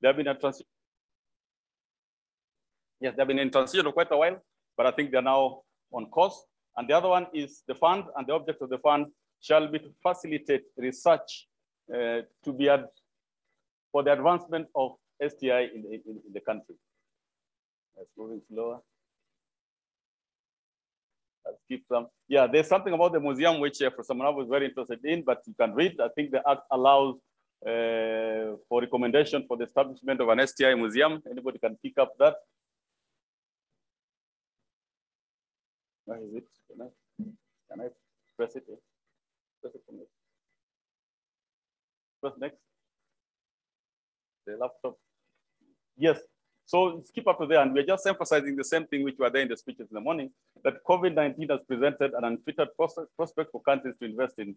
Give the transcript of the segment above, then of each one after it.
They have been a transition. Yes, they've been in transition for quite a while, but I think they're now on course. And the other one is the fund, and the object of the fund shall be to facilitate research to be for the advancement of STI in the country. Let's moving slower. Let's keep some. Yeah, there's something about the museum which for someone I was very interested in, but you can read. I think the act allows for recommendation for the establishment of an STI museum. Anybody can pick up that. Where is it? Can I press it? Press it next. Press next. The laptop. Yes. So skip up to there, and we're just emphasizing the same thing which were there in the speeches in the morning, that COVID-19 has presented an unfettered prospect for countries to invest in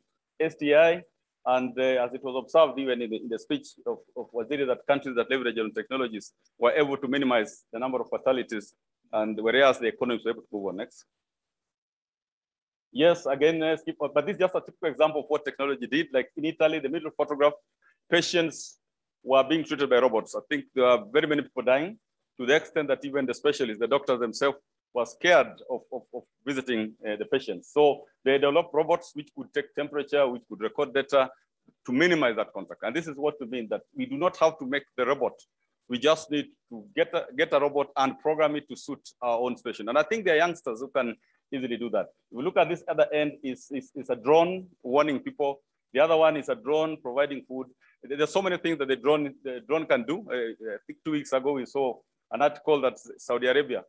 STI. And as it was observed even in the speech of Waziri, that countries that leverage on technologies were able to minimize the number of fatalities, and whereas the economies were able to move on. Next. Yes, again, skip, but this is just a typical example of what technology did. Like in Italy, the middle photograph, patients were being treated by robots. I think there are very many people dying, to the extent that even the specialists, the doctors themselves, were scared of visiting the patients. So they developed robots which could take temperature, which could record data to minimize that contact. And this is what we mean, that we do not have to make the robot. We just need to get a robot and program it to suit our own patient. And I think there are youngsters who can easily do that. If we look at this other end, is a drone warning people. The other one is a drone providing food. There's so many things that the drone can do. I think 2 weeks ago, we saw an article that Saudi Arabia,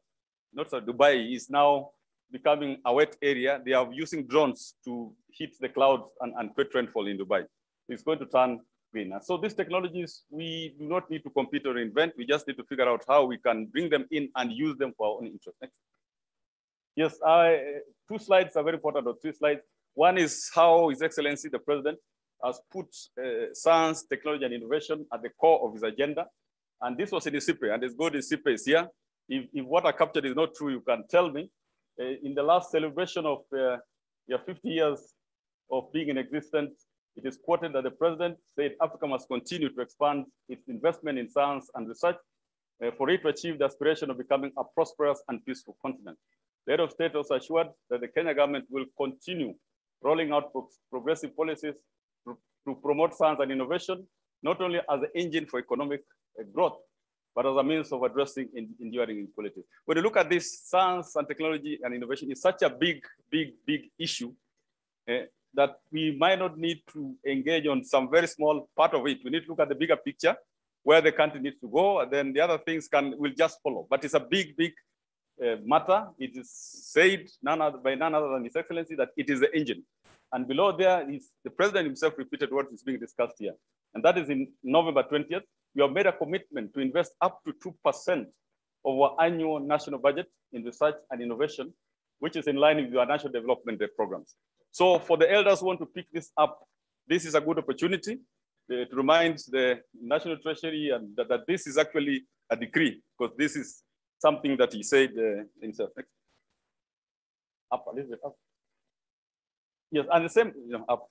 not Saudi, Dubai, is now becoming a wet area. They are using drones to hit the clouds and create rainfall in Dubai. It's going to turn green. And so these technologies, we do not need to compete or invent. We just need to figure out how we can bring them in and use them for our own interest. Next. Yes, 2 slides are very important, or 3 slides. One is how His Excellency, the President, has put science, technology, and innovation at the core of his agenda. And this was in Isipe, and it's good Isipe is here. If what I captured is not true, you can tell me. In the last celebration of your 50 years of being in existence, it is quoted that the President said Africa must continue to expand its investment in science and research for it to achieve the aspiration of becoming a prosperous and peaceful continent. The head of state also assured that the Kenya government will continue rolling out progressive policies to promote science and innovation, not only as an engine for economic growth, but as a means of addressing enduring inequalities. When you look at this, science and technology and innovation is such a big issue that we might not need to engage on some very small part of it. We need to look at the bigger picture, where the country needs to go, and then the other things will just follow. But it's a big matter. It is said by none other than His Excellency that it is the engine. And below there is the President himself repeated what is being discussed here. And that is in November 20th. We have made a commitment to invest up to 2% of our annual national budget in research and innovation, which is in line with our national development programs. So for the elders who want to pick this up, this is a good opportunity to remind the National Treasury and that this is actually a decree, because this is something that he said himself. Next. Up a little bit, up. Yes, and the same, up.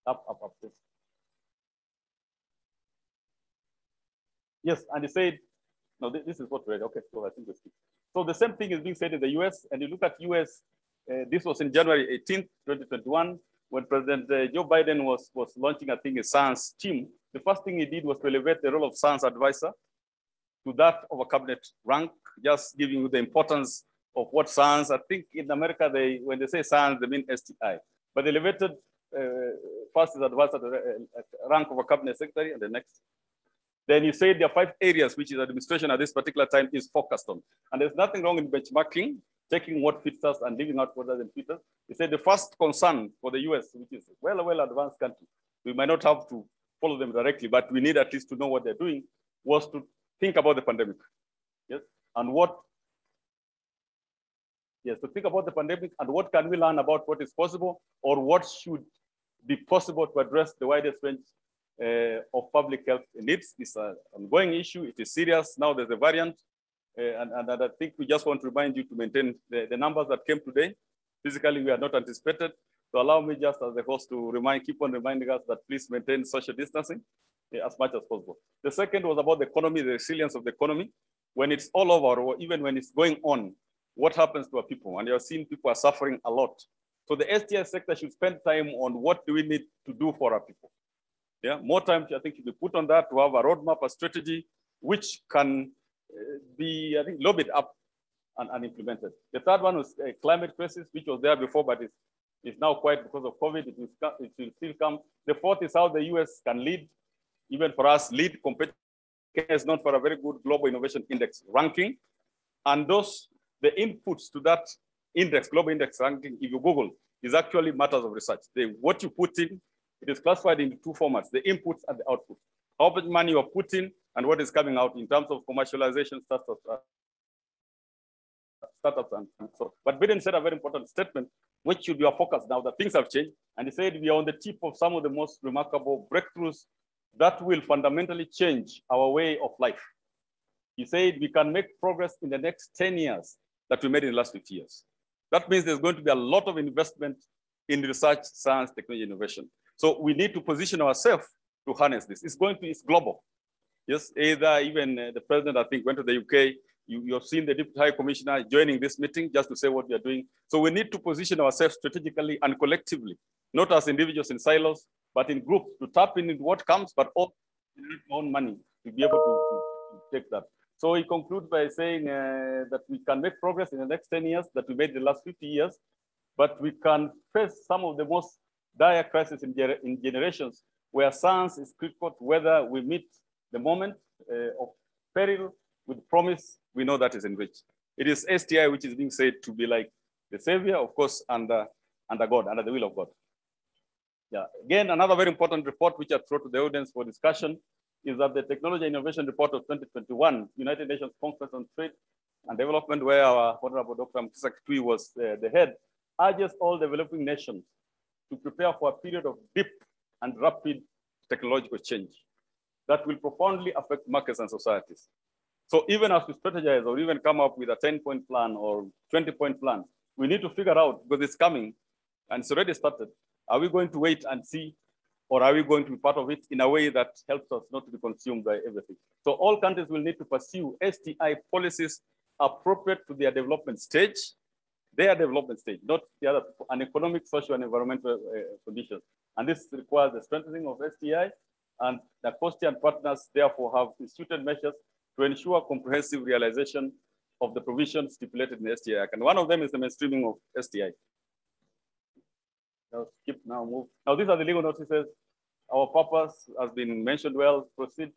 Yes. Yes, and he said, no, this is what we read. Okay, so I think that's it. So the same thing is being said in the US, and you look at US, this was in January 18th, 2021, when President Joe Biden was launching, I think, a science team. The first thing he did was to elevate the role of science advisor to that of a cabinet rank, just giving you the importance of what science. I think in America, when they say science, they mean STI. But they elevated first as advisor to the rank of a cabinet secretary, and the next. Then you say there are 5 areas which his administration at this particular time is focused on. And there's nothing wrong in benchmarking, taking what fits us and leaving out what doesn't fit us. He said the first concern for the US, which is a well advanced country, we might not have to follow them directly, but we need at least to know what they're doing, was to think about the pandemic. Yes, and to think about the pandemic and what can we learn about what is possible or what should be possible to address the widest range of public health needs. It's an ongoing issue. It is serious. Now there's a variant. And I think we just want to remind you to maintain the numbers that came today. Physically, we are not anticipated. So allow me just as the host to keep on reminding us that please maintain social distancing. as much as possible. The second was about the economy, the resilience of the economy. When it's all over, or even when it's going on, what happens to our people? And you're seeing people are suffering a lot. So the STI sector should spend time on what do we need to do for our people. Yeah, more time, I think, should be put on that to have a roadmap, a strategy, which can be, I think, lobbied up and implemented. The third one was a climate crisis, which was there before, but it's now quite because of COVID, it will still come. The fourth is how the US can lead, even for us, lead competition. Kenya is known for a very good global innovation index ranking. And the inputs to that index, global index ranking, if you Google, is actually matters of research. What you put in, it is classified into two formats, the inputs and the outputs. How much money you are putting and what is coming out in terms of commercialization, startups and so. But Biden said a very important statement, which should be our focus now that things have changed. And he said we are on the tip of some of the most remarkable breakthroughs that will fundamentally change our way of life. He said we can make progress in the next 10 years that we made in the last 50 years. That means there's going to be a lot of investment in research, science, technology, innovation. So we need to position ourselves to harness this. It's global. Yes, either even the president, I think, went to the UK. You have seen the Deputy High Commissioner joining this meeting just to say what we are doing. So we need to position ourselves strategically and collectively, not as individuals in silos, but in groups to tap into what comes, but also our own money to be able to take that. So he concludes by saying that we can make progress in the next 10 years that we made in the last 50 years, but we can face some of the most dire crises in generations where science is critical to whether we meet the moment of peril with promise. We know that is enriched. It is STI which is being said to be like the savior, of course, under God, under the will of God. Yeah. Again, another very important report which I brought to the audience for discussion is that the Technology Innovation Report of 2021, United Nations Conference on Trade and Development, where our Honorable Dr. Multi-Sectoral was the head, urges all developing nations to prepare for a period of deep and rapid technological change that will profoundly affect markets and societies. So even as we strategize or even come up with a 10-point plan or 20-point plan, we need to figure out, because it's coming and it's already started, are we going to wait and see, or are we going to be part of it in a way that helps us not to be consumed by everything? So all countries will need to pursue STI policies appropriate to their development stage, not the other, an economic, social, and environmental conditions. And this requires the strengthening of STI, and the COSTI partners therefore have instituted measures to ensure comprehensive realization of the provisions stipulated in the STI Act. And one of them is the mainstreaming of STI. Now skip, now move. Now these are the legal notices. Our purpose has been mentioned well, proceed.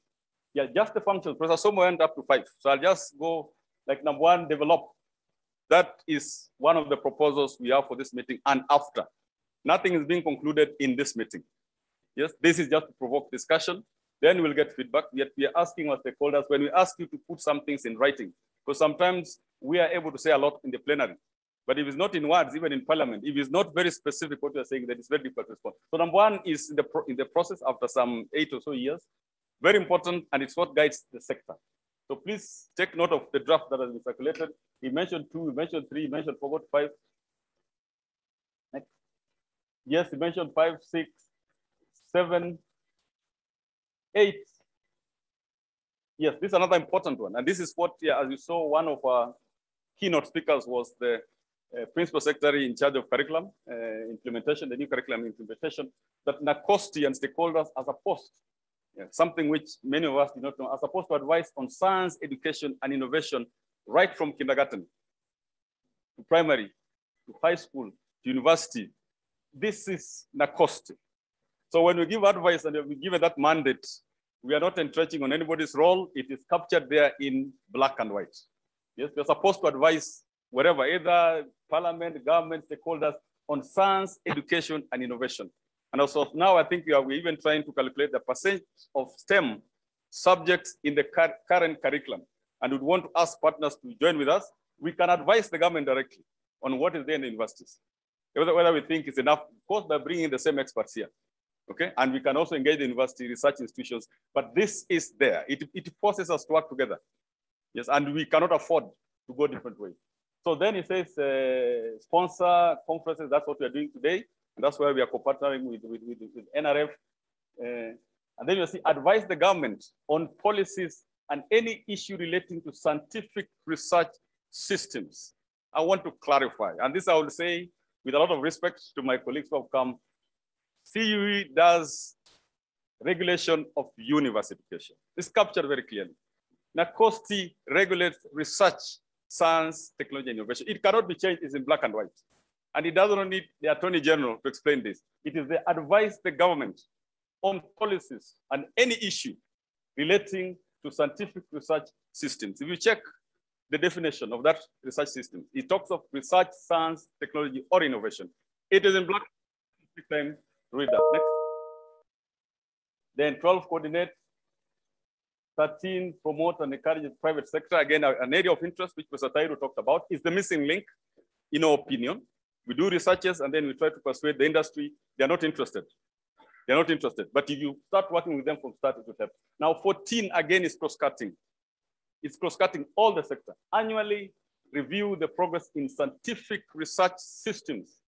Yeah, just the functions. Professor Somo went up to 5. So I'll just go like number 1, develop. That is one of the proposals we have for this meeting and after. Nothing is being concluded in this meeting. Yes, this is just to provoke discussion. Then we'll get feedback. Yet we are asking our stakeholders, when we ask you to put some things in writing, because sometimes we are able to say a lot in the plenary, but if it's not in words, even in parliament, if it's not very specific what you're saying, then it's very difficult to respond. So number 1 is in the process after some 8 or so years, very important, and it's what guides the sector. So please take note of the draft that has been circulated. He mentioned 2, he mentioned 3, he mentioned 4, 5. Next. Yes, he mentioned 5, 6, 7, 8. Yes, this is another important one. And this is what, as you saw, one of our keynote speakers was the Principal Secretary in charge of curriculum implementation, the new curriculum implementation, that NACOSTI and stakeholders are supposed, something which many of us do not know, are supposed to advise on science, education, and innovation right from kindergarten to primary, to high school, to university. This is NACOSTI. So when we give advice and we give that mandate, we are not entrenching on anybody's role. It is captured there in black and white. Yes, we're supposed to advise wherever, either parliament, government, stakeholders on science, education, and innovation. And also now I think we're even trying to calculate the percent of STEM subjects in the current curriculum. And we want to ask partners to join with us. We can advise the government directly on what is there in the universities, whether we think it's enough, of course, by bringing the same experts here. Okay, and we can also engage the university research institutions, but this is there. It forces us to work together. Yes, and we cannot afford to go different ways. So then it says sponsor conferences. That's what we are doing today, and that's why we are co-partnering with NRF. And then you see, advise the government on policies and any issue relating to scientific research systems. I want to clarify, and this I will say with a lot of respect to my colleagues who have come. CUE does regulation of university education. It's captured very clearly. NACOSTI regulates research, science, technology, and innovation. It cannot be changed, it's in black and white. And it doesn't need the Attorney General to explain this. It is the advise the government on policies and any issue relating to scientific research systems. If you check the definition of that research system, it talks of research, science, technology, or innovation. It is in black. Time to read that. Next. Then 12, coordinate. 13, promote and encourage the private sector. Again, an area of interest, which Professor Tairu talked about, is the missing link, in our opinion. We do researches and then we try to persuade the industry. They're not interested. They're not interested. But if you start working with them from start, it will help. Now, 14, again, is cross-cutting. It's cross-cutting all the sector. Annually review the progress in scientific research systems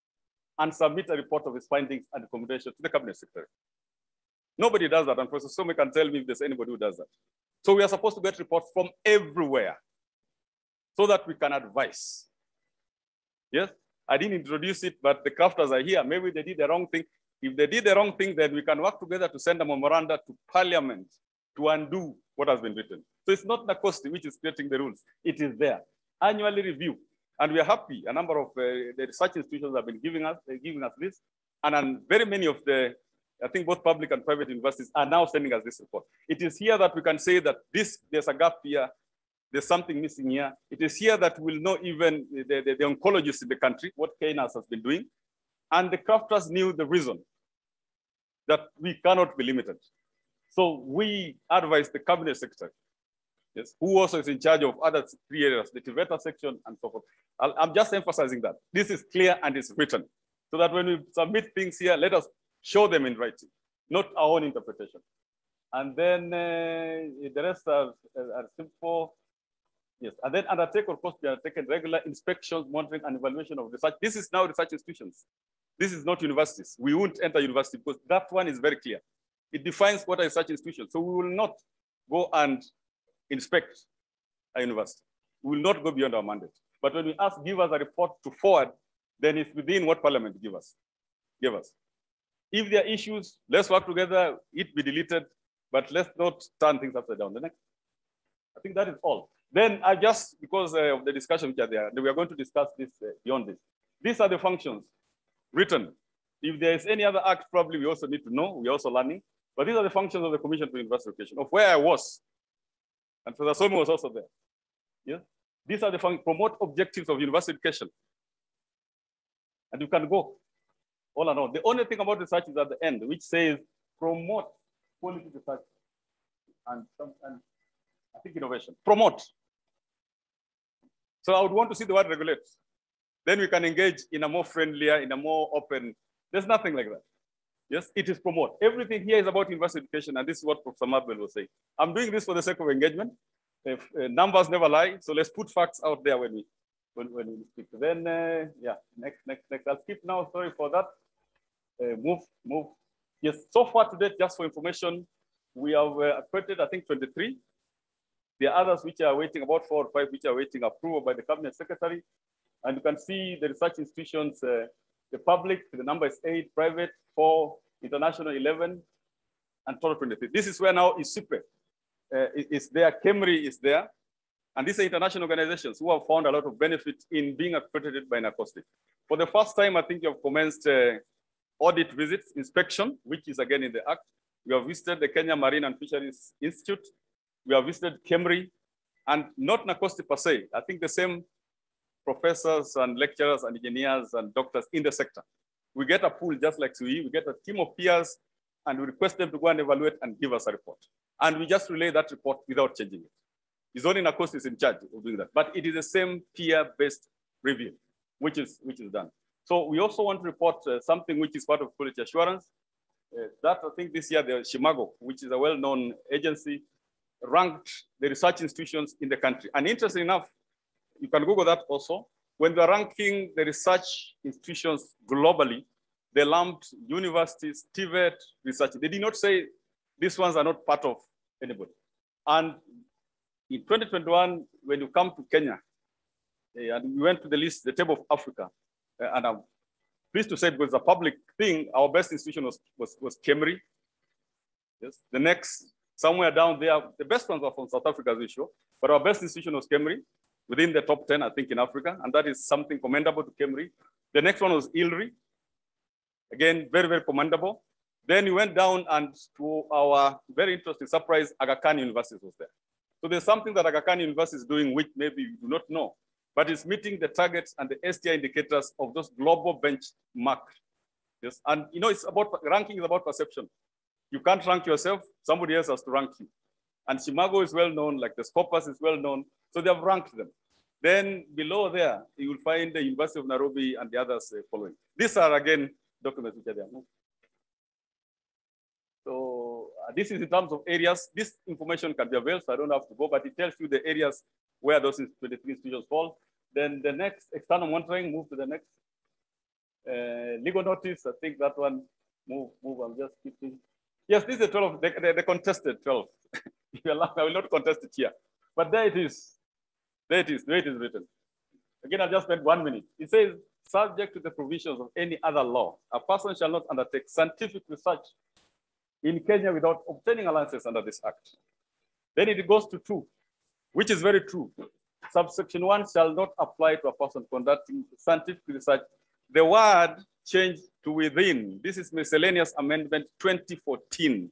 and submit a report of its findings and recommendations to the Cabinet Secretary. Nobody does that, and Professor Some can tell me if there's anybody who does that. So we are supposed to get reports from everywhere so that we can advise. Yes, I didn't introduce it, but the crafters are here. Maybe they did the wrong thing. If they did the wrong thing, then we can work together to send a memoranda to Parliament to undo what has been written. So it's not NACOSTI which is creating the rules. It is there. Annually review. And we are happy. A number of the research institutions have been giving us this. And very many of the, I think both public and private universities are now sending us this report. It is here that we can say that there's a gap here, there's something missing here. It is here that we'll know even the oncologists in the country, what KNAS has been doing. And the crafters knew the reason that we cannot be limited. So we advise the Cabinet Secretary, yes, who also is in charge of other 3 areas, the Tibeta section and so forth. I'm just emphasizing that. This is clear and it's written. So that when we submit things here, let us show them in writing, not our own interpretation. And then the rest are simple. Yes, and then undertake or cost be undertaken regular inspections, monitoring, and evaluation of research. This is now research institutions. This is not universities. We won't enter university because that one is very clear. It defines what are research institutions. So we will not go and inspect a university. We will not go beyond our mandate. But when we ask, give us a report to forward, then it's within what Parliament give us. If there are issues, let's work together, it be deleted, but let's not turn things upside down. The next. I think that is all. Then I just, because of the discussion which are there, we are going to discuss this beyond this. These are the functions written. If there is any other act, probably we also need to know, we're also learning, but these are the functions of the Commission for University Education, of where I was. And Professor Somi was also there. Yeah? These are the functions, promote objectives of university education. And you can go all and all. The only thing about research is at the end, which says promote quality research and I think innovation. Promote. So I would want to see the word regulate. Then we can engage in a more friendlier, in a more open. There's nothing like that. Yes, it is promote. Everything here is about university education, and this is what Professor Mabel was saying. I'm doing this for the sake of engagement. If, numbers never lie, so let's put facts out there when we speak. Then, yeah, next. I'll skip now. Sorry for that. Move. Yes, so far today, just for information, we have accredited, I think, 23. There are others which are waiting, about 4 or 5, which are waiting approval by the Cabinet Secretary. And you can see the research institutions, the public, the number is 8, private 4, international 11, and total 23. This is where now ISIPE is there, KEMRI is there. And these are international organizations who have found a lot of benefit in being accredited by NACOSTI. For the first time, I think you have commenced audit visits, inspection, which is again in the Act. We have visited the Kenya Marine and Fisheries Institute. We have visited KEMRI, and not NACOSTI per se. I think the same professors and lecturers and engineers and doctors in the sector. We get a pool just like SUE, we get a team of peers, and we request them to go and evaluate and give us a report. And we just relay that report without changing it. It's only NACOSTI is in charge of doing that, but it is the same peer-based review, which is done. So we also want to report something which is part of quality assurance. That I think this year, the Shimago, which is a well-known agency, ranked the research institutions in the country. And interesting enough, you can Google that also. When they're ranking the research institutions globally, they lumped universities, TVET, research. They did not say These ones are not part of anybody. And in 2021, when you come to Kenya, and we went to the list, the table of Africa, and I'm pleased to say, because it's a public thing, our best institution was KEMRI. Yes, the next, somewhere down there, the best ones are from South Africa, as we show, but our best institution was KEMRI, within the top 10, I think, in Africa, and that is something commendable to KEMRI. The next one was ILRI, again, very, very commendable. Then we went down, and to our very interesting surprise, Aga Khan University was there. So there's something that Aga Khan University is doing, which maybe you do not know, but it's meeting the targets and the STI indicators of those global benchmark. Yes, and you know, it's about ranking is about perception. You can't rank yourself; somebody else has to rank you. And Chimago is well known, like the Scopus is well known, so they have ranked them. Then below there, you will find the University of Nairobi and the others following. These are again documents which are there. So this is in terms of areas. This information can be available, so I don't have to go, but it tells you the areas where those 23 institutions fall. Then the next, external monitoring, move to the next. Legal notice, I think that one, move, I'm just keeping. Yes, this is the 12, the contested 12. If you're lucky, I will not contest it here. But there it is. There it is, the way it is written. Again, I just spent 1 minute. It says, subject to the provisions of any other law, a person shall not undertake scientific research in Kenya without obtaining a license under this act. Then it goes to 2, which is very true. Subsection 1 shall not apply to a person conducting scientific research. The word changed to within. This is Miscellaneous Amendment 2014.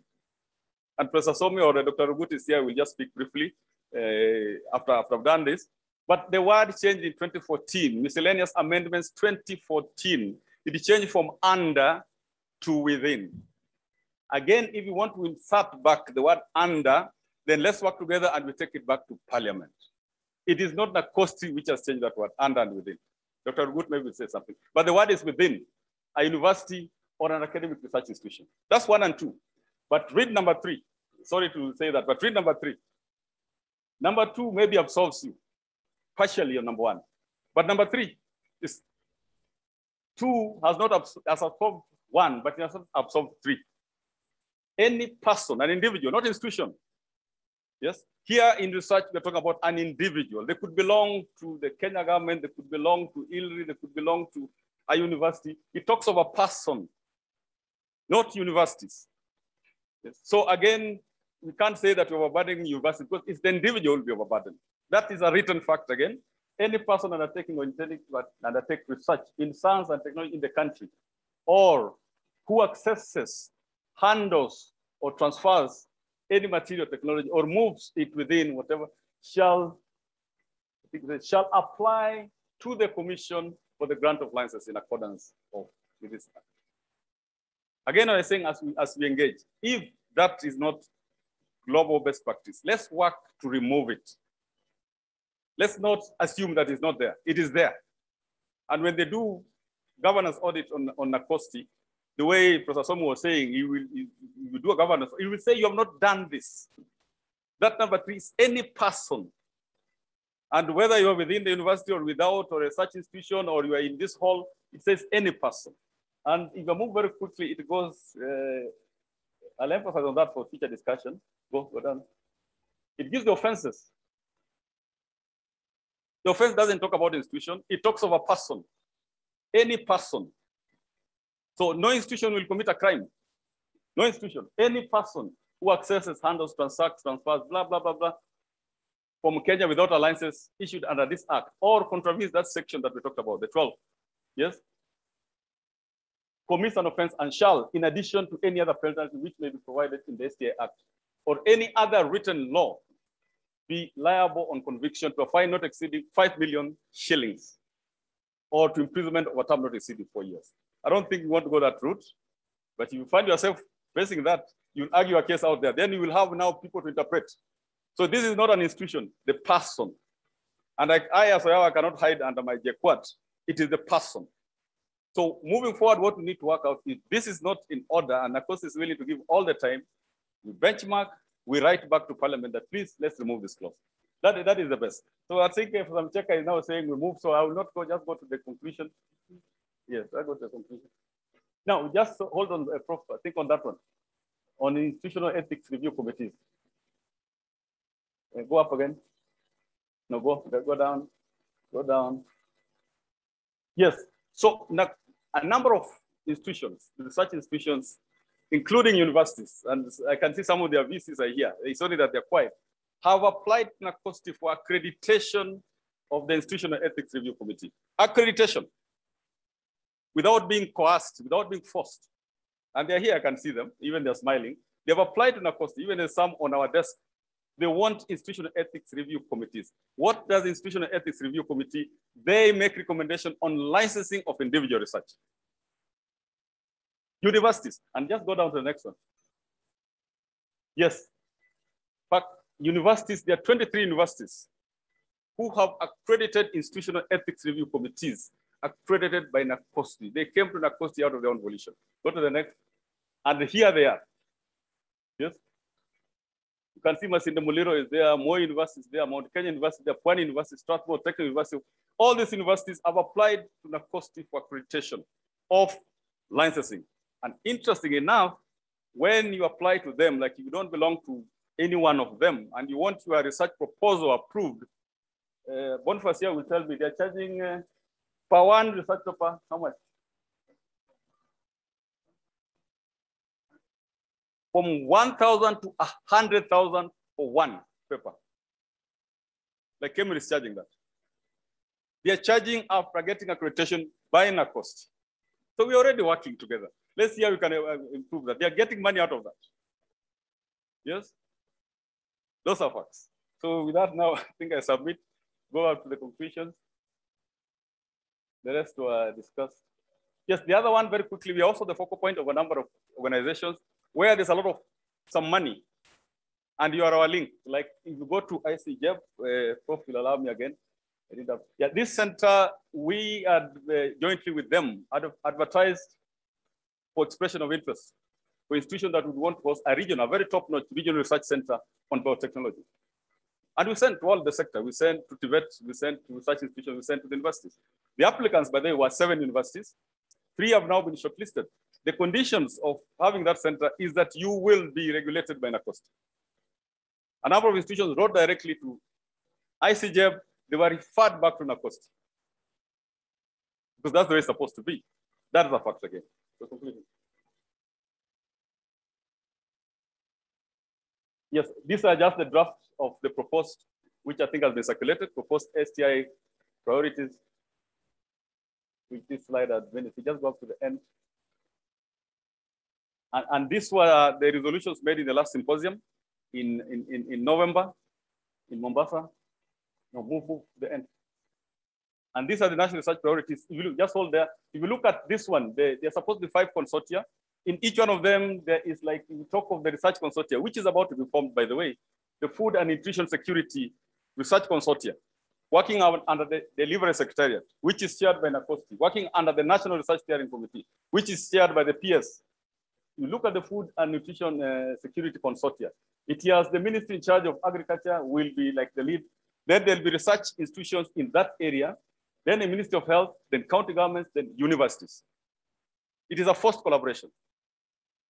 And Professor Somi or Dr. Rugut is here, we'll just speak briefly after I've done this. But the word changed in 2014, Miscellaneous Amendments 2014. It changed from under to within. Again, if you want to insert back the word under, then let's work together and we take it back to Parliament. It is not the costi which has changed that word, under and within. Dr. Good maybe will say something. But the word is within a university or an academic research institution. That's 1 and 2. But read number 3. Sorry to say that, but read number 3. Number 2 maybe absolves you partially on number 1. But number 3 is 2 has not absolved 1, but it has not absolved 3. Any person, an individual, not institution. Yes. Here in research, we're talking about an individual. They could belong to the Kenya government, they could belong to ILRI, they could belong to a university. It talks of a person, not universities. Yes. So again, we can't say that we're overburdening universities because it's the individual will be overburdened. That is a written fact again. Any person undertaking or intending to undertake research in science and technology in the country, or who accesses, handles, or transfers any material technology or moves it within whatever shall apply to the commission for the grant of license in accordance with this act. Again, I was saying as we engage, if that is not global best practice, let's work to remove it. Let's not assume that it's not there. It is there. And when they do governance audit on NACOSTI, the way Professor Somo was saying, you will do a governance, he will say you have not done this. That number 3 is any person. And whether you are within the university or without, or a research institution, or you are in this hall, it says any person. And if you move very quickly, it goes, I'll emphasize on that for future discussion. Go down. It gives the offenses. The offense doesn't talk about institution, it talks of a person. Any person. So no institution will commit a crime. No institution. Any person who accesses, handles, transacts, transfers, blah, blah, blah, blah, from Kenya without a license issued under this act, or contravenes that section that we talked about, the 12. Yes? Commits an offense and shall, in addition to any other penalty which may be provided in the STA Act, or any other written law, be liable on conviction to a fine not exceeding 5 million shillings, or to imprisonment of a term not exceeding 4 years. I don't think you want to go that route, but if you find yourself facing that, you'll argue a case out there. Then you will have now people to interpret. So this is not an institution, the person. And I as well, I cannot hide under my JQuat. It is the person. So moving forward, what we need to work out is this is not in order, and NACOS is willing to give all the time. We benchmark, we write back to Parliament that please, let's remove this clause. That is the best. So I think if some checker is now saying we move, so I will not just go to the conclusion. Yes, I go to the conclusion. Now, just hold on, Prof, I think on that one. on institutional ethics review committees. Go up again. No, go down. Go down. Yes. So now, a number of institutions, research institutions, including universities, and I can see some of their VCs are here. It's only that they're quiet, have applied to NACOSTI for accreditation of the Institutional Ethics Review Committee. Accreditation, without being coerced, without being forced. And they're here, I can see them, even they're smiling. They've applied to NACOSTI, even there's some on our desk. They want institutional ethics review committees. What does the Institutional Ethics Review Committee? They make recommendation on licensing of individual research. Universities, and just go down to the next one. Yes, but universities, there are 23 universities who have accredited institutional ethics review committees accredited by NACOSTI. They came to NACOSTI out of their own volition. Go to the next, and here they are. Yes. You can see Masinde Muliro is there, Moi University is there, Mount Kenya University, there, Pwani University, Strathmore Technical University. All these universities have applied to NACOSTI for accreditation of licensing. And interesting enough, when you apply to them, like you don't belong to any one of them, and you want your research proposal approved, Boniface here will tell me they're charging per one research paper, how much? From 1,000 to 100,000 for one paper. Like Cambridge is charging that. They are charging after getting accreditation by NACOSTI. So we're already working together. Let's see how we can improve that. They are getting money out of that. Yes? Those are facts. So with that now, I think I submit, go out to the conclusions. The rest were discussed. Yes, the other one very quickly, we are also the focal point of a number of organizations where there's a lot of some money, and you are our link. Like if you go to ICJEB, Prof will allow me again. Yeah, this center, we are jointly with them advertised for expression of interest for institutions that would want to host a very top-notch regional research center on biotechnology. And we sent to all the sector. We sent to Tibet, we sent to research institutions, we sent to the universities. The applicants, by the way, were 7 universities. 3 have now been shortlisted. The conditions of having that center is that you will be regulated by NACOSTI. A number of institutions wrote directly to ICJEB. They were referred back to NACOSTI. Because that's the way it's supposed to be. That is a fact again. So conclusion. Yes, these are just the drafts of the proposed, which I think has been circulated, proposed STI priorities. With this slide at minutes, we just go up to the end. And these were the resolutions made in the last symposium in November in Mombasa. No, move to the end. And these are the national research priorities. If you look, just hold there. If you look at this one, there are supposed to be 5 consortia. In each one of them, there is like, we talk of the research consortia, which is about to be formed, by the way, the Food and Nutrition Security Research Consortia, working under the Delivery Secretariat, which is chaired by NACOSTI, working under the National Research Steering Committee, which is chaired by the PS. You look at the Food and Nutrition Security Consortia. It has the ministry in charge of agriculture will be like the lead. Then there'll be research institutions in that area, then the Ministry of Health, then county governments, then universities. It is a forced collaboration.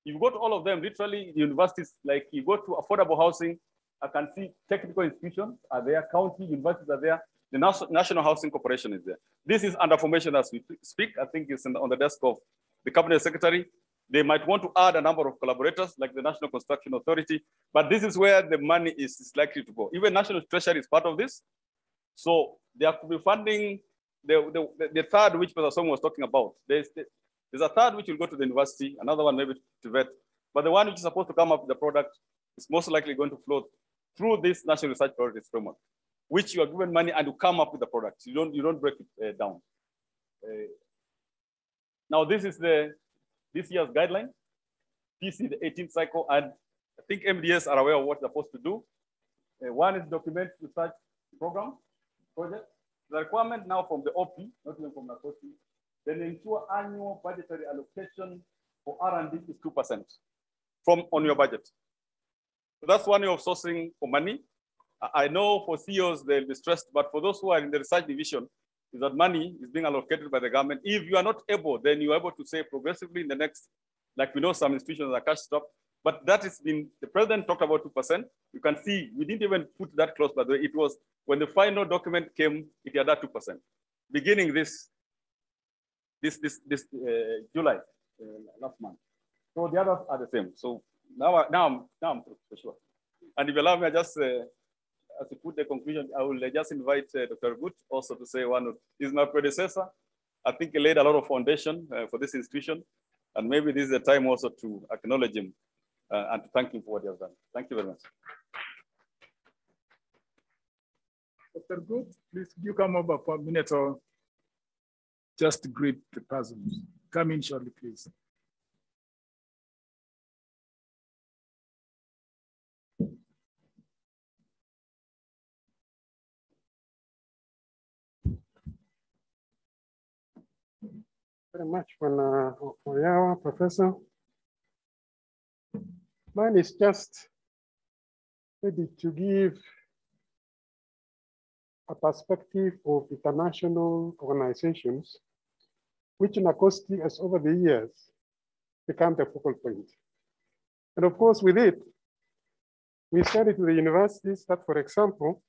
You go to all of them, literally the universities, like you go to affordable housing, I can see technical institutions are there, county universities are there, the National Housing Corporation is there. This is under formation as we speak. I think it's on the desk of the Cabinet Secretary. They might want to add a number of collaborators like the National Construction Authority, but this is where the money is likely to go. Even National Treasury is part of this. So there could be funding, the third, which Professor Song was talking about. There's a third which will go to the university, another one maybe to vet, but the one which is supposed to come up with the product is most likely going to flow through this National Research Priorities Framework, which you are given money and you come up with the product. You don't break it down. Now this is this year's guideline. PC, the 18th cycle, and I think MDS are aware of what they're supposed to do. One is document research program, project. The requirement now from the OP, not even from NACOSTI, then ensure annual budgetary allocation for R&D is 2% on your budget. So that's one way of sourcing for money. I know for CEOs, they'll be stressed, but for those who are in the research division, is that money is being allocated by the government. If you are not able, then you are able to say progressively in the next, like we know some institutions are cash strapped, But that has been, the president talked about 2%. You can see, we didn't even put that close, by the way. It was when the final document came, it had that 2%. Beginning this July, last month. So the others are the same. So now I'm for sure. And if you allow me, I just, as we put the conclusion, I will just invite Dr. Gut also to say one of, he's my predecessor. I think he laid a lot of foundation for this institution. And maybe this is the time also to acknowledge him and to thank him for what he has done. Thank you very much. Dr. Gut, please, you come over for a minute or just greet the persons. Come in shortly, please. Very much for your professor. Mine is just ready to give a perspective of international organizations, which in Acosti has over the years become the focal point. And of course, with it, we studied with the universities that, for example,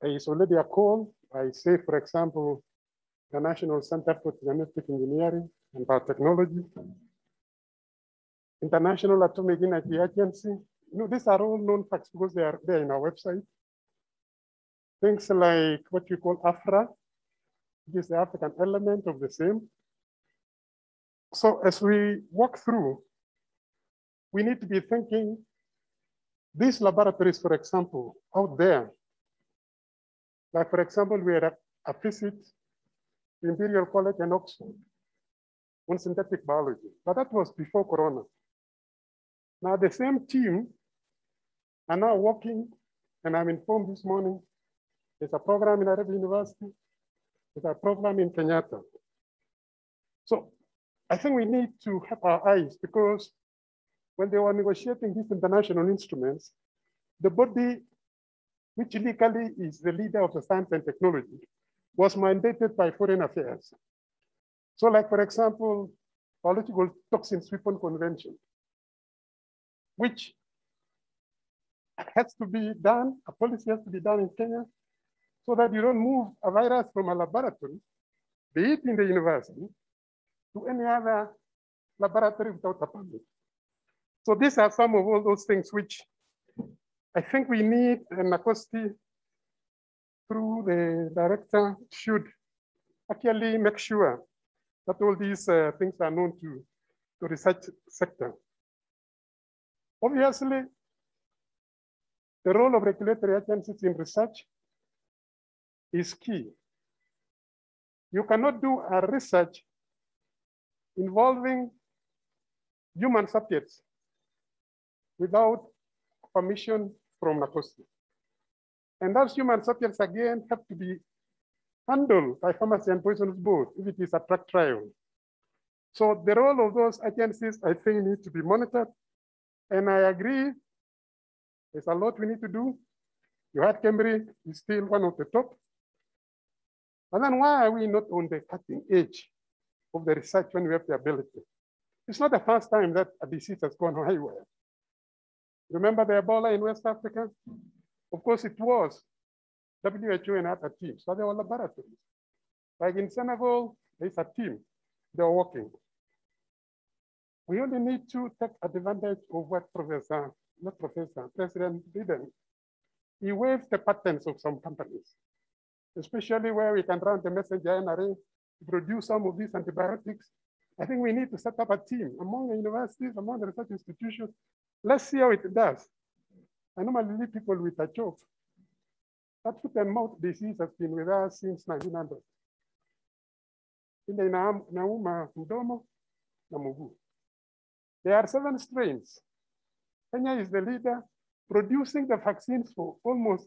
there is already a call. I say, for example, the National Center for Genetic Engineering and Biotechnology, International Atomic Energy Agency. You know, these are all known facts because they are there in our website. Things like what we call AFRA, which is the African element of the same. So as we walk through, we need to be thinking these laboratories, for example, out there. Like, for example, we had a visit to Imperial College in Oxford on synthetic biology, but that was before Corona. Now the same team are now working, and I'm informed this morning, there's a program in Nairobi University, there's a program in Kenyatta. So I think we need to have our eyes, because when they were negotiating these international instruments, the body which legally is the leader of the science and technology was mandated by Foreign Affairs. So like, for example, Biological Toxins Weapon Convention, which has to be done, a policy has to be done in Kenya, so that you don't move a virus from a laboratory, be it in the university, to any other laboratory without a permit. So these are some of all those things which I think we need, and Acosti, through the director, should actually make sure that all these things are known to the research sector. Obviously, the role of regulatory agencies in research is key. You cannot do a research involving human subjects without permission from Acosti. And those human subjects, again, have to be handled by Pharmacy and Poisons Board if it is a drug trial. So the role of those agencies, I think, need to be monitored. And I agree, there's a lot we need to do. You had Cambridge is still one of the top. And then why are we not on the cutting edge of the research when we have the ability? It's not the first time that a disease has gone haywire. Remember the Ebola in West Africa? Of course, it was WHO and other teams, but there were laboratories. Like in Senegal, there's a team, they're working. We only need to take advantage of what President Biden, he waived the patents of some companies, especially where we can run the messenger RNA to produce some of these antibiotics. I think we need to set up a team among the universities, among the research institutions. Let's see how it does. I normally leave people with a joke. That foot and mouth disease has been with us since 1900. In the Nauma, Mdomo, Namugu. There are 7 strains. Kenya is the leader, producing the vaccines for almost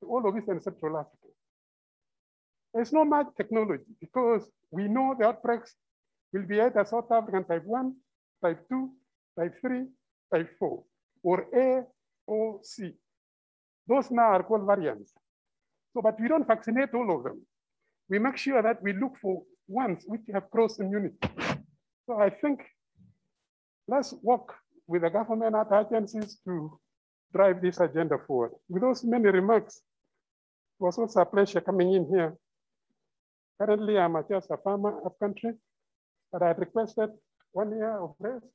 all of Eastern Central Africa. There's no much technology because we know the outbreaks will be either South African type 1, type 2, type 3, type 4, or A or C. Those now are called variants. So, but we don't vaccinate all of them. We make sure that we look for ones which have cross immunity. So I think let's work with the government agencies to drive this agenda forward. With those many remarks, it was also a pleasure coming in here. Currently, I'm just a farmer of country, but I requested 1 year of rest.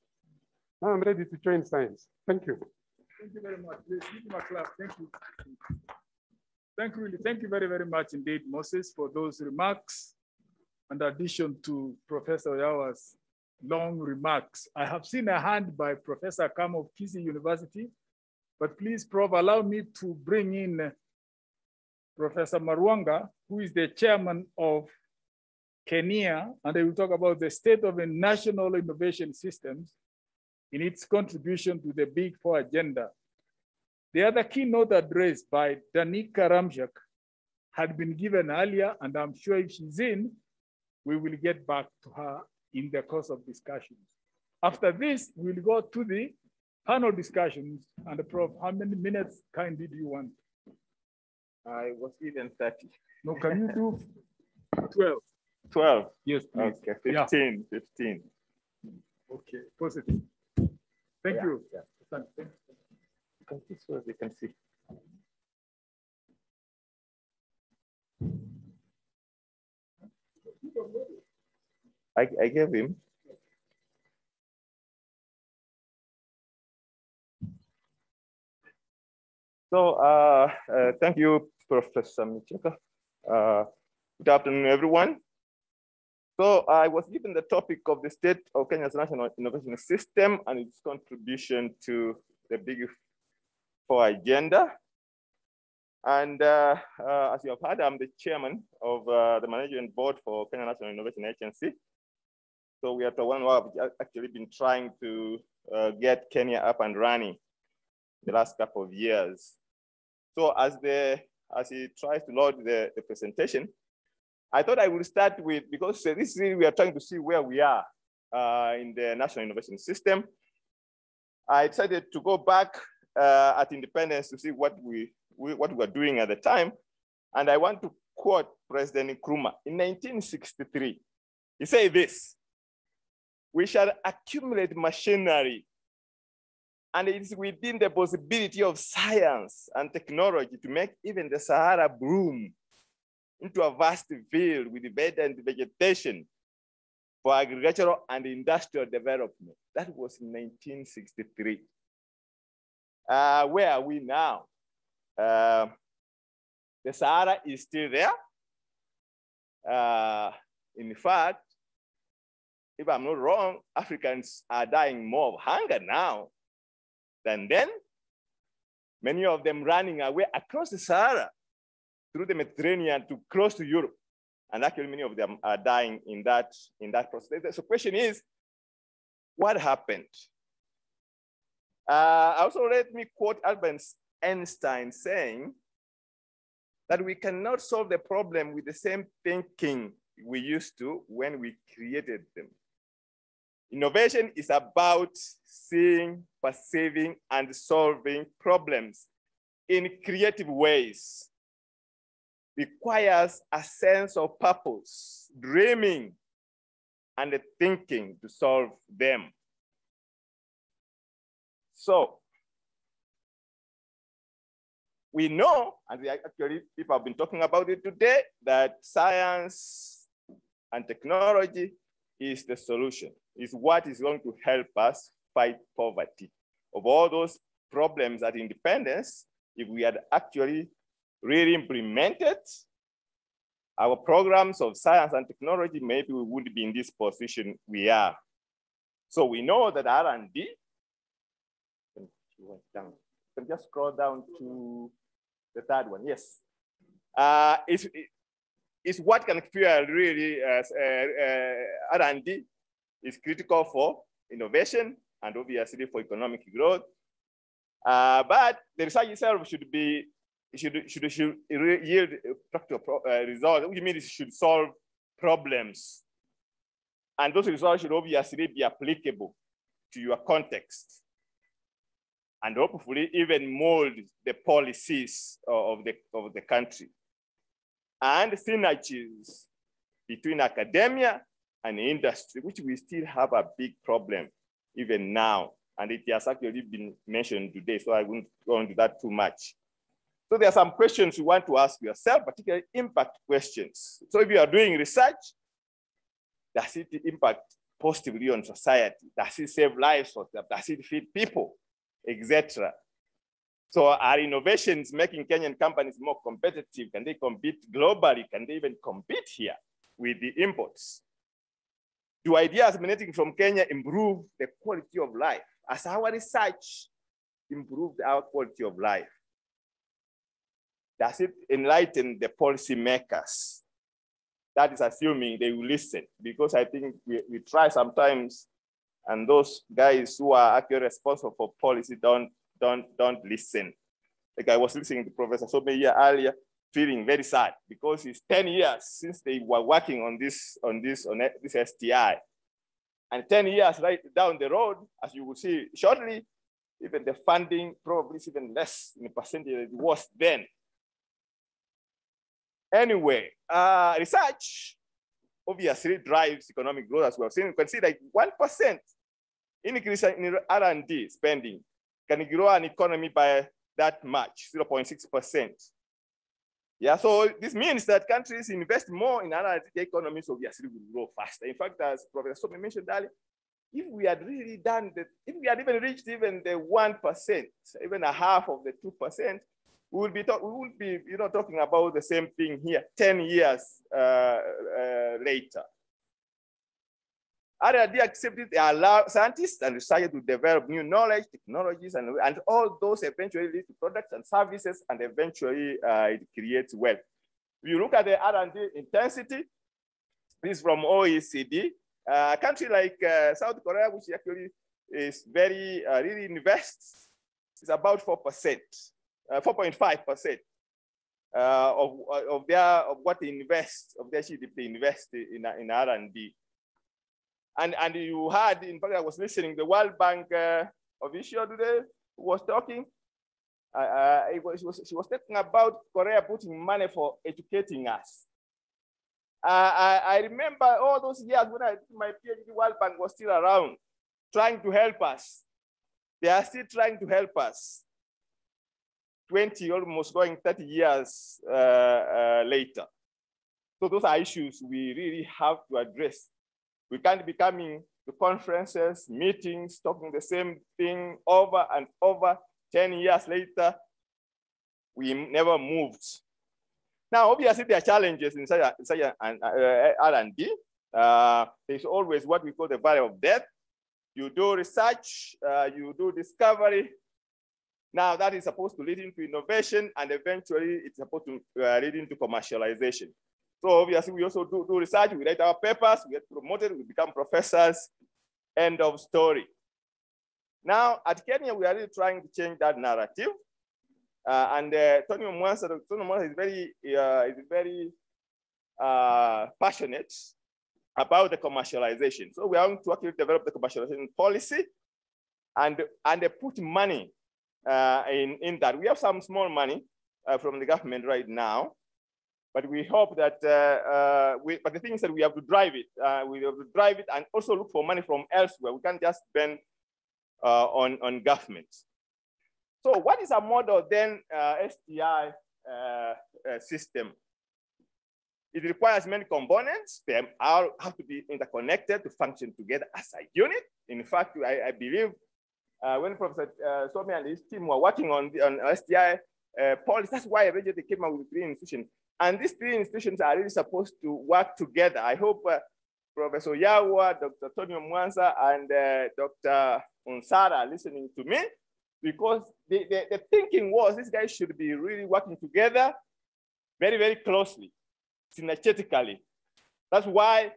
Now I'm ready to join science. Thank you. Thank you very much. Please give him a clap. Thank you. Thank you very, very much indeed, Moses, for those remarks. In addition to Professor Yawa's long remarks, I have seen a hand by Professor Kam of Kisii University, but please, Prof, allow me to bring in Professor Marwanga, who is the chairman of Kenya, and they will talk about the state of the national innovation systems in its contribution to the Big Four agenda. The other keynote address by Danica Ramjak had been given earlier, and I'm sure if she's in, we will get back to her in the course of discussions. After this, we'll go to the panel discussions. And Prof, how many minutes kindly do you want? I was given 30. No, can you do 12? 12? Yes, please. Okay, 15, yeah. 15. Okay, positive. Thank you. Yeah. Thank you. So as you can see. I gave him. So thank you, Professor Micheka. Good afternoon, everyone. So I was given the topic of the state of Kenya's national innovation system and its contribution to the Big Four agenda. And as you have heard, I'm the chairman of the management board for Kenya National Innovation Agency. So we are the one who have actually been trying to get Kenya up and running the last couple of years. So as he tries to load the presentation, I thought I would start with, because this is, we are trying to see where we are in the national innovation system. I decided to go back at independence to see what we were doing at the time. And I want to quote President Nkrumah in 1963. He said this: "We shall accumulate machinery, and it is within the possibility of science and technology to make even the Sahara bloom into a vast field with verdant vegetation for agricultural and industrial development." That was in 1963. Where are we now? The Sahara is still there. In fact, if I'm not wrong, Africans are dying more of hunger now than then. Many of them running away across the Sahara through the Mediterranean to close to Europe. And actually many of them are dying in that process. So the question is, what happened? Also let me quote Albert Einstein saying that we cannot solve the problem with the same thinking we used to when we created them. Innovation is about seeing, perceiving, and solving problems in creative ways. Requires a sense of purpose, dreaming, and thinking to solve them. So we know, and actually people have been talking about it today, that science and technology is the solution, is what is going to help us fight poverty. Of all those problems at independence, if we had actually really implemented our programs of science and technology, maybe we wouldn't be in this position we are. So we know that R&D, can just scroll down to the third one, yes. Is what can fuel really R&D is critical for innovation and obviously for economic growth. But the research itself should yield practical results, which means it should solve problems. And those results should obviously be applicable to your context, and hopefully even mold the policies of the country. And synergies between academia and industry, which we still have a big problem even now and it has actually been mentioned today, so I won't go into that too much. So there are some questions you want to ask yourself, particularly impact questions. So if you are doing research, does it impact positively on society? Does it save lives for them? Does it feed people, etc.? So are innovations making Kenyan companies more competitive? Can they compete globally? Can they even compete here with the imports? Do ideas emanating from Kenya improve the quality of life? Has our research improved our quality of life? Does it enlighten the policymakers? That is assuming they will listen, because I think we try sometimes, and those guys who are actually responsible for policy don't listen. Like I was listening to Professor Sobe earlier, feeling very sad because it's 10 years since they were working on this STI. And 10 years right down the road, as you will see shortly, even the funding probably is even less in the percentage it was then. Anyway, research obviously drives economic growth, as we have seen. You can see like 1% increase in R&D spending can grow an economy by that much, 0.6%. Yeah, so this means that countries invest more in R&D, the economies obviously will grow faster. In fact, as Professor Somi mentioned earlier, if we had really done that, if we had even reached even the 1%, even a half of the 2%, we would be talking about the same thing here 10 years later. R&D accepted they allow scientists and researchers to develop new knowledge, technologies, and all those eventually lead to products and services, and eventually it creates wealth. If you look at the R&D intensity, this is from OECD. A country like South Korea, which actually is very, really invests, is about 4%, 4.5% of what they invest, of their GDP invest in R&D. And you had, in fact, I was listening, the World Bank official today who was talking. She was talking about Korea putting money for educating us. I remember all those years when I did my PhD, World Bank was still around, trying to help us. They are still trying to help us. 20, almost going 30 years later. So those are issues we really have to address. We can't be coming to conferences, meetings, talking the same thing over and over. 10 years later, we never moved. Now, obviously, there are challenges in such R&D. There's always what we call the valley of death. You do research, you do discovery. Now, that is supposed to lead into innovation, and eventually, it's supposed to lead into commercialization. So obviously, we also do research, we write our papers, we get promoted, we become professors, end of story. Now, at Kenya, we are really trying to change that narrative. Tony Mwansa is very passionate about the commercialization. So we are going to actually develop the commercialization policy and put money in that. We have some small money from the government right now. But we hope that, but the thing is that we have to drive it. We have to drive it and also look for money from elsewhere. We can't just spend on government. So what is a model then STI system? It requires many components. They all have to be interconnected to function together as a unit. In fact, I believe when Professor Somi and his team were working on STI policy, that's why eventually they came up with 3 institutions. And these 3 institutions are really supposed to work together. I hope Professor Yawa, Dr. Tony Mwansa, and Dr. Unsara are listening to me, because the thinking was these guys should be really working together very, very closely, synergetically. That's why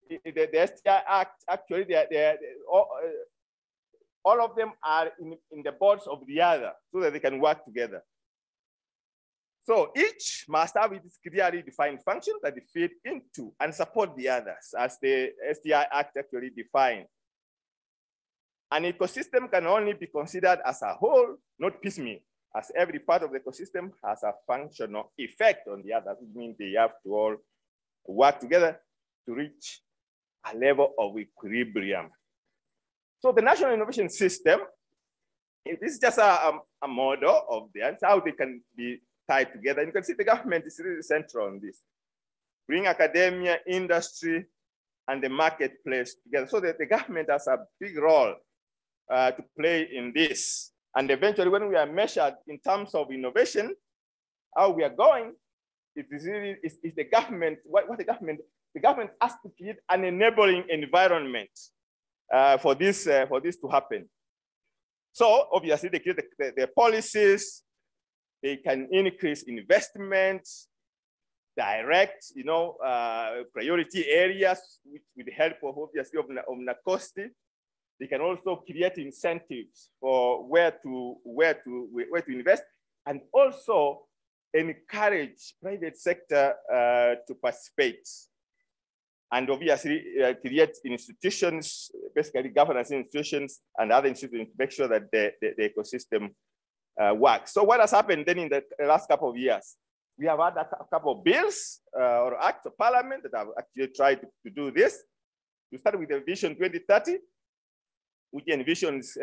the STI Act, actually, all of them are in the boards of the other so that they can work together. So each must have its clearly defined functions that they feed into and support the others, as the STI Act actually defines. An ecosystem can only be considered as a whole, not piecemeal, as every part of the ecosystem has a functional effect on the others, which means they have to all work together to reach a level of equilibrium. So the National Innovation System, this is just a model of theirs, how they can be tied together. And you can see the government is really central on this. Bring academia, industry, and the marketplace together. So that the government has a big role to play in this. And eventually, when we are measured in terms of innovation, how we are going, it is really is the government. What the government has to create an enabling environment for this to happen. So obviously, they create the policies. They can increase investment, direct, priority areas with the help of obviously of NACOSTI. They can also create incentives for where to invest, and also encourage private sector to participate. And obviously create institutions, basically governance institutions and other institutions to make sure that the ecosystem works. So what has happened then in the last couple of years? We have had a couple of bills or acts of parliament that have actually tried to do this. We started with the Vision 2030, which envisions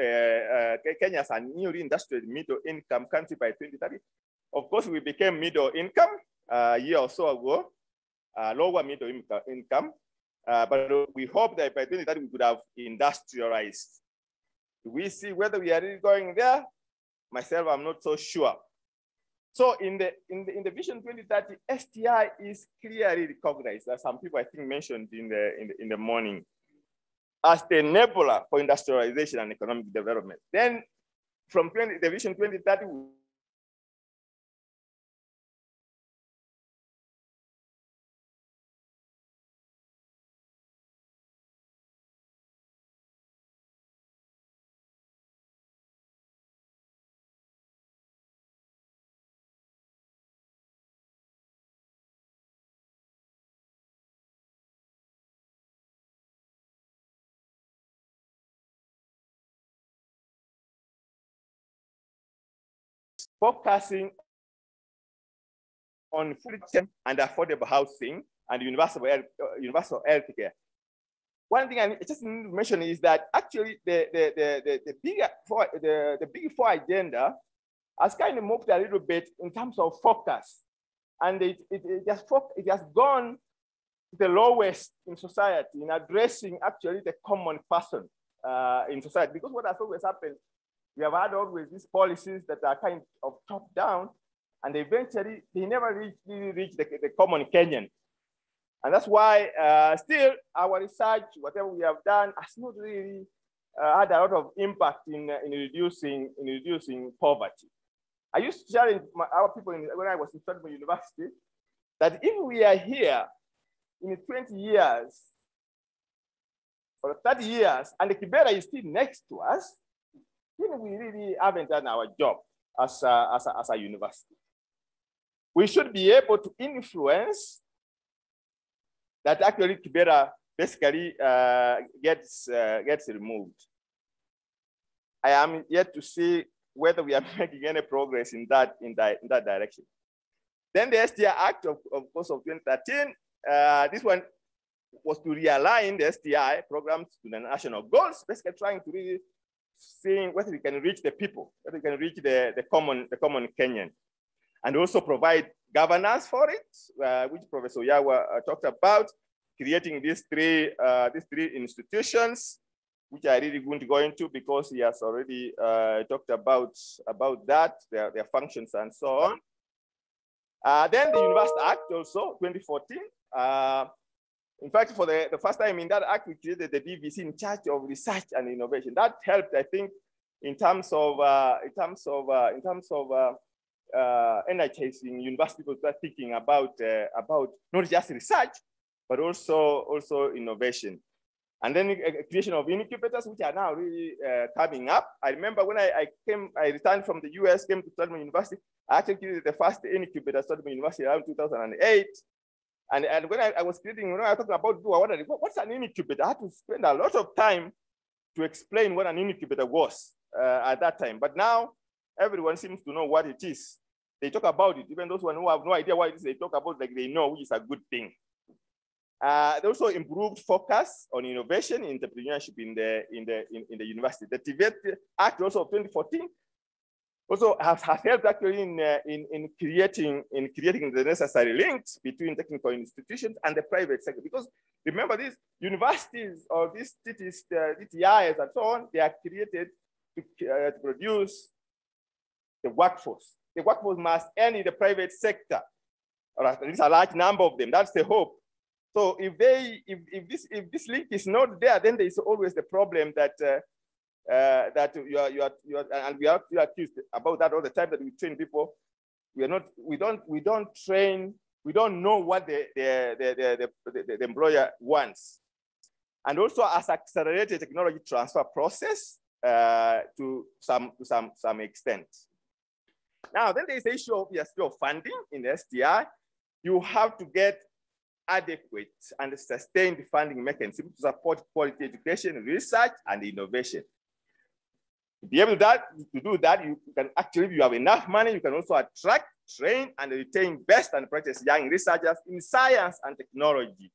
Kenya as a newly industrial middle income country by 2030. Of course, we became middle income a year or so ago, lower middle income, but we hope that by 2030 we could have industrialized. Do we see whether we are really going there? Myself, I'm not so sure. So in the Vision 2030, STI is clearly recognized, as some people I think mentioned in the morning, as the enabler for industrialization and economic development. Then from the Vision 2030, focusing on food and affordable housing and universal healthcare. One thing I just need to mention is that actually the big four agenda has kind of moved a little bit in terms of focus, and it has gone to the lowest in society in addressing actually the common person in society. Because what has always happened, we have had always these policies that are kind of top down, and eventually they never really reach the common Kenyan. And that's why still our research, whatever we have done, has not really had a lot of impact in reducing poverty. I used to challenge our people when I was in Stanford University that if we are here in 20 years or 30 years and the Kibera is still next to us, then we really haven't done our job as a university. We should be able to influence that actually Kibera basically gets removed. I am yet to see whether we are making any progress in that direction. Then the STI Act of course of 2013, this one was to realign the STI programs to the national goals, basically trying to really seeing whether we can reach the people, whether we can reach the common Kenyan, and also provide governance for it, which Professor Yawa talked about, creating these three institutions, which I really won't go into because he has already talked about that, their functions and so on. Then the University Act also, 2014. In fact, for the first time in that act, we created the DVC in charge of research and innovation. That helped, I think, in terms of energizing university people start thinking about not just research, but also innovation. And then creation of incubators, which are now really coming up. I remember when I returned from the US, came to Stanford University, I actually created the first incubator at Stanford University around 2008. And when I was creating, when I was talking about what's an incubator, I had to spend a lot of time to explain what an incubator was at that time. But now everyone seems to know what it is. They talk about it, even those who have no idea what it is, they talk about like they know, which is a good thing. Also improved focus on innovation and entrepreneurship in the university. The TVET Act also of 2014 also has helped actually in creating the necessary links between technical institutions and the private sector. Because remember, these universities or these DTIs and so on, they are created to produce the workforce. The workforce must end in the private sector, or at least a large number of them. That's the hope. So if this link is not there, then there is always the problem that and we are accused about that all the time, that we train people. We don't train. We don't know what the employer wants, and also as accelerated technology transfer process to some extent. Now, then there is the issue obviously of funding in the STI. You have to get adequate and sustained funding mechanism to support quality education, research, and innovation. To be able to do that, you can actually, if you have enough money, you can also attract, train, and retain best and practice young researchers in science and technology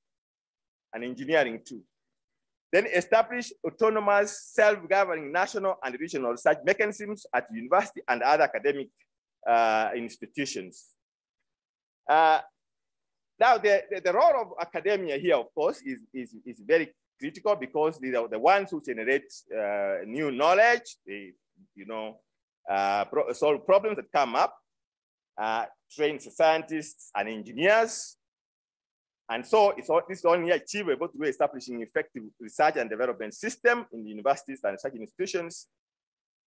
and engineering too. Then establish autonomous, self-governing national and regional research mechanisms at university and other academic institutions. Now, the role of academia here, of course, is very critical, because these are the ones who generate new knowledge. They, solve problems that come up, train scientists and engineers. And so this is only achievable through establishing effective research and development system in the universities and research institutions,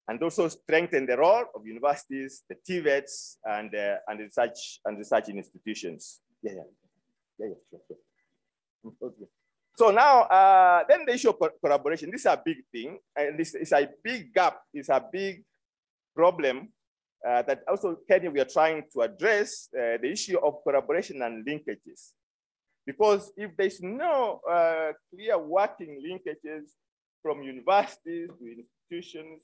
and also strengthen the role of universities, the TVETs, and research institutions. Sure. Okay. So now, then the issue of collaboration. This is a big thing, and this is a big gap. It's a big problem that also Kenya we are trying to address, the issue of collaboration and linkages. Because if there's no clear working linkages from universities to institutions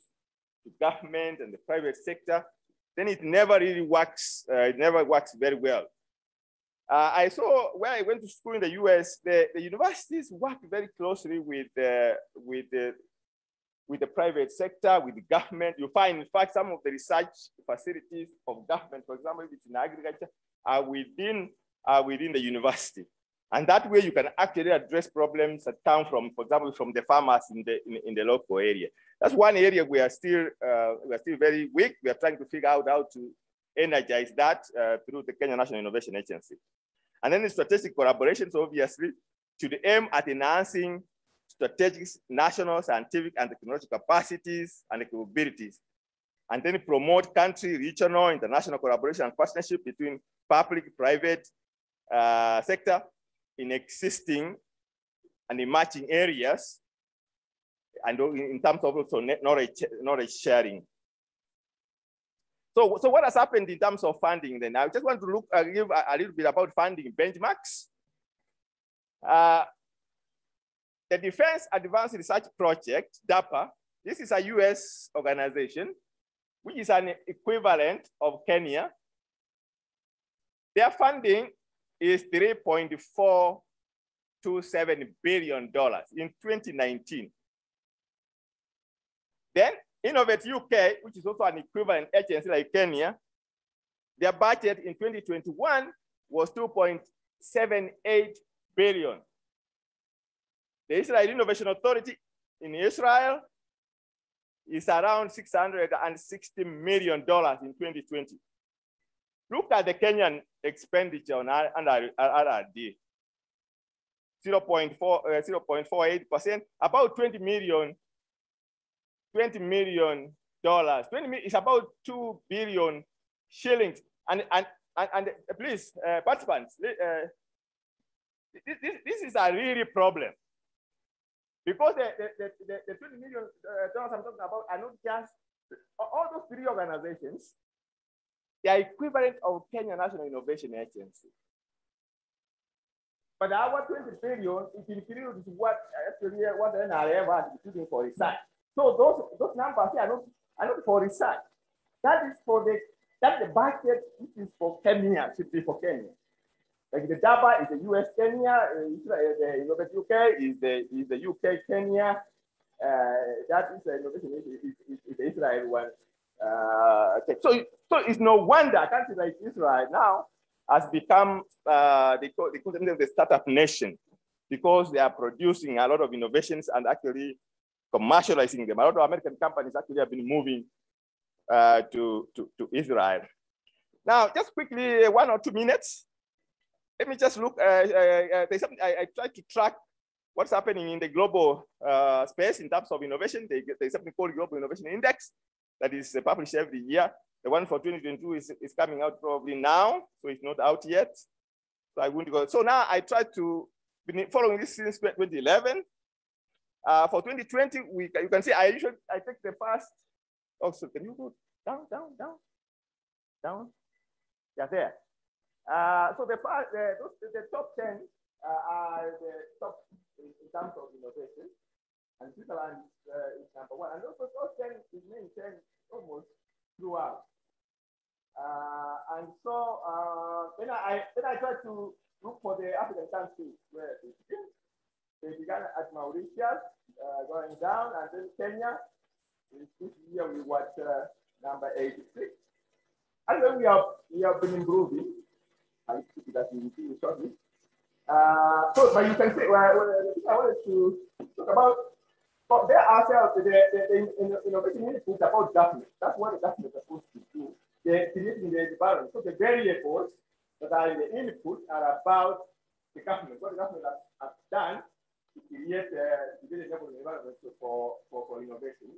to government and the private sector, then it never really works. It never works very well. I saw where I went to school in the US, the universities work very closely with the private sector, with the government. You find, in fact, some of the research facilities of government, for example, if it's in agriculture, are within the university. And that way you can actually address problems that come from, for example, from the farmers in the local area. That's one area we are still very weak. We are trying to figure out how to energize that through the Kenya National Innovation Agency. And then the strategic collaborations, obviously, should aim at enhancing strategic national, scientific, and technological capacities and capabilities, and then promote country, regional, international collaboration and partnership between public, private sector in existing and emerging areas, and in terms of also knowledge sharing. So what has happened in terms of funding then? I just want to give a little bit about funding benchmarks. The Defense Advanced Research Project, DAPA, this is a US organization, which is an equivalent of Kenya. Their funding is $3.427 billion in 2019. Then Innovate UK, which is also an equivalent agency like Kenya, their budget in 2021 was $2.78 billion. The Israel Innovation Authority in Israel is around $660 million in 2020. Look at the Kenyan expenditure on R&D, 0.48%, about $20 million. $20 million. It's about 2 billion shillings. And please, participants, this is a really problem. Because the $20 million I'm talking about are not just, all those three organizations, they are equivalent of Kenya National Innovation Agency. But our 20 billion, it includes what the NRF is using for research. So those numbers here are not for research. That's the budget which is for Kenya, should be for Kenya. Like the JABA is the US Kenya, the Innovate UK is the UK Kenya. That is the innovation is the Israel one. Okay. So it's no wonder a country like Israel now has become they call them the startup nation, because they are producing a lot of innovations and actually commercializing them. A lot of American companies actually have been moving to Israel. Now, just quickly, 1 or 2 minutes. Let me just look. There's something I try to track what's happening in the global space in terms of innovation. There's something called Global Innovation Index that is published every year. The one for 2022 is coming out probably now, so it's not out yet. So I wouldn't go. So now I try to be following this since 2011. For 2020, you can see I take the first. Also, can you go down? Yeah, there. So the top 10 are the top in terms of innovation, and Switzerland is number 1. And also top 10 is maintained almost throughout. And so then I try to look for the African countries where they begin. They began at Mauritius, going down, and then Kenya. This year we watch number 86. And then we have been improving. I think that we will see shortly. So, but you can say, I wanted to talk about, but there ourselves, the innovation input about government. That's what the government is supposed to do. They're creating the environment. So the variables that are in the input are about the government. What the government has done to create the environment for innovation.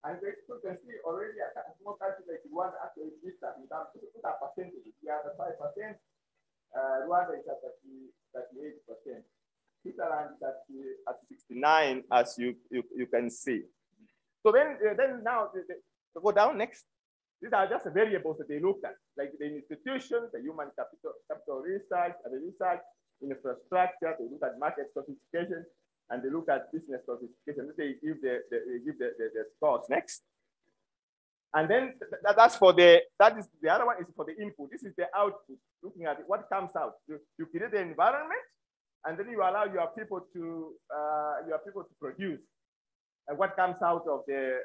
And you can see already a small country like Rwanda actually did that in terms of the percentages. We are at 5%. Rwanda is at 38%. Switzerland is at 69%, as you can see. So then now to go down next. These are just the variables that they look at, like the institutions, the human capital research, and the research infrastructure. They look at market sophistication, and they look at business sophistication. They give the scores next. And then that is the other one is for the input. This is the output, looking at what comes out. You create the environment, and then you allow your people to produce. And what comes out of the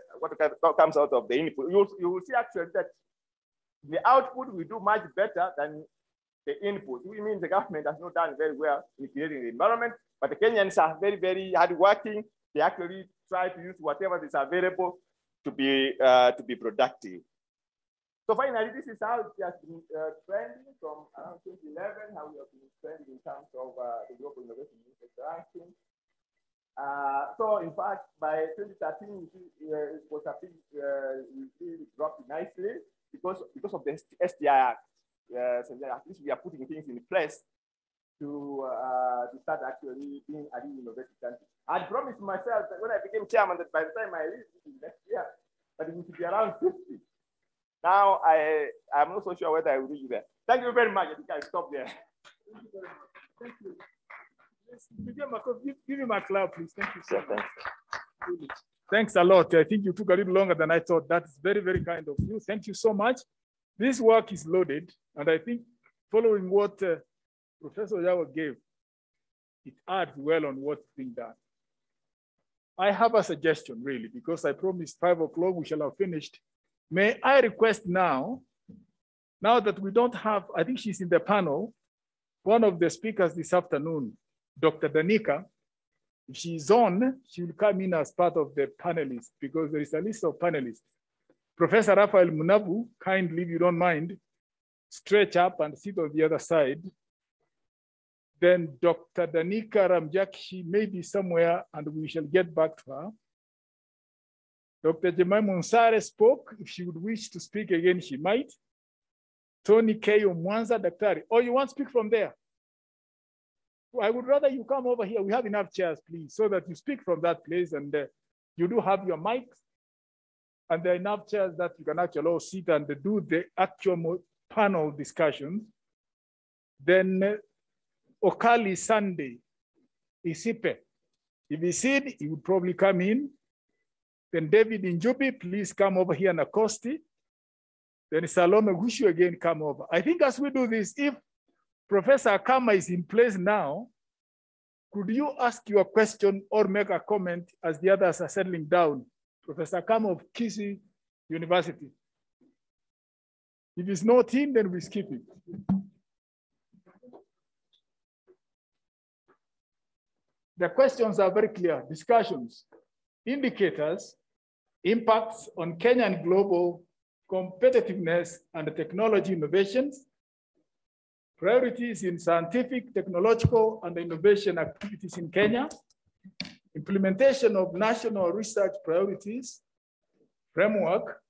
input. You will see actually that the output will do much better than the input. We mean the government has not done very well in creating the environment, but the Kenyans are very, very hardworking. They actually try to use whatever is available to be productive. So finally, this is how it has been trending from around 2011, how we have been trending in terms of the Global Innovation Index ranking. So in fact, by 2013, it was a big, really dropped nicely because of the STI Act. So at least we are putting things in place to start actually being a really innovative country. I promised myself that when I became chairman that by the time I leave next year, that it would be around 50. Now I'm not so sure whether I will reach there. Thank you very much. I think I'll stop there. Thank you very much. Thank you. Give him a clap, please. Thank you so much. Thanks a lot. I think you took a little longer than I thought. That's very, very kind of you. Thank you so much. This work is loaded, and I think following what Professor Yawa gave, it adds well on what's being done. I have a suggestion, really, because I promised 5 o'clock we shall have finished. May I request now that we don't have, I think she's in the panel, one of the speakers this afternoon, Dr. Danica, if she's on, she will come in as part of the panelists because there is a list of panelists. Professor Raphael Munabu, kindly, if you don't mind, stretch up and sit on the other side. Then Dr. Danica Ramjak, she may be somewhere and we shall get back to her. Dr. Jemai Monsare spoke. If she would wish to speak again, she might. Tony Keyo Mwanza Daktari. Oh, you want to speak from there? I would rather you come over here. We have enough chairs, please, so that you speak from that place and you do have your mics and there are enough chairs that you can actually all sit and do the actual panel discussions. Then Okali Sunday, Isipe. If he's in, he would probably come in. Then David Njubi, please come over here and Acosti. Then Salome Gushu again come over. I think as we do this, if Professor Akama is in place now. Could you ask your question or make a comment as the others are settling down? Professor Akama of Kisii University. If it's not in, then we skip it. The questions are very clear. Discussions, indicators, impacts on Kenyan global competitiveness and technology innovations, priorities in scientific, technological, and innovation activities in Kenya, implementation of national research priorities, framework,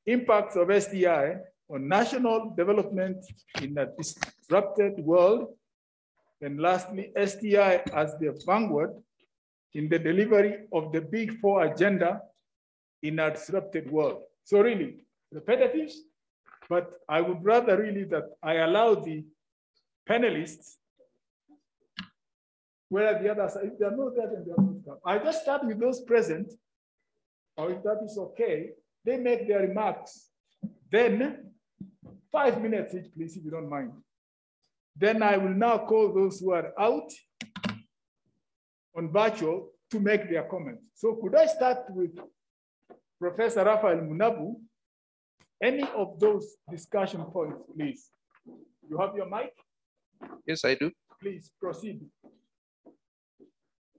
impacts of STI on national development in a disrupted world, and lastly, STI as the vanguard in the delivery of the Big Four agenda in a disrupted world. So really, repetitive, but I would rather really that I allow the panelists, where the others, if they're not there, then they're not come. I just start with those present, or if that is okay, they make their remarks. Then 5 minutes each, please, if you don't mind. Then I will now call those who are out on virtual to make their comments. So could I start with Professor Raphael Munabu? Any of those discussion points, please. You have your mic? Yes, I do. Please proceed.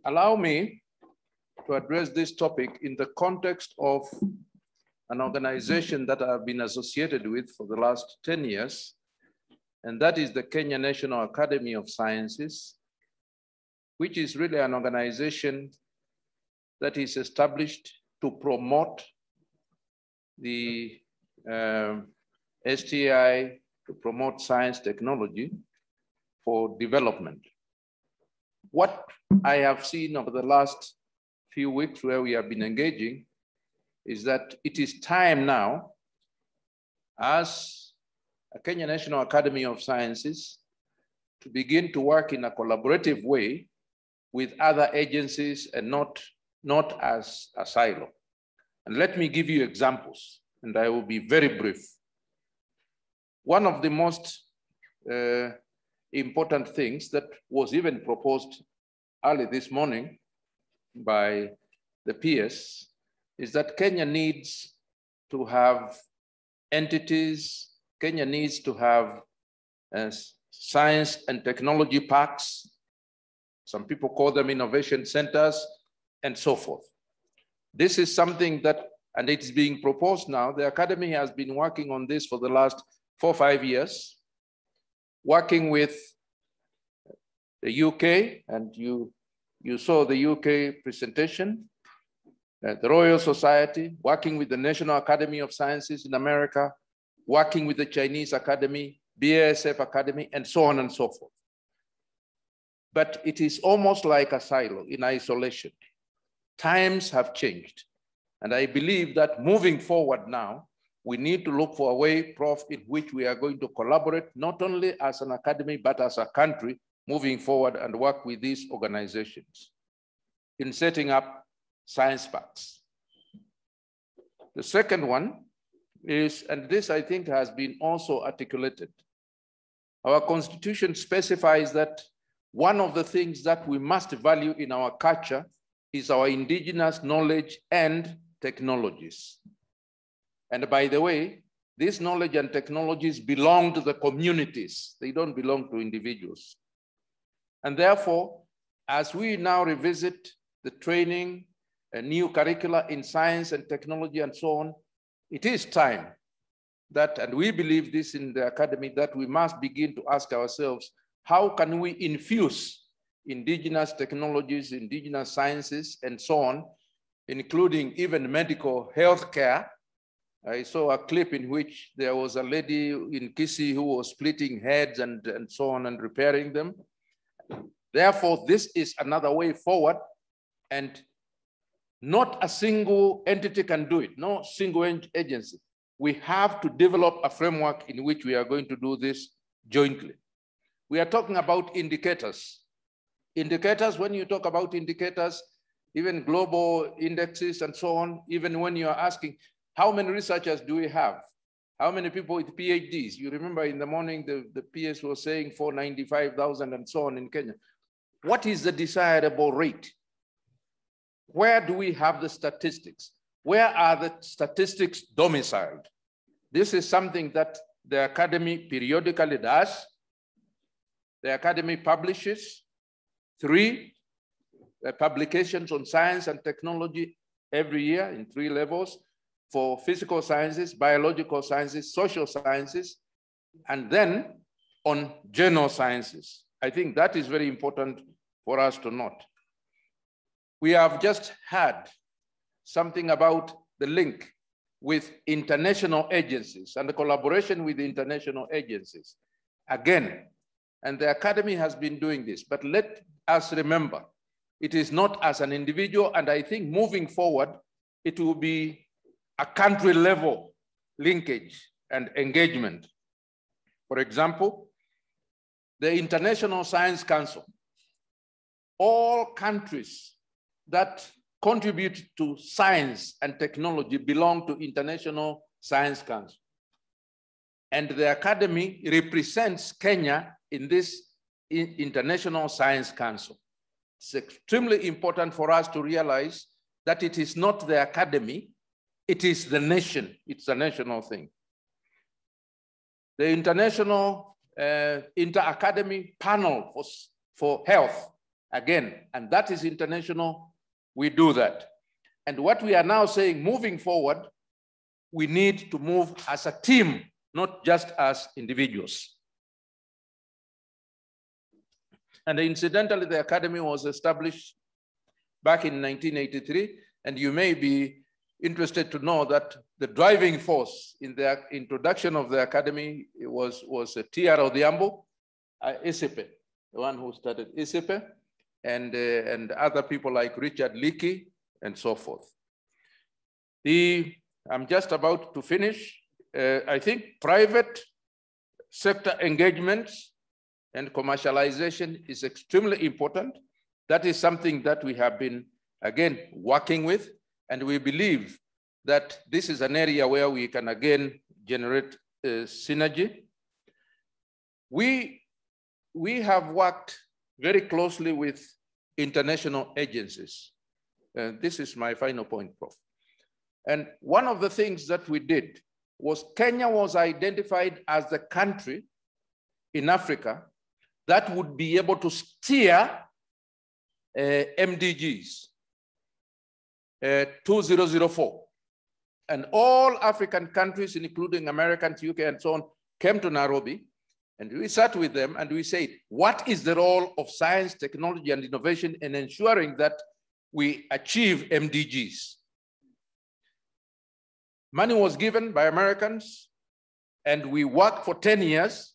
Allow me to address this topic in the context of an organization that I've been associated with for the last 10 years, and that is the Kenya National Academy of Sciences, which is really an organization that is established to promote the STI, to promote science technology for development. What I have seen over the last few weeks where we have been engaging is that it is time now, as a Kenya National Academy of Sciences, to begin to work in a collaborative way with other agencies and not as a silo. And let me give you examples, and I will be very brief. One of the most important things that was even proposed early this morning by the PS is that Kenya needs to have entities, Kenya needs to have science and technology parks. Some people call them innovation centers and so forth. This is something that, and it's being proposed now. The Academy has been working on this for the last 4 or 5 years, working with the UK, and you saw the UK presentation, the Royal Society, working with the National Academy of Sciences in America, working with the Chinese Academy, BASF Academy, and so on and so forth. But it is almost like a silo in isolation. Times have changed. And I believe that moving forward now, we need to look for a way, Prof, in which we are going to collaborate, not only as an academy, but as a country, moving forward and work with these organizations in setting up science parks. The second one is, and this I think has been also articulated, our constitution specifies that one of the things that we must value in our culture is our indigenous knowledge and technologies. And by the way, this knowledge and technologies belong to the communities. They don't belong to individuals. And therefore, as we now revisit the training, a new curricula in science and technology and so on, it is time that, and we believe this in the academy, that we must begin to ask ourselves, how can we infuse indigenous technologies, indigenous sciences, and so on, including even medical healthcare. I saw a clip in which there was a lady in Kisii who was splitting heads and so on and repairing them. Therefore, this is another way forward, and not a single entity can do it, no single agency. We have to develop a framework in which we are going to do this jointly. We are talking about indicators. Indicators, when you talk about indicators, even global indexes and so on, even when you are asking, how many researchers do we have? How many people with PhDs? You remember in the morning, the PS was saying 495,000 and so on in Kenya. What is the desirable rate? Where do we have the statistics? Where are the statistics domiciled? This is something that the Academy periodically does. The Academy publishes 3 publications on science and technology every year in 3 levels for physical sciences, biological sciences, social sciences, and then on general sciences. I think that is very important for us to note. We have just had something about the link with international agencies and the collaboration with the international agencies. Again, and the Academy has been doing this, but let us remember, it is not as an individual, and I think moving forward, it will be a country level linkage and engagement. For example, the International Science Council, all countries that contribute to science and technology belong to International Science Council. And the Academy represents Kenya in this International Science Council. It's extremely important for us to realize that it is not the Academy, it is the nation. It's a national thing. The International Inter-Academy Panel for Health, again, and that is international, we do that. And what we are now saying, moving forward, we need to move as a team, not just as individuals. And incidentally, the Academy was established back in 1983, and you may be interested to know that the driving force in the introduction of the Academy was T.R. Odhiambo, ISIPE, the one who started ISIPE, and other people like Richard Leakey, and so forth. I'm just about to finish. I think private sector engagements and commercialization is extremely important. That is something that we have been, again, working with, and we believe that this is an area where we can, again, generate synergy. We have worked very closely with international agencies. This is my final point, Prof. And one of the things that we did was Kenya was identified as the country in Africa that would be able to steer MDGs 2004. And all African countries, including Americans, UK, and so on, came to Nairobi, and we sat with them and we said, what is the role of science, technology, and innovation in ensuring that we achieve MDGs? Money was given by Americans, and we worked for 10 years.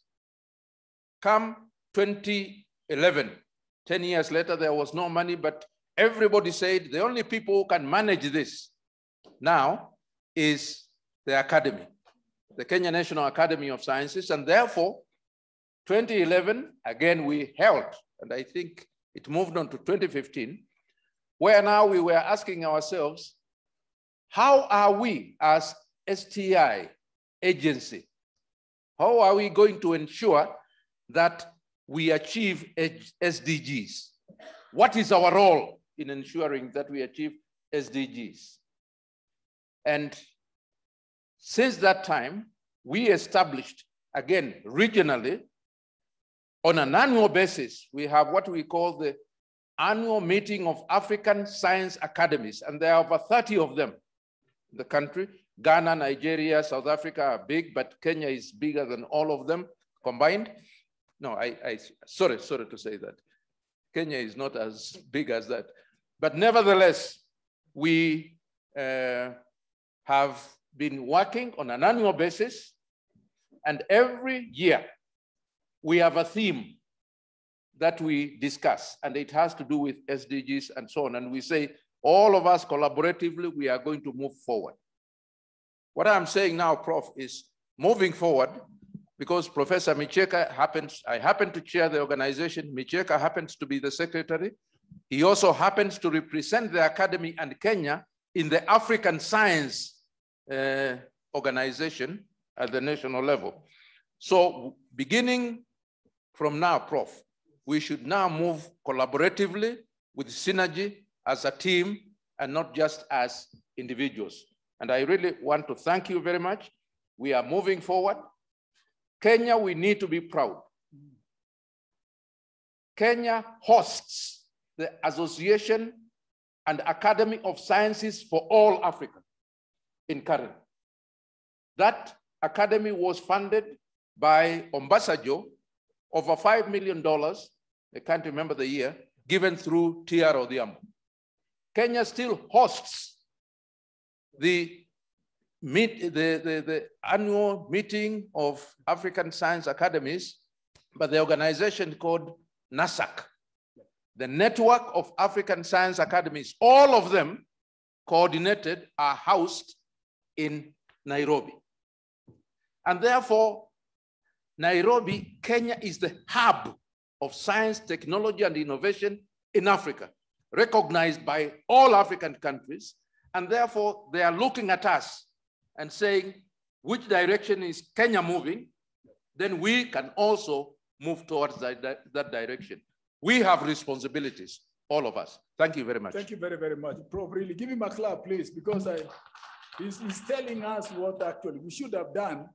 Come 2011, 10 years later, there was no money, but everybody said the only people who can manage this now is the Academy, the Kenya National Academy of Sciences, and therefore, 2011, again, we held, and I think it moved on to 2015, where now we were asking ourselves, how are we as STI agency, how are we going to ensure that we achieve SDGs? What is our role in ensuring that we achieve SDGs? And since that time, we established, again, regionally, on an annual basis, we have what we call the annual meeting of African Science Academies, and there are over 30 of them in the country. Ghana, Nigeria, South Africa are big, but Kenya is bigger than all of them combined. No, sorry to say that. Kenya is not as big as that. But nevertheless, we have been working on an annual basis, and every year we have a theme that we discuss, and it has to do with SDGs and so on. And we say, all of us collaboratively, we are going to move forward. What I'm saying now, Prof, is moving forward, because Professor Micheka I happen to chair the organization. Micheka happens to be the secretary. He also happens to represent the Academy and Kenya in the African Science Organization, at the national level. So beginning from now, Prof, we should now move collaboratively with synergy as a team and not just as individuals. And I really want to thank you very much. We are moving forward. Kenya, we need to be proud. Kenya hosts the Association and Academy of Sciences for all Africa in Karen. That academy was funded by Obasanjo, over $5 million, I can't remember the year, given through TR Odhiambo. Kenya still hosts the annual meeting of African Science Academies, but the organization called NASAC, the Network of African Science Academies, all of them coordinated, are housed in Nairobi. And therefore, Nairobi, Kenya is the hub of science, technology, and innovation in Africa, recognized by all African countries. And therefore, they are looking at us and saying, which direction is Kenya moving? Then we can also move towards that direction. We have responsibilities, all of us. Thank you very much. Thank you very, very much. Prof, really, give him a clap, please, because he's telling us what actually we should have done.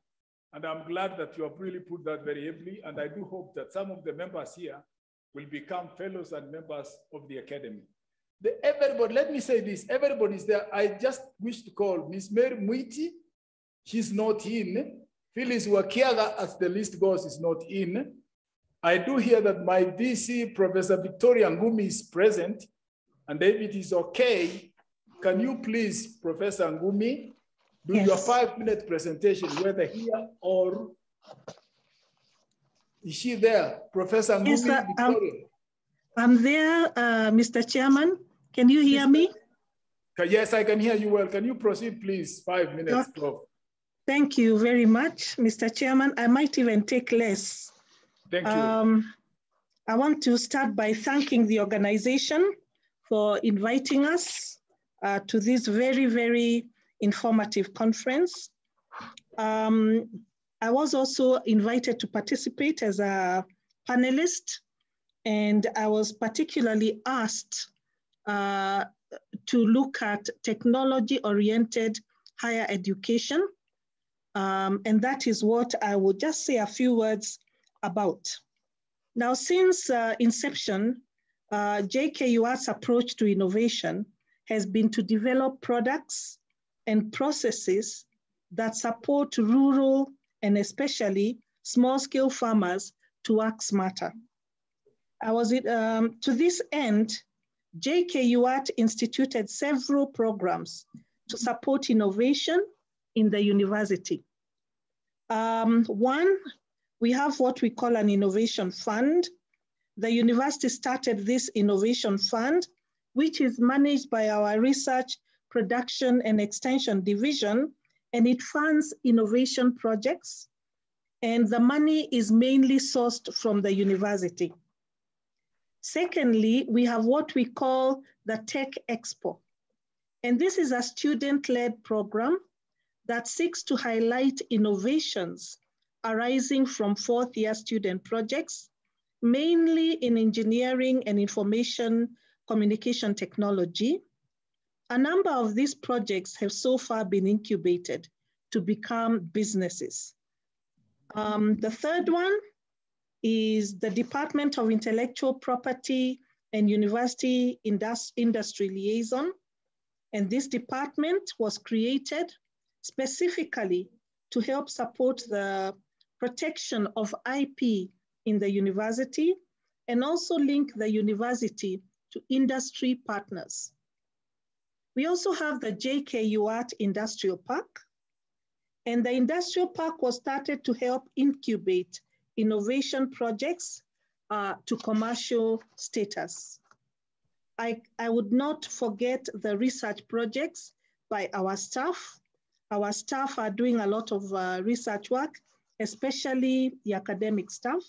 And I'm glad that you have really put that very heavily. And I do hope that some of the members here will become fellows and members of the Academy. Everybody, let me say this, everybody's there. I just wish to call Ms. Mary Mwiti. She's not in. Phyllis Wakiaga, as the list goes, is not in. I do hear that my VC, Professor Victoria Ngumi, is present. And if it is okay, can you please, Professor Ngumi, do your 5-minute presentation, whether here or is she there? Professor Ngumi, yes, Victoria. I'm there, Mr. Chairman. Can you hear me? Yes, I can hear you well. Can you proceed, please? 5 minutes, Okay. Prof. Thank you very much, Mr. Chairman. I might even take less. Thank you. I want to start by thanking the organization for inviting us to this very, very informative conference. I was also invited to participate as a panelist, and I was particularly asked to look at technology-oriented higher education. And that is what I will just say a few words about. Now, since inception, JKUR's approach to innovation has been to develop products and processes that support rural and especially small-scale farmers to work smarter. To this end, JKUR instituted several programs to support innovation in the university. One, we have what we call an innovation fund. The university started this innovation fund, which is managed by our research, production, and extension division, and it funds innovation projects. And the money is mainly sourced from the university. Secondly, we have what we call the Tech Expo. And this is a student-led program that seeks to highlight innovations arising from fourth-year student projects, mainly in engineering and information communication technology. A number of these projects have so far been incubated to become businesses. The third one is the Department of Intellectual Property and University Industry Liaison. And this department was created specifically to help support the protection of IP in the university and also link the university to industry partners. We also have the JKUR Industrial Park, and the Industrial Park was started to help incubate innovation projects to commercial status. I would not forget the research projects by our staff. Our staff are doing a lot of research work, especially the academic staff.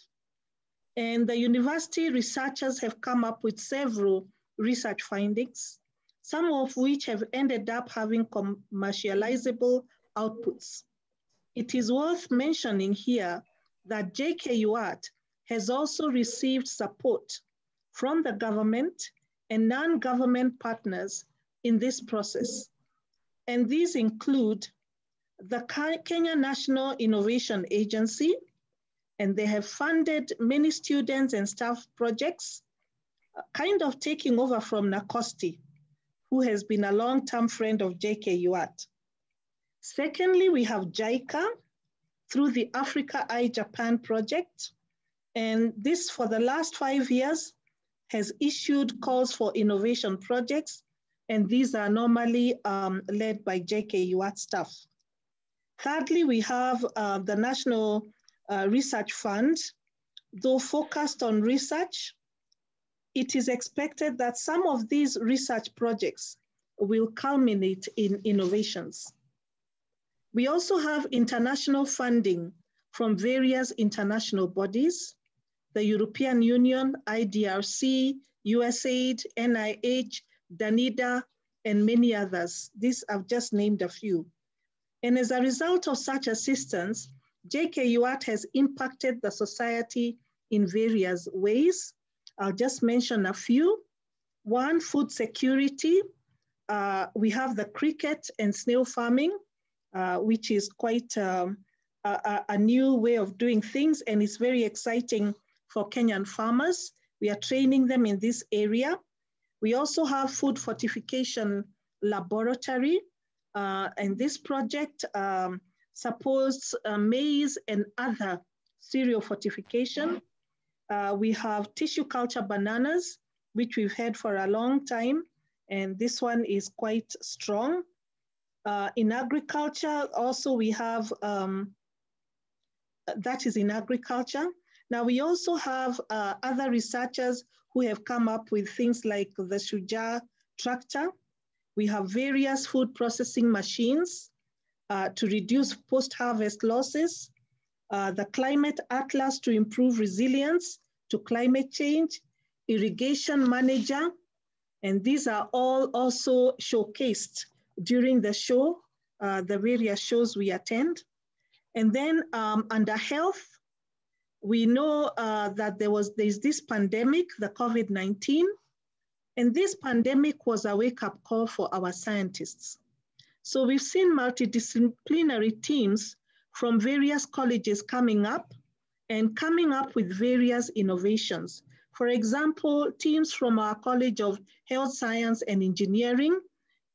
And the university researchers have come up with several research findings, some of which have ended up having commercializable outputs. It is worth mentioning here that JKUAT has also received support from the government and non-government partners in this process. And these include the Kenya National Innovation Agency, and they have funded many students and staff projects, kind of taking over from NACOSTI, who has been a long-term friend of JKUAT. Secondly, we have JICA through the Africa Eye Japan project. And this, for the last 5 years, has issued calls for innovation projects. And these are normally led by JKUAT staff. Thirdly, we have the National Research Fund. Though focused on research, it is expected that some of these research projects will culminate in innovations. We also have international funding from various international bodies, the European Union, IDRC, USAID, NIH, DANIDA, and many others. These I've just named a few. And as a result of such assistance, JKUAT has impacted the society in various ways. I'll just mention a few. One, food security. We have the cricket and snail farming, which is quite a new way of doing things, and it's very exciting for Kenyan farmers. We are training them in this area. We also have food fortification laboratory, and this project supports maize and other cereal fortification. We have tissue culture bananas, which we've had for a long time, and this one is quite strong. In agriculture, also we have, that is in agriculture. Now we also have other researchers who have come up with things like the Shujaa tractor. We have various food processing machines to reduce post-harvest losses, the climate atlas to improve resilience to climate change, irrigation manager, and these are all also showcased during the show, the various shows we attend. And then under health, we know that there's this pandemic, the COVID-19, and this pandemic was a wake-up call for our scientists. So we've seen multidisciplinary teams from various colleges coming up with various innovations. For example, teams from our College of Health Science and Engineering,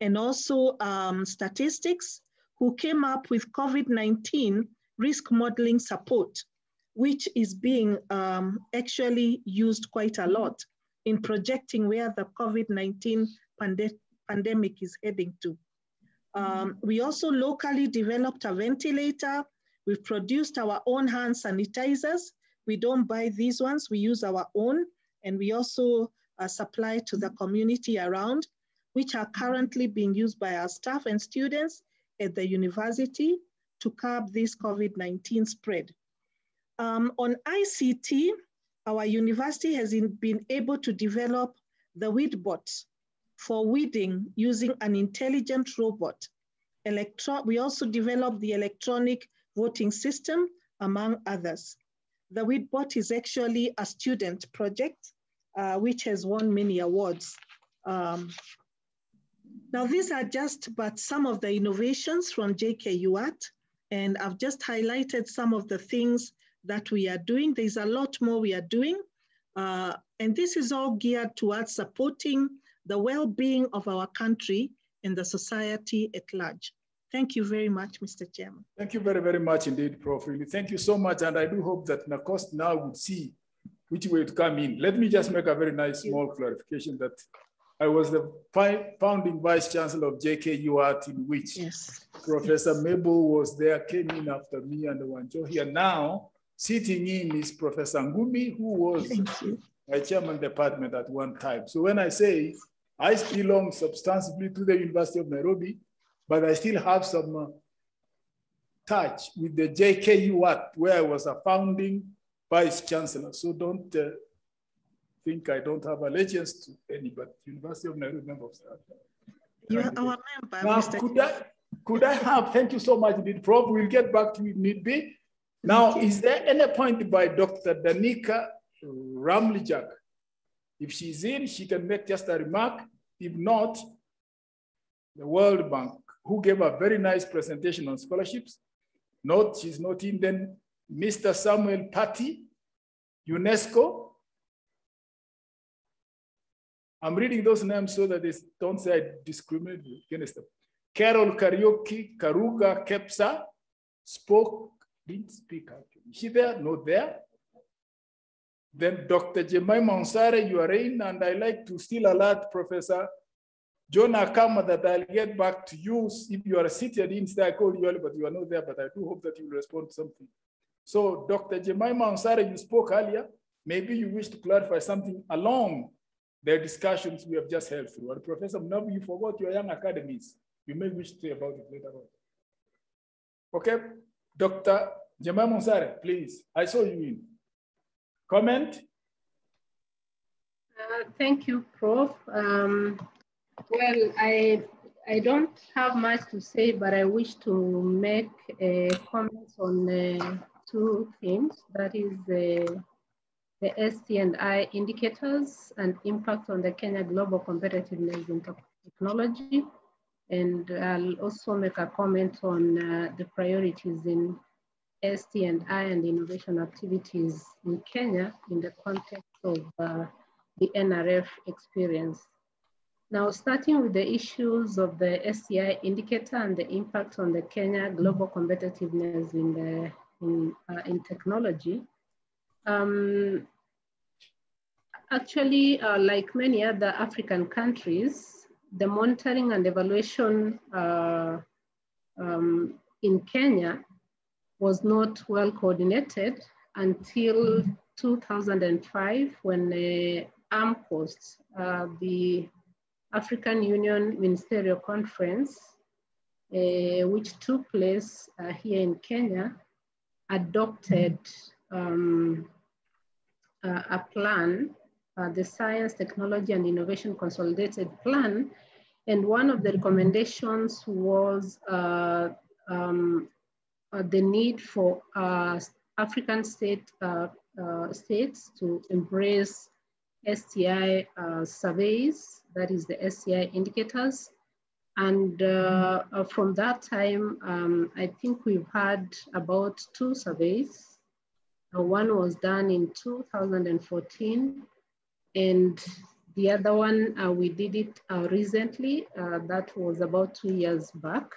and also statistics, who came up with COVID-19 risk modeling support, which is being actually used quite a lot in projecting where the COVID-19 pandemic is heading to. We also locally developed a ventilator. We've produced our own hand sanitizers. We don't buy these ones, we use our own, and we also supply to the community around, which are currently being used by our staff and students at the university to curb this COVID-19 spread. On ICT, our university has been able to develop the weedbot for weeding using an intelligent robot. We also developed the electronic voting system, among others. The weedbot is actually a student project, which has won many awards. Now, these are just but some of the innovations from JKUAT, and I've just highlighted some of the things that we are doing. There's a lot more we are doing, and this is all geared towards supporting the well-being of our country and the society at large. Thank you very much, Mr. Chairman. Thank you very, very much indeed, Prof. Really. Thank you so much, and I do hope that NACOST now would see which way to come in. Let me just make a very nice small clarification that I was the founding Vice Chancellor of JKUAT, in which Professor Mabel was there, came in after me and Wanjo here. Now, sitting in is Professor Ngumi, who was my chairman department at one time. So when I say I belong substantively to the University of Nairobi, but I still have some touch with the JKUAT, where I was a founding Vice Chancellor. So don't think I don't have allegiance to any, but University of Nairobi member of staff. You are our member, now, Mr. Could I have, thank you so much, Prof. We'll get back to you if need be. Now, is there any point by Dr. Danica Ramlijak? If she's in, she can make just a remark. If not, the World Bank, who gave a very nice presentation on scholarships. Note, she's not in. Then Mr. Samuel Patti, UNESCO. I'm reading those names so that they don't say I discriminate against them. Carol Karaoke Karuga Kepsa didn't speak actually. Is she there? Not there. Then Dr. Jemima Onsare, you are in, and I like to still alert Professor John Akama that I'll get back to you if you are seated in. I called you earlier, but you are not there, but I do hope that you will respond to something. So Dr. Jemima Onsare, you spoke earlier. Maybe you wish to clarify something along the discussions we have just held through. And Professor Mnabu, you forgot your young academies. You may wish to say about it later on. Okay, Dr. Jemima Onsare, please. I saw you in. Comment? Thank you, Prof. Well, I don't have much to say, but I wish to make comments on two themes. That is the ST&I indicators and impact on the Kenya global competitiveness in technology. And I'll also make a comment on the priorities in ST&I and innovation activities in Kenya in the context of the NRF experience. Now, starting with the issues of the STI indicator and the impact on the Kenya global competitiveness in technology. Actually, like many other African countries, the monitoring and evaluation in Kenya was not well coordinated until 2005 when AMCOS, the African Union Ministerial Conference, which took place here in Kenya, adopted a plan, the Science, Technology and Innovation Consolidated Plan. And one of the recommendations was the need for African states to embrace STI surveys, that is the STI indicators. And from that time, I think we've had about 2 surveys. One was done in 2014, and the other one, we did it recently. That was about 2 years back.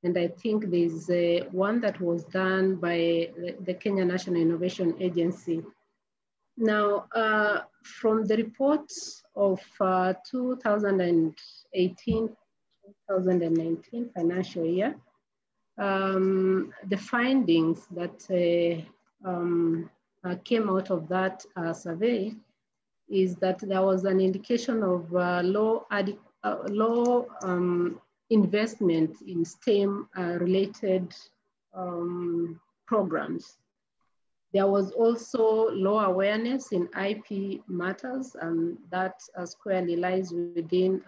And I think there's one that was done by the Kenya National Innovation Agency. Now, from the reports of 2018-2019 financial year, the findings that came out of that survey is that there was an indication of low investment in STEM related programs. There was also low awareness in IP matters, and that squarely lies within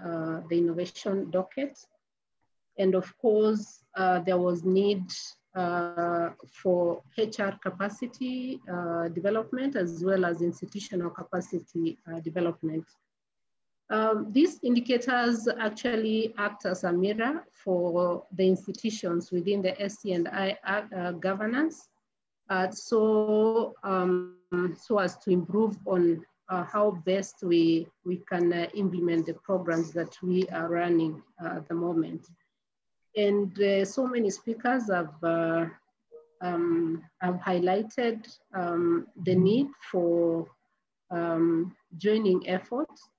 the innovation docket. And of course, there was need for HR capacity development as well as institutional capacity development. These indicators actually act as a mirror for the institutions within the ST&I governance, so as to improve on how best we can implement the programs that we are running at the moment. And so many speakers have highlighted the need for joining efforts.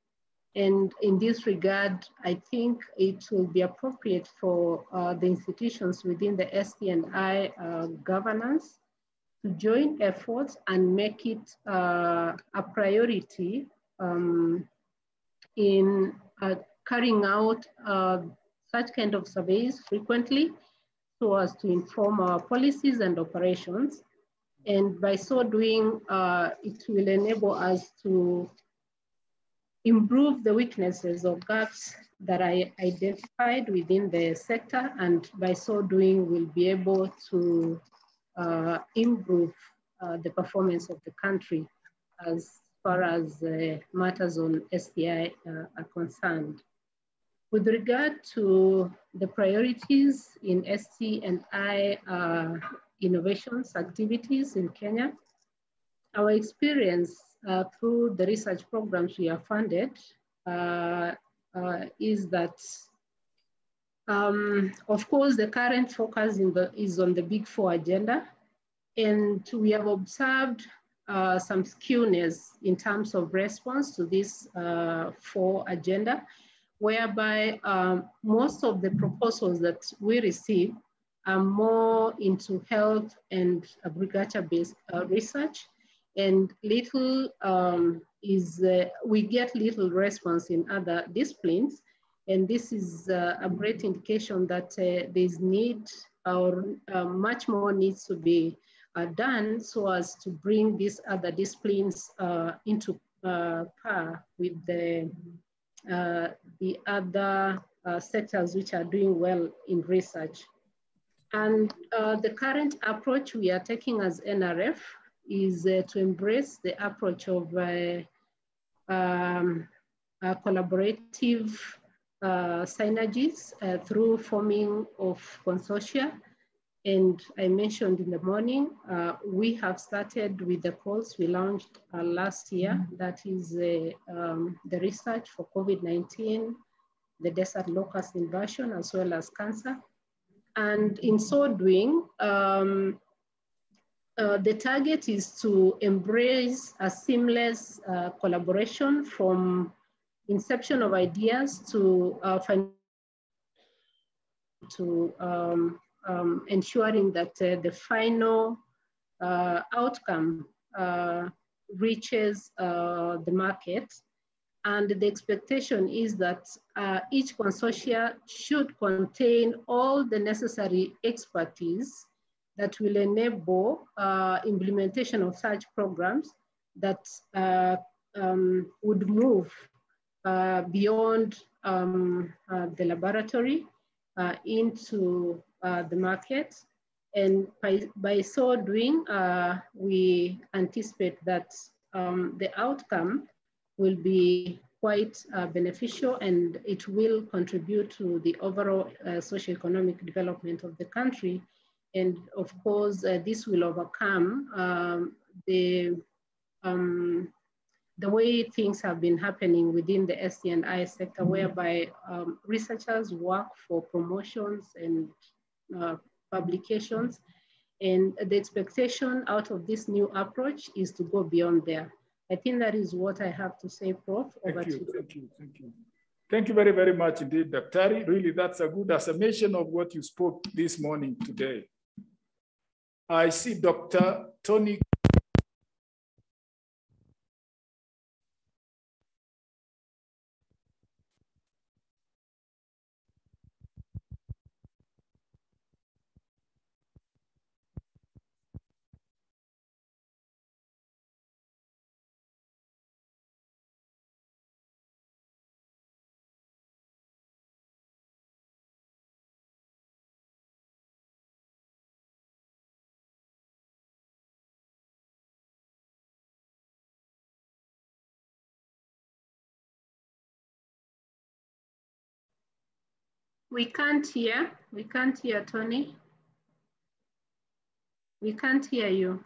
And in this regard, I think it will be appropriate for the institutions within the ST&I governance to join efforts and make it a priority in carrying out such kind of surveys frequently so as to inform our policies and operations. And by so doing, it will enable us to improve the weaknesses or gaps that I identified within the sector, and by so doing, we'll be able to improve the performance of the country as far as matters on STI are concerned. With regard to the priorities in ST&I innovations activities in Kenya, our experience through the research programs we have funded is that, of course, the current focus is on the Big Four agenda, and we have observed some skewness in terms of response to this four agenda, whereby most of the proposals that we receive are more into health and agriculture-based research, and little we get little response in other disciplines. And this is a great indication that there's need, or much more needs to be done so as to bring these other disciplines into par with the other sectors which are doing well in research. And the current approach we are taking as NRF is to embrace the approach of collaborative synergies through forming of consortia. And I mentioned in the morning, we have started with the course we launched last year. That is the research for COVID-19, the desert locust inversion, as well as cancer. And in so doing, the target is to embrace a seamless collaboration from inception of ideas to ensuring that the final outcome reaches the market. And the expectation is that each consortia should contain all the necessary expertise that will enable implementation of such programs that would move beyond the laboratory into the market. And by so doing, we anticipate that the outcome will be quite beneficial, and it will contribute to the overall socioeconomic development of the country. And of course, this will overcome the way things have been happening within the ST&I sector, whereby researchers work for promotions and publications. And the expectation out of this new approach is to go beyond there. I think that is what I have to say, Prof. Over to you. Thank you. Thank you very, very much indeed, Dr. Really, that's a good summation of what you spoke this morning today. I see Dr. Tony. We can't hear Tony. We can't hear you.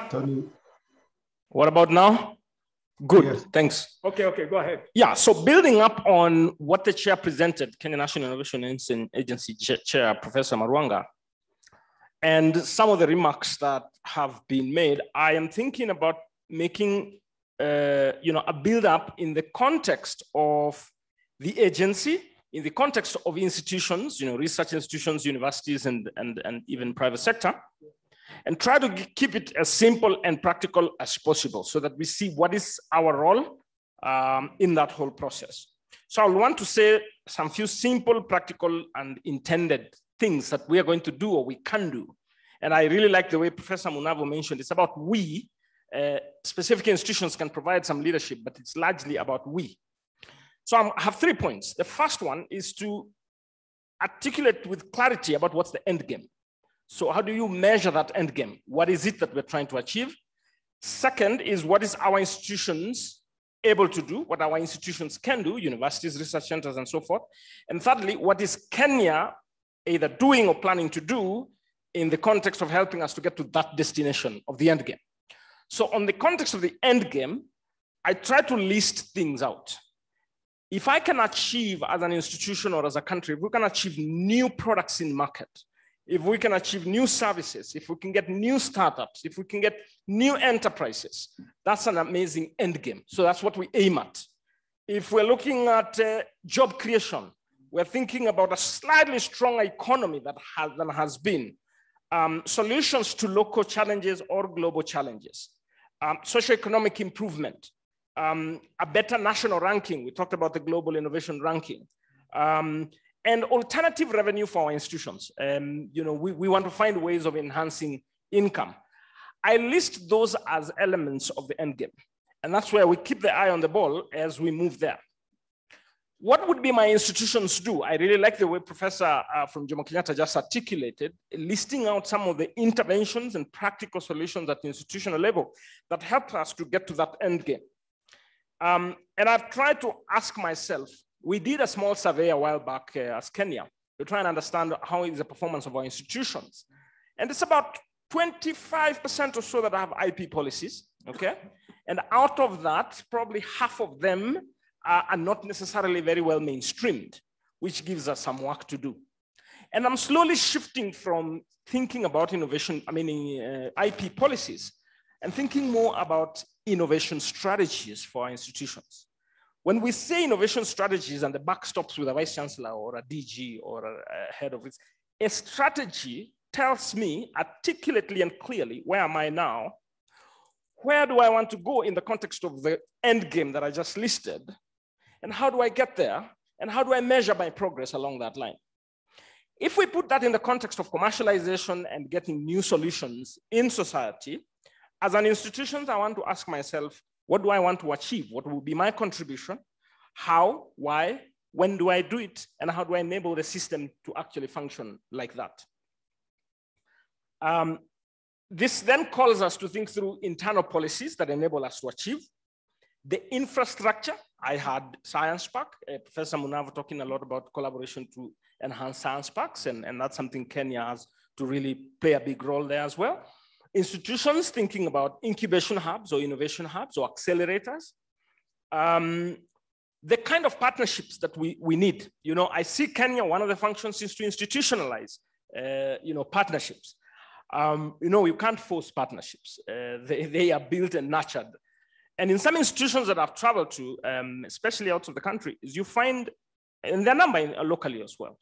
Tony. What about now? Good, Yes. thanks. Okay, go ahead. Yeah, so building up on what the chair presented, Kenya National Innovation Agency Chair, Professor Marwanga, and some of the remarks that have been made, I am thinking about making a build up in the context of the agency, in the context of institutions, research institutions, universities, and even private sector, and try to keep it as simple and practical as possible so that we see what is our role in that whole process. So I want to say some few simple, practical, and intended things that we are going to do or we can do. And I really like the way Professor Munavo mentioned, it's about we. Specific institutions can provide some leadership, but it's largely about we. So I have 3 points. The first one is to articulate with clarity about what's the end game. So how do you measure that end game? What is it that we're trying to achieve? Second is what is our institutions able to do, what our institutions can do, universities, research centers, and so forth. And thirdly, what is Kenya either doing or planning to do in the context of helping us to get to that destination of the end game. So on the context of the end game, I try to list things out. If I can achieve as an institution or as a country, if we can achieve new products in market, if we can achieve new services, if we can get new startups, if we can get new enterprises, that's an amazing end game. So that's what we aim at. If we're looking at job creation, we're thinking about a slightly stronger economy than has been, solutions to local challenges or global challenges, socioeconomic improvement, a better national ranking. We talked about the global innovation ranking. And alternative revenue for our institutions. We want to find ways of enhancing income. I list those as elements of the end game. And that's where we keep the eye on the ball as we move there. What would be my institutions do? I really like the way Professor from Jomo Kenyatta just articulated, listing out some of the interventions and practical solutions at the institutional level that help us to get to that end game. And I've tried to ask myself, we did a small survey a while back as Kenya to try and understand how is the performance of our institutions. And it's about 25% or so that have IP policies, okay? And out of that, probably half of them are not necessarily very well mainstreamed, which gives us some work to do. And I'm slowly shifting from thinking about innovation, IP policies, and thinking more about innovation strategies for our institutions. When we say innovation strategies and the buck stops with a vice chancellor or a DG or a head of it, a strategy tells me articulately and clearly, where am I now? Where do I want to go in the context of the end game that I just listed? And how do I get there? And how do I measure my progress along that line? If we put that in the context of commercialization and getting new solutions in society, as an institution, I want to ask myself, what do I want to achieve? What will be my contribution? How, why, when do I do it? And how do I enable the system to actually function like that? This then calls us to think through internal policies that enable us to achieve. The infrastructure, I had Science Park, Professor Munavo talking a lot about collaboration to enhance science parks, and that's something Kenya has to really play a big role there as well. Institutions thinking about incubation hubs or innovation hubs or accelerators. The kind of partnerships that we need. I see Kenya, one of the functions is to institutionalize, partnerships. You can't force partnerships. They are built and nurtured. And in some institutions that I've traveled to, especially out of the country, is you find, and there are a number locally as well,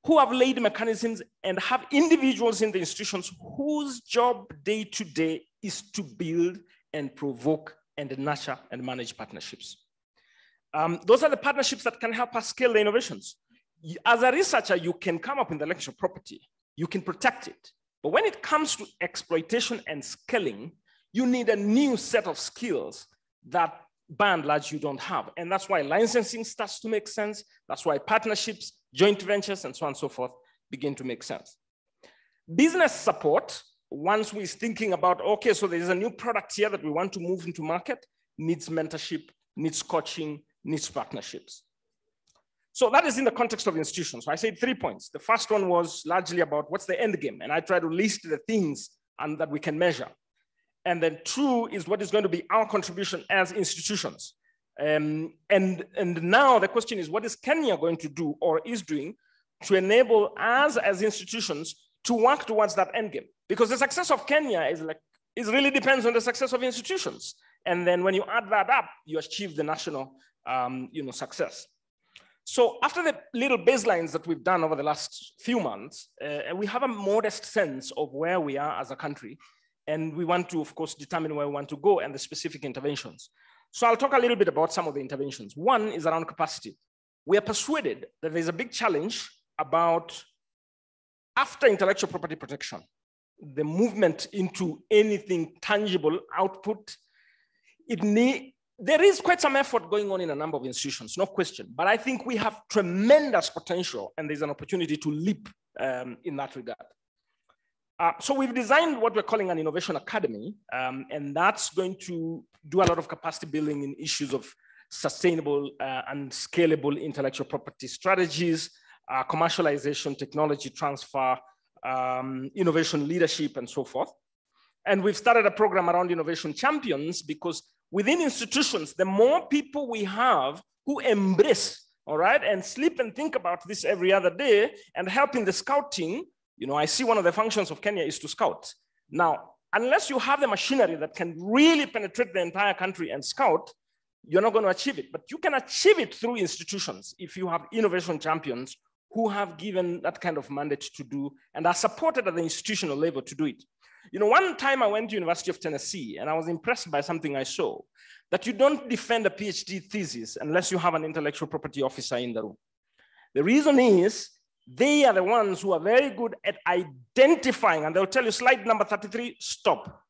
who have laid mechanisms and have individuals in the institutions whose job day to day is to build and provoke and nurture and manage partnerships. Those are the partnerships that can help us scale the innovations. As a researcher, you can come up with intellectual property, you can protect it. But when it comes to exploitation and scaling, you need a new set of skills that by and large you don't have. And that's why licensing starts to make sense. That's why partnerships, joint ventures, and so on and so forth begin to make sense. Business support, once we're thinking about, okay, so there's a new product here that we want to move into market, needs mentorship, needs coaching, needs partnerships. So that is in the context of institutions. So I said 3 points. The first one was largely about what's the end game, and I try to list the things and that we can measure. And then 2 is what is going to be our contribution as institutions. And now the question is, what is Kenya going to do or is doing to enable us as institutions to work towards that end game? Because the success of Kenya is really depends on the success of institutions. And then when you add that up, you achieve the national success. So after the little baselines that we've done over the last few months, we have a modest sense of where we are as a country. And we want to, of course, determine where we want to go and the specific interventions. So I'll talk a little bit about some of the interventions. One is around capacity. We are persuaded that there's a big challenge about, after intellectual property protection, the movement into anything tangible output. There is quite some effort going on in a number of institutions, no question. But I think we have tremendous potential and there's an opportunity to leap in that regard. So we've designed what we're calling an innovation academy, and that's going to do a lot of capacity building in issues of sustainable and scalable intellectual property strategies, commercialization, technology transfer, innovation leadership, and so forth. And we've started a program around innovation champions because within institutions, the more people we have who embrace, all right, and sleep and think about this every other day and help in the scouting. I see one of the functions of Kenya is to scout. Now, unless you have the machinery that can really penetrate the entire country and scout, you're not going to achieve it. But you can achieve it through institutions if you have innovation champions who have given that kind of mandate to do and are supported at the institutional level to do it. One time I went to University of Tennessee and I was impressed by something I saw, that you don't defend a PhD thesis unless you have an intellectual property officer in the room. The reason is they are the ones who are very good at identifying, and they'll tell you slide number 33, stop.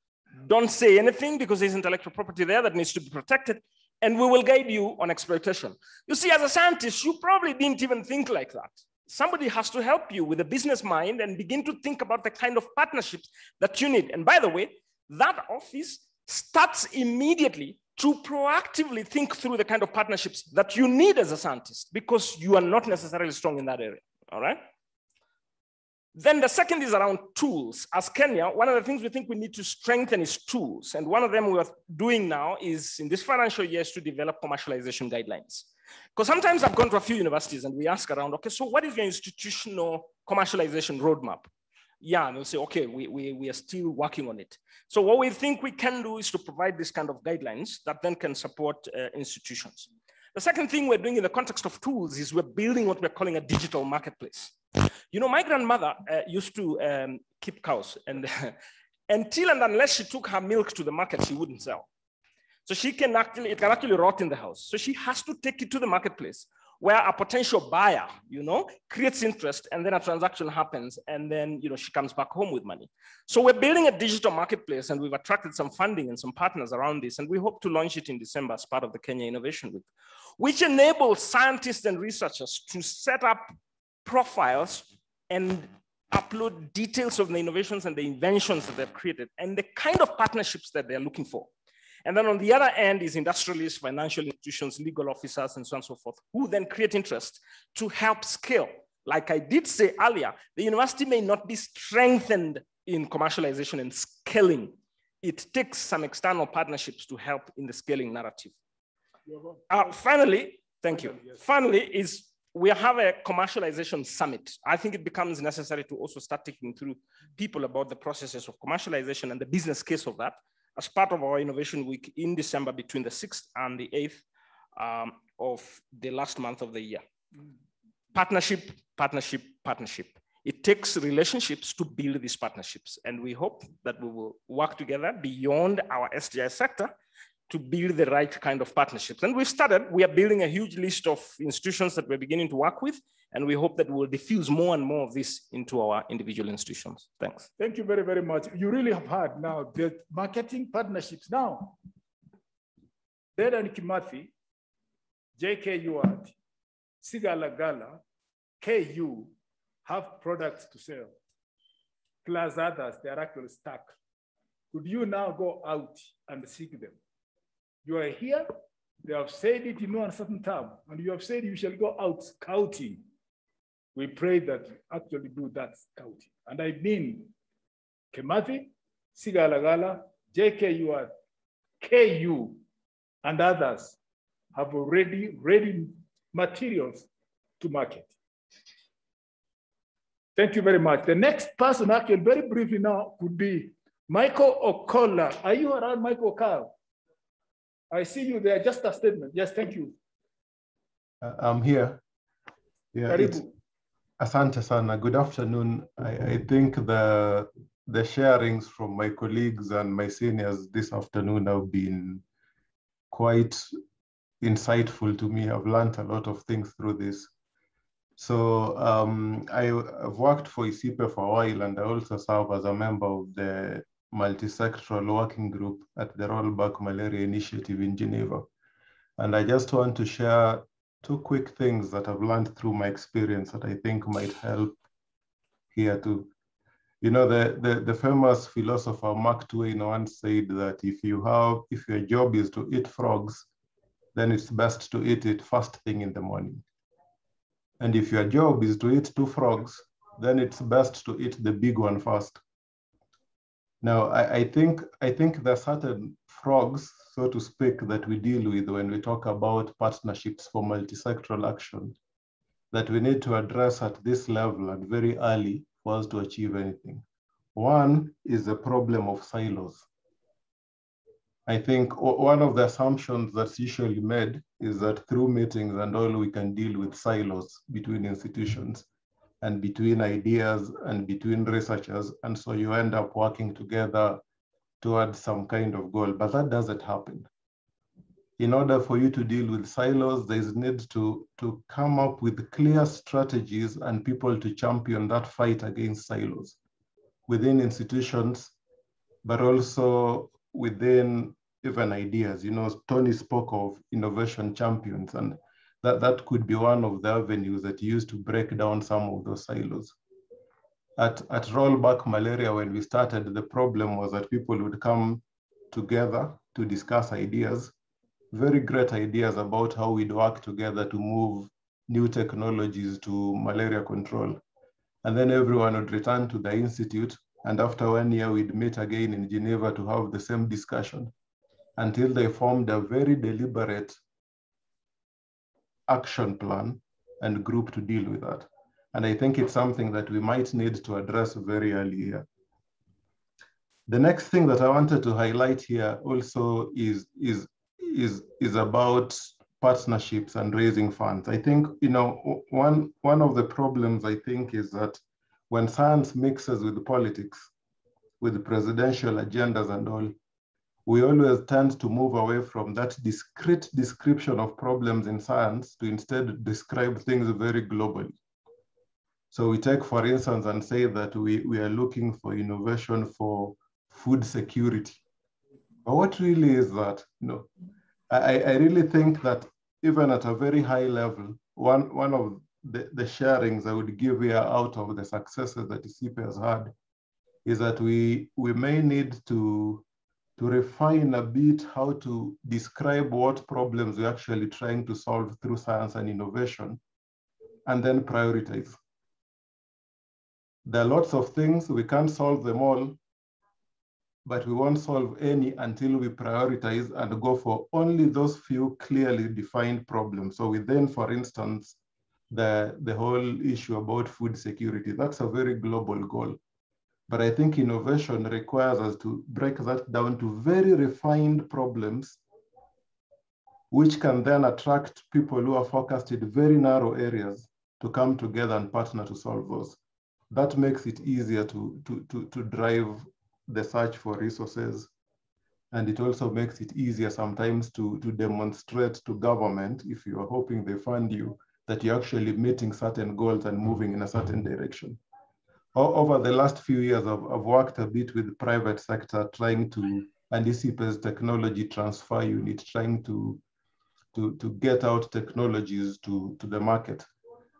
Don't say anything because there's intellectual property there that needs to be protected, and we will guide you on exploitation. You see, as a scientist, you probably didn't even think like that. Somebody has to help you with a business mind and begin to think about the kind of partnerships that you need. And by the way, that office starts immediately to proactively think through the kind of partnerships that you need as a scientist because you are not necessarily strong in that area. All right. Then the second is around tools. As Kenya, one of the things we think we need to strengthen is tools. And one of them we're doing now is in this financial year is to develop commercialization guidelines. Because sometimes I've gone to a few universities and we ask around, okay, so what is your institutional commercialization roadmap? Yeah, and they'll say, okay, we are still working on it. So what we think we can do is to provide this kind of guidelines that then can support institutions. The second thing we're doing in the context of tools is we're building what we're calling a digital marketplace. My grandmother used to keep cows, and until and unless she took her milk to the market, she wouldn't sell. So it can actually rot in the house. So she has to take it to the marketplace where a potential buyer, creates interest, and then a transaction happens, and then, she comes back home with money. So we're building a digital marketplace, and we've attracted some funding and some partners around this, and we hope to launch it in December as part of the Kenya Innovation Week, which enables scientists and researchers to set up profiles and upload details of the innovations and the inventions that they've created and the kind of partnerships that they're looking for. And then on the other end is industrialists, financial institutions, legal officers, and so on and so forth, who then create interest to help scale. Like I did say earlier, the university may not be strengthened in commercialization and scaling. It takes some external partnerships to help in the scaling narrative. Finally, thank you. Yes. Finally is we have a commercialization summit. I think it becomes necessary to also start taking through people about the processes of commercialization and the business case of that as part of our Innovation Week in December between the 6th and the 8th of the last month of the year. Partnership, partnership, partnership. It takes relationships to build these partnerships. And we hope that we will work together beyond our SGI sector to build the right kind of partnerships. And we've started, we are building a huge list of institutions that we're beginning to work with. And we hope that we'll diffuse more and more of this into our individual institutions. Thanks. Thank you very, very much. You really have heard now the marketing partnerships. Now, Dedan Kimathi, JKUAT, Sigalagala, KU have products to sell, plus others, they are actually stuck. Could you now go out and seek them? You are here, they have said it in no uncertain term, and you have said you shall go out scouting. We pray that you actually do that scouting. And I mean Kimathi, Sigalagala, JKU, KU, and others have already ready materials to market. Thank you very much. The next person, actually, very briefly now, could be Michael Okola. Are you around, Michael Okola? I see you there. Just a statement. Yes, thank you. I'm here. Yeah, Asante sana. Good afternoon. I think the sharings from my colleagues and my seniors this afternoon have been quite insightful to me. I've learned a lot of things through this. So I've worked for ISIPE for a while, and I also serve as a member of the Multi-Sectoral Working Group at the Rollback Malaria Initiative in Geneva. And I just want to share two quick things that I've learned through my experience that I think might help here too. You know, the famous philosopher Mark Twain once said that if your job is to eat frogs, then it's best to eat it first thing in the morning. And if your job is to eat 2 frogs, then it's best to eat the big one first. Now, I think there are certain frogs, so to speak, that we deal with when we talk about partnerships for multi-sectoral action that we need to address at this level and very early for us to achieve anything. One is the problem of silos. I think one of the assumptions that's usually made is that through meetings and all, we can deal with silos between institutions and between ideas and between researchers. And so you end up working together towards some kind of goal, but that doesn't happen. In order for you to deal with silos, there's need to come up with clear strategies and people to champion that fight against silos within institutions, but also within even ideas. You know, Tony spoke of innovation champions, and that could be one of the avenues that you use to break down some of those silos. At Rollback Malaria, when we started, the problem was that people would come together to discuss ideas, very great ideas about how we'd work together to move new technologies to malaria control. And then everyone would return to the institute, and after 1 year, we'd meet again in Geneva to have the same discussion until they formed a very deliberate action plan and group to deal with that. And I think it's something that we might need to address very early here. The next thing that I wanted to highlight here also is about partnerships and raising funds. I think, you know, one of the problems, I think, is that when science mixes with politics, with presidential agendas and all, we always tend to move away from that discrete description of problems in science to instead describe things very globally. So we take, for instance, and say that we are looking for innovation for food security. But what really is that? You know, I really think that even at a very high level, one of the sharings I would give here out of the successes that ISIPE has had is that we may need to refine a bit how to describe what problems we're actually trying to solve through science and innovation, and then prioritize. There are lots of things, we can't solve them all, but we won't solve any until we prioritize and go for only those few clearly defined problems. So within, for instance, the whole issue about food security, that's a very global goal. But I think innovation requires us to break that down to very refined problems, which can then attract people who are focused in very narrow areas to come together and partner to solve those. That makes it easier to drive the search for resources. And it also makes it easier sometimes to demonstrate to government, if you are hoping they fund you, that you're actually meeting certain goals and moving in a certain direction. Over the last few years, I've worked a bit with the private sector, trying to, and ISIPE's technology transfer unit, trying to get out technologies to the market.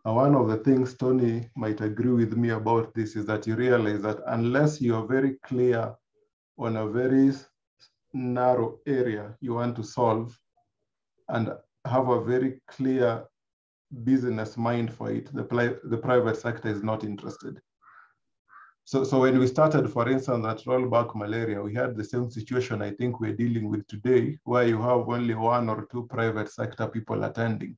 And one of the things Tony might agree with me about this is that you realize that unless you are very clear on a very narrow area you want to solve and have a very clear business mind for it, the private sector is not interested. So when we started, for instance, at rollback malaria, we had the same situation I think we're dealing with today, where you have only 1 or 2 private sector people attending.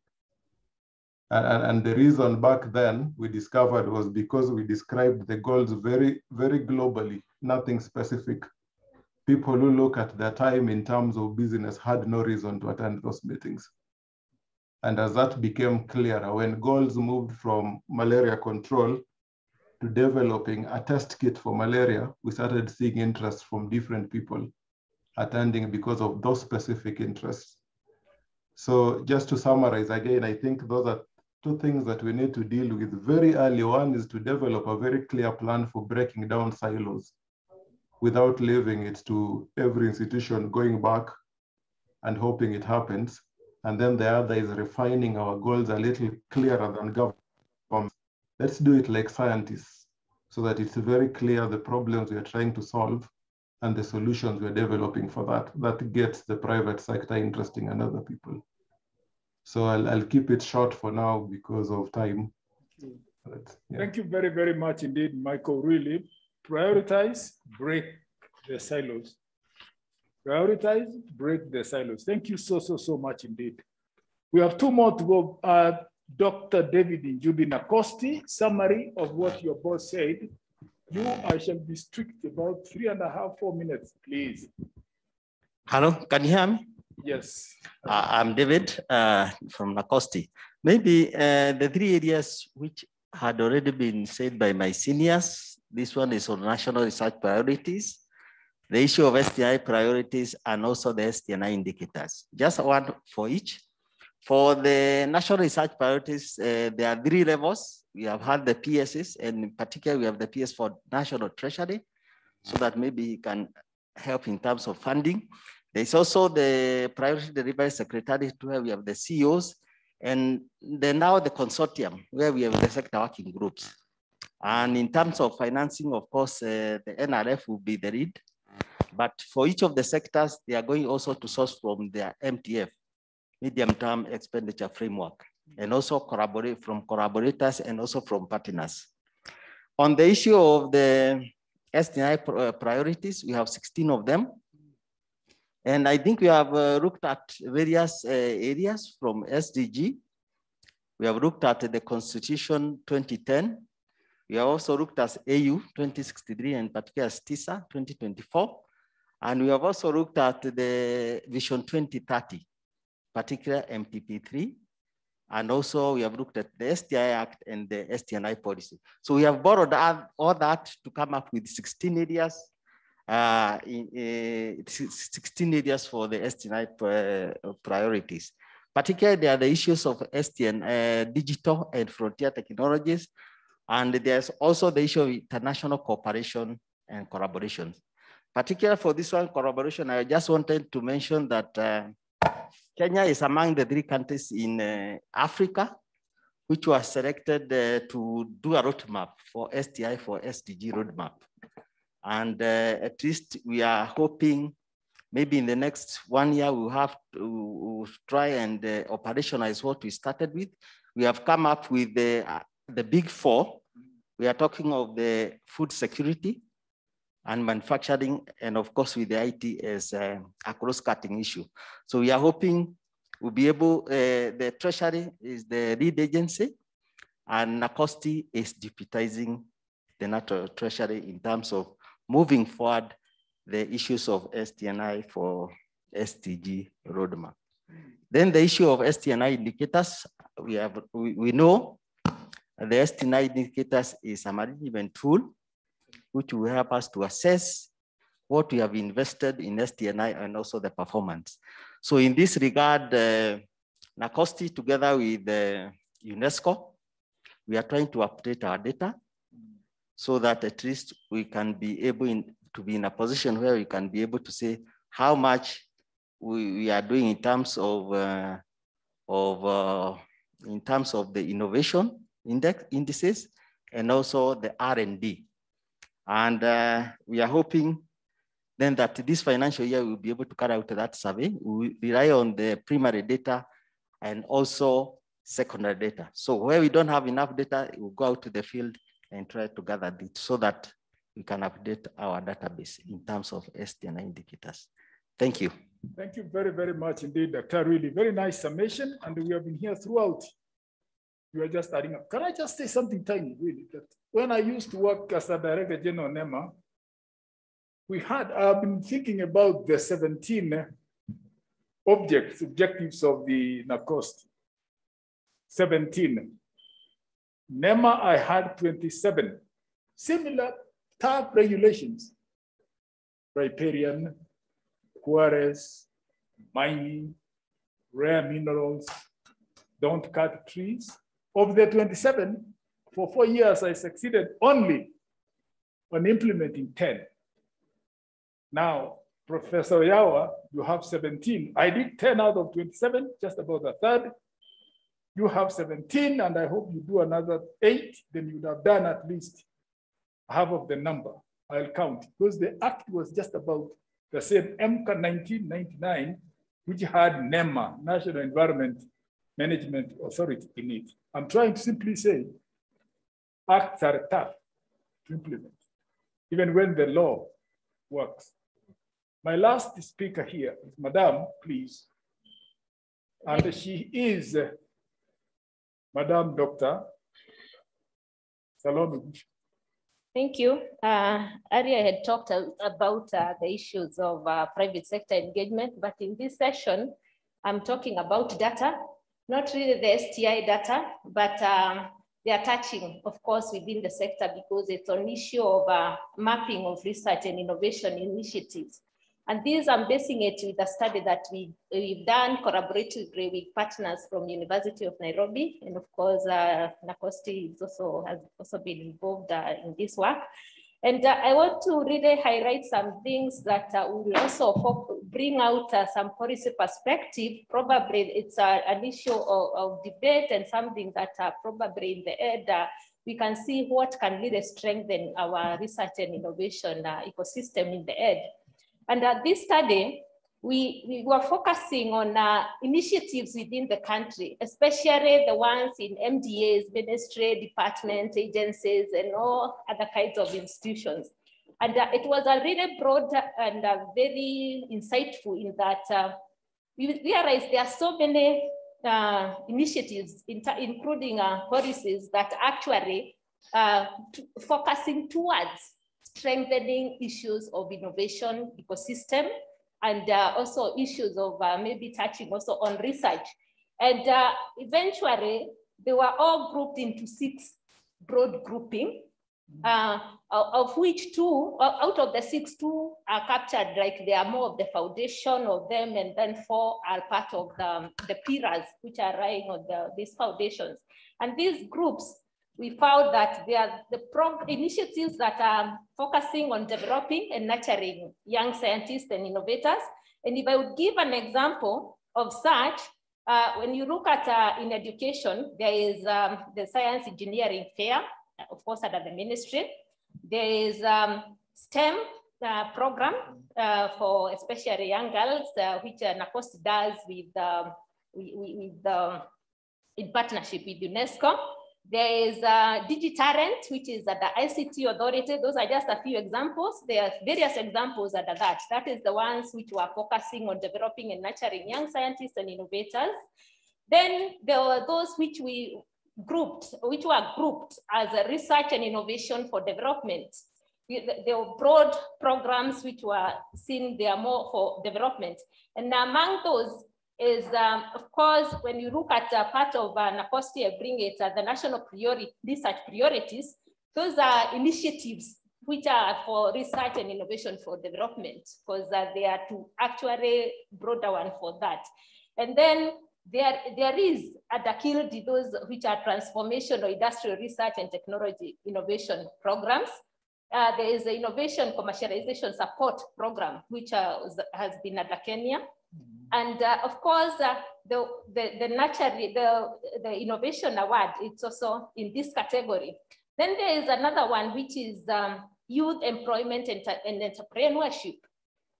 And the reason back then we discovered was because we described the goals very, very globally, nothing specific. People who look at their time in terms of business had no reason to attend those meetings. And as that became clearer, when goals moved from malaria control to developing a test kit for malaria, we started seeing interest from different people attending because of those specific interests. So just to summarize again, I think those are 2 things that we need to deal with very early. One is to develop a very clear plan for breaking down silos without leaving it to every institution going back and hoping it happens. And then the other is refining our goals a little clearer than government. Let's do it like scientists so that it's very clear the problems we are trying to solve and the solutions we're developing for that. That gets the private sector interesting and other people. So I'll keep it short for now because of time. But, yeah. Thank you very, very much indeed, Michael. Really, prioritize, break the silos. Prioritize, break the silos. Thank you so much indeed. We have 2 more to go. Dr. David Njubi Nakosti, summary of what your boss said. I shall be strict about 3.5, 4 minutes, please. Hello, can you hear me? Yes. I'm David from Nakosti. Maybe the 3 areas which had already been said by my seniors. This one is on national research priorities, the issue of STI priorities, and also the STNI indicators. Just one for each. For the national research priorities, there are 3 levels. We have had the PSs, and in particular, we have the PS for National Treasury, so that maybe it can help in terms of funding. There's also the Priority Delivery Secretariat, where we have the CEOs, and then now the consortium, where we have the sector working groups. And in terms of financing, of course, the NRF will be the lead. But for each of the sectors, they are going also to source from their MTF, medium-term expenditure framework, and also collaborate from collaborators and also from partners. On the issue of the STI priorities, we have 16 of them. And I think we have looked at various areas from SDG. We have looked at the Constitution 2010. We have also looked at AU 2063 and particularly TISA 2024. And we have also looked at the Vision 2030, particular MTP3. And also we have looked at the STI Act and the STNI policy. So we have borrowed all that to come up with 16 areas, 16 areas for the STNI priorities. Particularly, there are the issues of STN, digital and frontier technologies. And there's also the issue of international cooperation and collaboration. Particularly for this one, collaboration, I just wanted to mention that Kenya is among the 3 countries in Africa, which were selected to do a roadmap for STI for SDG roadmap. And at least we are hoping maybe in the next 1 year, we'll have to try and operationalize what we started with. We have come up with the big 4. We are talking of the food security and manufacturing, and of course with the IT as a cross-cutting issue. So we are hoping we'll be able, the Treasury is the lead agency, and Nakosti is deputizing the NATO Treasury in terms of moving forward the issues of STNI for SDG roadmap. Then the issue of STNI indicators, we know the STNI indicators is a management tool which will help us to assess what we have invested in STNI and also the performance. So in this regard, Nakosti together with UNESCO, we are trying to update our data so that at least we can be able to be in a position where we can be able to say how much we are doing in terms of the innovation indices and also the R&D. And we are hoping then that this financial year we'll be able to carry out that survey. We rely on the primary data and also secondary data. So where we don't have enough data, we'll go out to the field and try to gather it so that we can update our database in terms of STN indicators. Thank you. Thank you very, very much indeed, Dr. Really very nice summation. And we have been here throughout. You are just starting up. Can I just say something tiny, really? That when I used to work as a Director General NEMA, I've been thinking about the 17 objectives of the NACOST. 17. NEMA, I had 27. Similar tough regulations. Riparian, quarries, mining, rare minerals, don't cut trees. Of the 27, for 4 years, I succeeded only on implementing 10. Now, Professor Yawa, you have 17. I did 10 out of 27, just about a third. You have 17, and I hope you do another 8, then you'd have done at least half of the number. I'll count, because the act was just about the same MCA 1999, which had NEMA, National Environment Management Authority, in it. I'm trying to simply say, acts are tough to implement, even when the law works. My last speaker here is Madame, please. And she is Madame Dr. Salome. Thank you. Earlier I had talked about the issues of private sector engagement, but in this session, I'm talking about data, not really the STI data, but they are touching, of course, within the sector because it's an issue of mapping of research and innovation initiatives. And these, I'm basing it with a study that we've done collaboratively with partners from University of Nairobi. And of course, NACOST has also been involved in this work. And I want to really highlight some things that will also bring out some policy perspective. Probably it's an issue of debate and something that probably in the end, we can see what can really strengthen our research and innovation ecosystem in the end. And this study, we were focusing on initiatives within the country, especially the ones in MDAs, ministry, departments, agencies, and all other kinds of institutions. And it was a really broad and very insightful in that we realized there are so many initiatives, including policies that actually focusing towards strengthening issues of innovation ecosystem, and also issues of maybe touching also on research. And eventually, they were all grouped into 6 broad grouping, of which 2, out of the 6, 2 are captured, like they are more of the foundation of them, and then 4 are part of the pillars, which are lying on these foundations. And these groups, we found that they are the initiatives that are focusing on developing and nurturing young scientists and innovators. And if I would give an example of such, when you look at in education, there is the science engineering fair, of course, under the ministry. There is STEM program for especially young girls, which NACOST does in partnership with UNESCO. There is DigiTalent, which is at the ICT Authority. Those are just a few examples. There are various examples under that. That is the ones which were focusing on developing and nurturing young scientists and innovators. Then there were those which were grouped as a research and innovation for development. There were broad programs which were seen there more for development. And among those is, of course, when you look at part of NACOST, I bring it the national research priorities. Those are initiatives which are for research and innovation for development, because they are to actually broader one for that. And then there is at the KILD those which are transformational industrial research and technology innovation programs. There is the innovation commercialization support program, which has been at the Kenya. And of course, the innovation award, it's also in this category. Then there is another one, which is youth employment and entrepreneurship.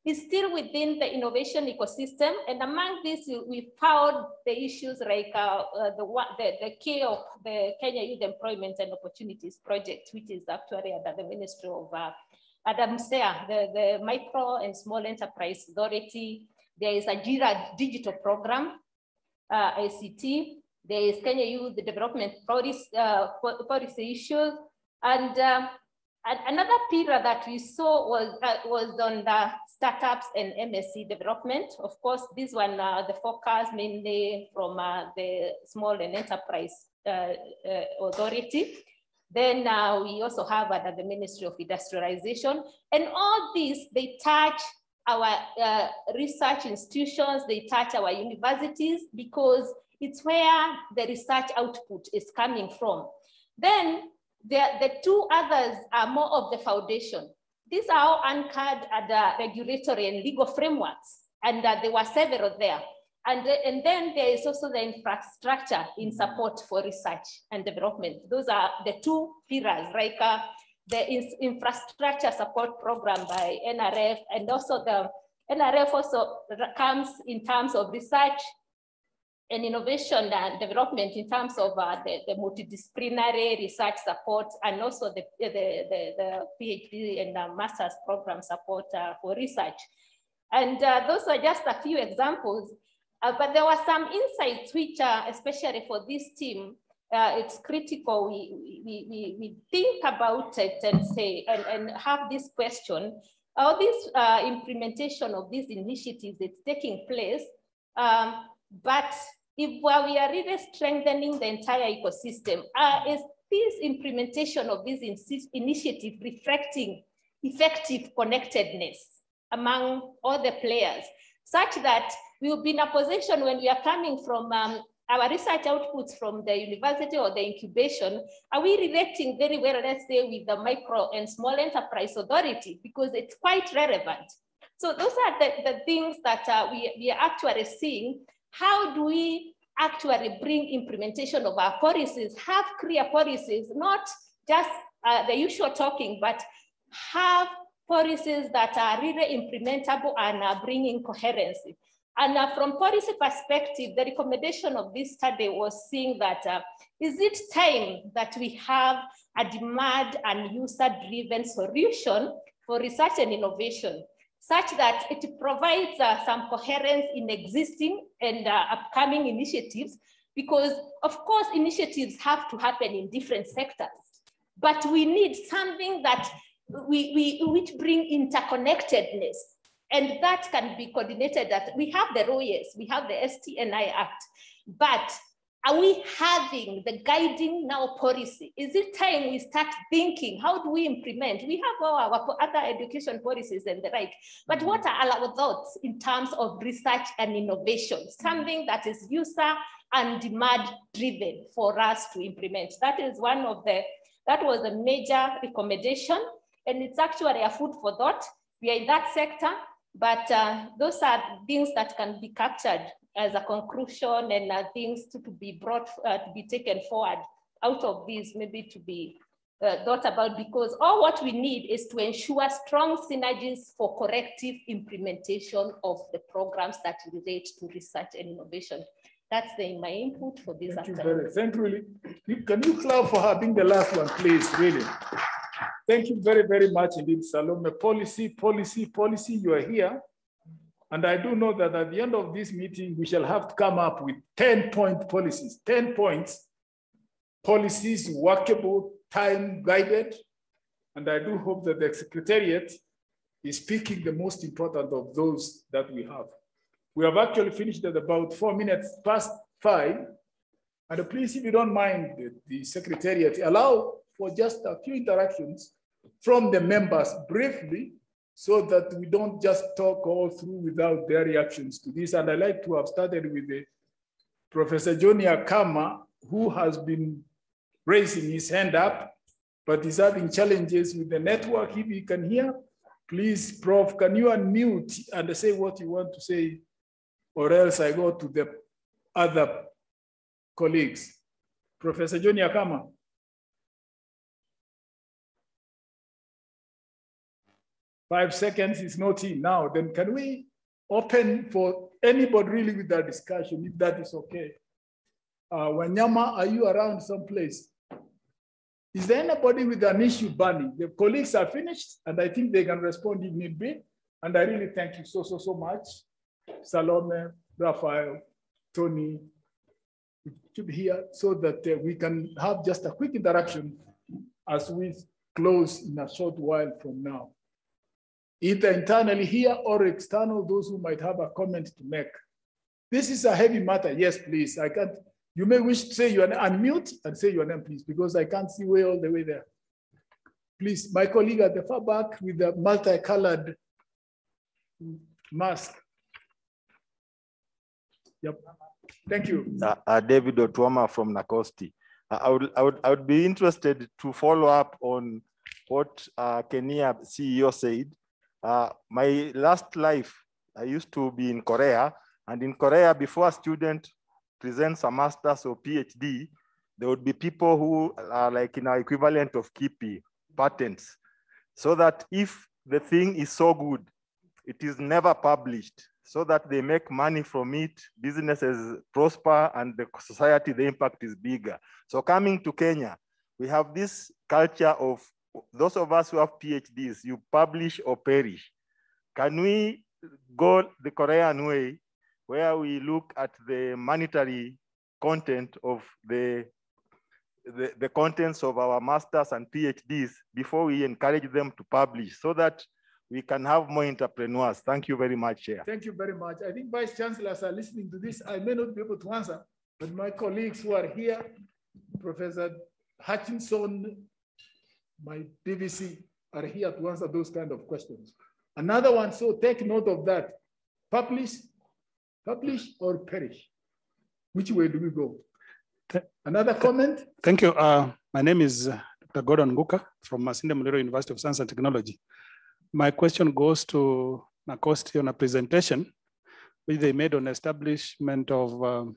is still within the innovation ecosystem. And among these, we found the issues like the key of the Kenya Youth Employment and Opportunities Project, which is actually under the Ministry of the Micro and Small Enterprise Authority. There is a JIRA digital program, ICT. There is Kenya Youth Development policy issues. And another pillar that we saw was on the startups and MSC development. Of course, this one, the focus mainly from the Small and Enterprise Authority. Then we also have under the Ministry of Industrialization. And all these, they touch our research institutions, they touch our universities, because it's where the research output is coming from. Then the two others are more of the foundation. These are all anchored at the regulatory and legal frameworks, and there were several there. And then there is also the infrastructure in support for research and development. Those are the two pillars, like the infrastructure support program by NRF, and also the NRF also comes in terms of research and innovation and development in terms of the multidisciplinary research support, and also the PhD and master's program support for research. And those are just a few examples, but there were some insights which, especially for this team, it's critical we think about it and say, and have this question, how this implementation of these initiatives is taking place, but if we are really strengthening the entire ecosystem, is this implementation of this initiative reflecting effective connectedness among all the players, such that we will be in a position when we are coming from our research outputs from the university or the incubation, are we relating very well, let's say, with the Micro and Small Enterprise Authority, because it's quite relevant. So those are the things that we are actually seeing. How do we actually bring implementation of our policies, have clear policies, not just the usual talking, but have policies that are really implementable and are bringing coherency. And from policy perspective, the recommendation of this study was seeing that, is it time that we have a demand and user-driven solution for research and innovation, such that it provides some coherence in existing and upcoming initiatives, because of course, initiatives have to happen in different sectors, but we need something that which bring interconnectedness, and that can be coordinated. That we have the ROYES, we have the STNI Act, but are we having the guiding now policy? Is it time we start thinking, how do we implement? We have all our other education policies and the like, but what are our thoughts in terms of research and innovation? Something that is user and demand driven for us to implement. That is one of that was a major recommendation, and it's actually a food for thought. We are in that sector, but those are things that can be captured as a conclusion, and things to be brought, to be taken forward out of these, maybe to be thought about, because all what we need is to ensure strong synergies for corrective implementation of the programs that relate to research and innovation. That's my input for this. Thank you really. Can you clap for her being the last one, please, really? Thank you very, very much indeed, Salome. Policy, you are here. And I do know that at the end of this meeting, we shall have to come up with 10-point policies, 10 points, policies workable, time guided. And I do hope that the Secretariat is picking the most important of those that we have. We have actually finished at about 5:04. And please, if you don't mind, the Secretariat, allow for just a few interactions from the members briefly, so that we don't just talk all through without their reactions to this. And I'd like to have started with Professor Johnny Akama, who has been raising his hand up, but is having challenges with the network. If you can hear, please, Prof, can you unmute and say what you want to say, or else I go to the other colleagues. Professor Johnny Akama. 5 seconds is not in now. Then can we open for anybody really with that discussion, if that is okay? Wanyama, are you around someplace? Is there anybody with an issue burning? The colleagues are finished, and I think they can respond if need be. And I really thank you so much. Salome, Raphael, Tony, to be here so that we can have just a quick interaction as we close in a short while from now. Either internally here or external, those who might have a comment to make. This is a heavy matter. Yes, please. I can't. You may wish to say your name, unmute and say your name, please, because I can't see way all the way there. Please, my colleague at the far back with the multicolored mask. Yep. Thank you. David Otuama from Nakosti. I would be interested to follow up on what Kenya CEO said. My last life, I used to be in Korea, and in Korea, before a student presents a master's or PhD, there would be people who are like in our equivalent of KIPI, patents, so that if the thing is so good, it is never published, so that they make money from it, businesses prosper, and the society, the impact is bigger. So coming to Kenya, we have this culture of those of us who have PhDs, you publish or perish. Can we go the Korean way, where we look at the monetary content of the contents of our masters and PhDs before we encourage them to publish, so that we can have more entrepreneurs? Thank you very much, Chair. Thank you very much. I think Vice Chancellors are listening to this. I may not be able to answer, but my colleagues who are here, Professor Hutchinson, my DVC, are here to answer those kind of questions. Another one, so take note of that. Publish or perish. Which way do we go? Another comment? Thank you. My name is Dr. Gordon Nguka from Masinde Muliro University of Science and Technology. My question goes to Nakosti on a presentation which they made on establishment of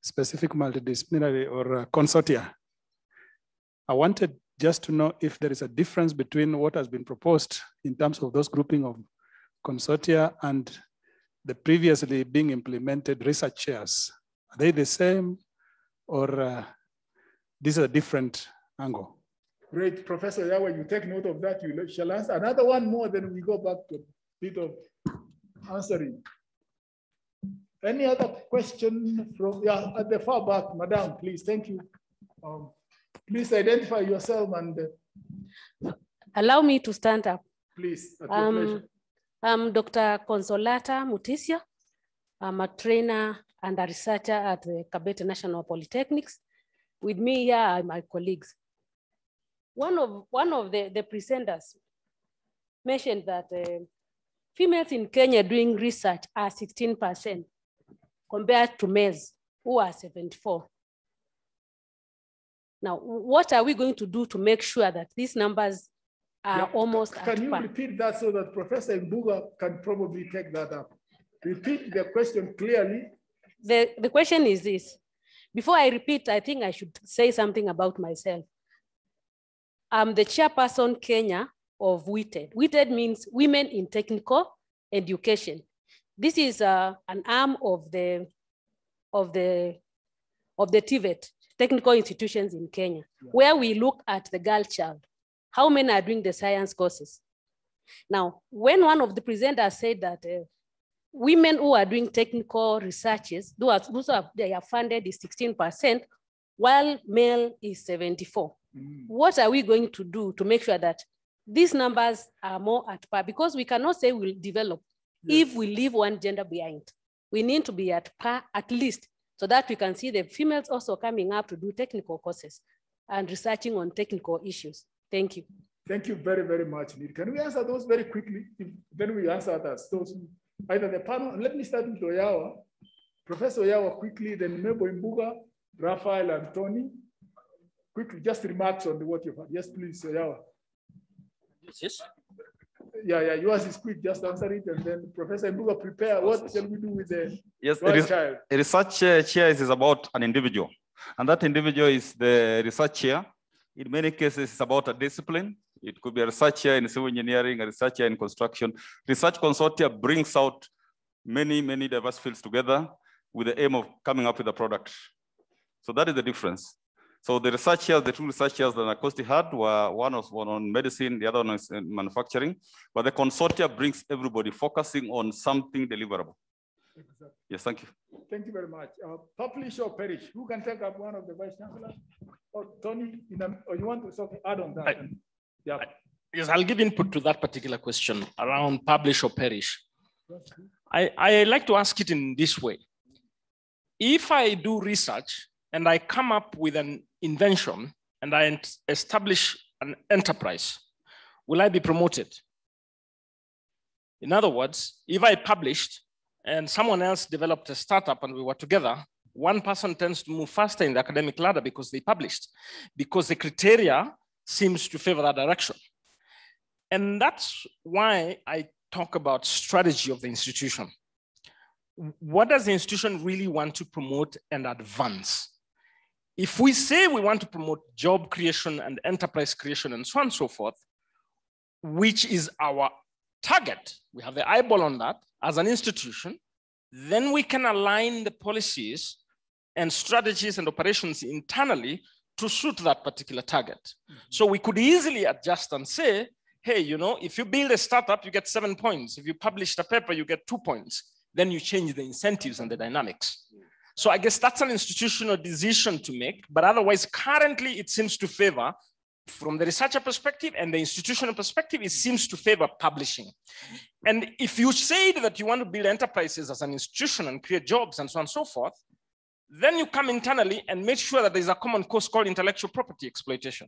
specific multidisciplinary or consortia. I wanted just to know if there is a difference between what has been proposed in terms of those grouping of consortia and the previously being implemented research chairs. Are they the same, or this is a different angle? Great, Professor Yawa, you take note of that. You shall answer another one more, then we go back to a bit of answering. Any other question from at the far back, Madam, please, thank you. Please identify yourself and allow me to stand up. Please, at your pleasure. I'm Dr. Consolata Mutisia. I'm a trainer and a researcher at the Kabete National Polytechnics. With me here are my colleagues. One of the presenters mentioned that females in Kenya doing research are 16% compared to males who are 74%. Now, what are we going to do to make sure that these numbers are almost at par? Can you repeat that so that Professor Mbuga can probably take that up? Repeat the question clearly. The question is this. Before I repeat, I think I should say something about myself. I'm the chairperson Kenya of WITED. WITED means Women in Technical Education. This is an arm of the TVET, Technical Institutions in Kenya, where we look at the girl child. How many are doing the science courses? Now, when one of the presenters said that women who are doing technical researches, they are funded is 16%, while male is 74%. What are we going to do to make sure that these numbers are more at par? Because we cannot say we'll develop if we leave one gender behind. We need to be at par at least, so that we can see the females also coming up to do technical courses and researching on technical issues. Thank you. Thank you very, very much, Nid. Can we answer those very quickly? Then we answer those either the panel. Let me start with Oyawa. Professor Oyawa quickly, then Nebo Mbuga, Raphael, and Tony. Quickly, just remarks on what you've heard. Yes, please, Oyawa. Yes. Yeah, yours is quick. Just answer it, and then Professor Mbuga, prepare. What shall we do with the child? A research chair is about an individual, and that individual is the research chair. In many cases, it's about a discipline, It could be a researcher in civil engineering, a researcher in construction. Research consortia brings out many, many diverse fields together with the aim of coming up with a product. So that is the difference. So the researchers, the two researchers that Nacosti had were one on medicine, the other one is in manufacturing, but the consortia brings everybody focusing on something deliverable. Exactly. Yes, thank you. Thank you very much. Publish or perish. Who can take up one of the vice chancellors? Or Tony, or you want to add on that? Yeah. Yes, I'll give input to that particular question around publish or perish. I like to ask it in this way. If I do research and I come up with an invention and I establish an enterprise, will I be promoted? In other words, if I published and someone else developed a startup and we were together, one person tends to move faster in the academic ladder because they published, because the criteria seems to favor that direction. And that's why I talk about strategy of the institution. What does the institution really want to promote and advance? If we say we want to promote job creation and enterprise creation and so on and so forth, which is our target, we have the eyeball on that as an institution, then we can align the policies and strategies and operations internally to suit that particular target. Mm-hmm. So we could easily adjust and say, hey, you know, if you build a startup, you get 7 points. If you publish a paper, you get 2 points. Then you change the incentives and the dynamics. So I guess that's an institutional decision to make, but otherwise currently it seems to favor, from the researcher perspective and the institutional perspective, it seems to favor publishing. And if you say that you want to build enterprises as an institution and create jobs and so on and so forth, then you come internally and make sure that there's a common course called intellectual property exploitation.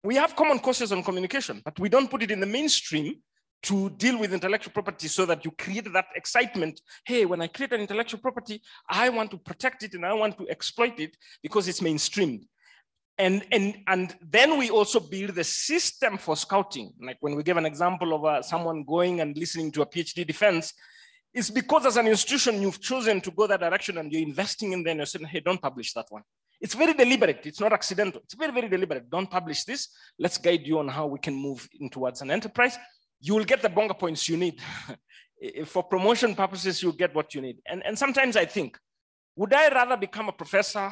We have common courses on communication, but we don't put it in the mainstream to deal with intellectual property so that you create that excitement. Hey, when I create an intellectual property, I want to protect it and I want to exploit it because it's mainstreamed. And then we also build the system for scouting. Like when we give an example of someone going and listening to a PhD defense, it's because as an institution, you've chosen to go that direction and you're investing in them and you're saying, hey, don't publish that one. It's very deliberate. It's not accidental. It's very, very deliberate. Don't publish this. Let's guide you on how we can move in towards an enterprise. You will get the bonga points you need. For promotion purposes, you'll get what you need. And sometimes I think, would I rather become a professor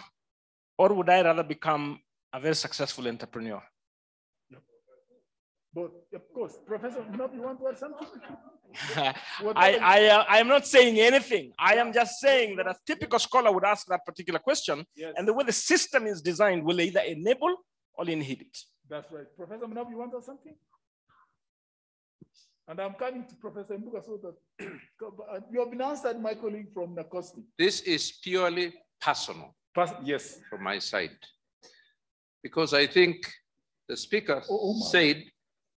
or would I rather become a very successful entrepreneur? But of course, Professor, you want to add something? I am not saying anything. I am just saying that a typical scholar would ask that particular question, yes. And the way the system is designed will either enable or inhibit. That's right. Professor Mnabu, you want to add something? And I'm coming to Professor Mbuga so that you have been answered, my colleague from Nacosti. This is purely personal. Yes. From my side. Because I think the speaker said,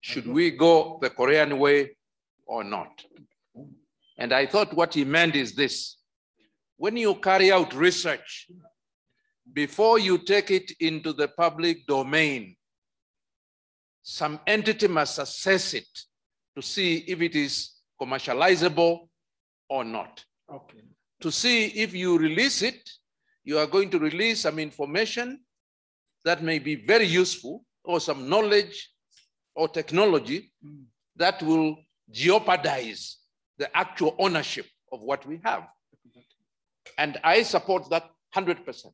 should we go the Korean way or not? And I thought what he meant is this. When you carry out research, before you take it into the public domain, some entity must assess it to see if it is commercializable or not. Okay. To see if you release it, you are going to release some information that may be very useful or some knowledge or technology that will jeopardize the actual ownership of what we have. And I support that 100%.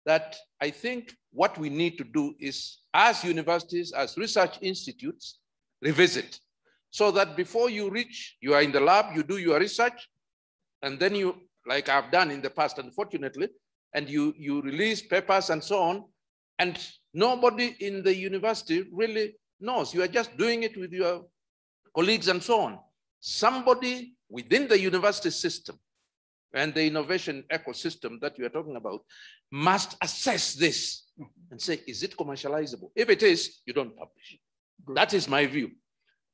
That I think what we need to do is, as universities, as research institutes, revisit. So that before you reach, you are in the lab, you do your research, and then you, like I've done in the past, unfortunately, and you release papers and so on, and nobody in the university really knows. You are just doing it with your colleagues and so on. Somebody within the university system and the innovation ecosystem that you are talking about must assess this and say, is it commercializable? If it is, you don't publish. Good. That is my view.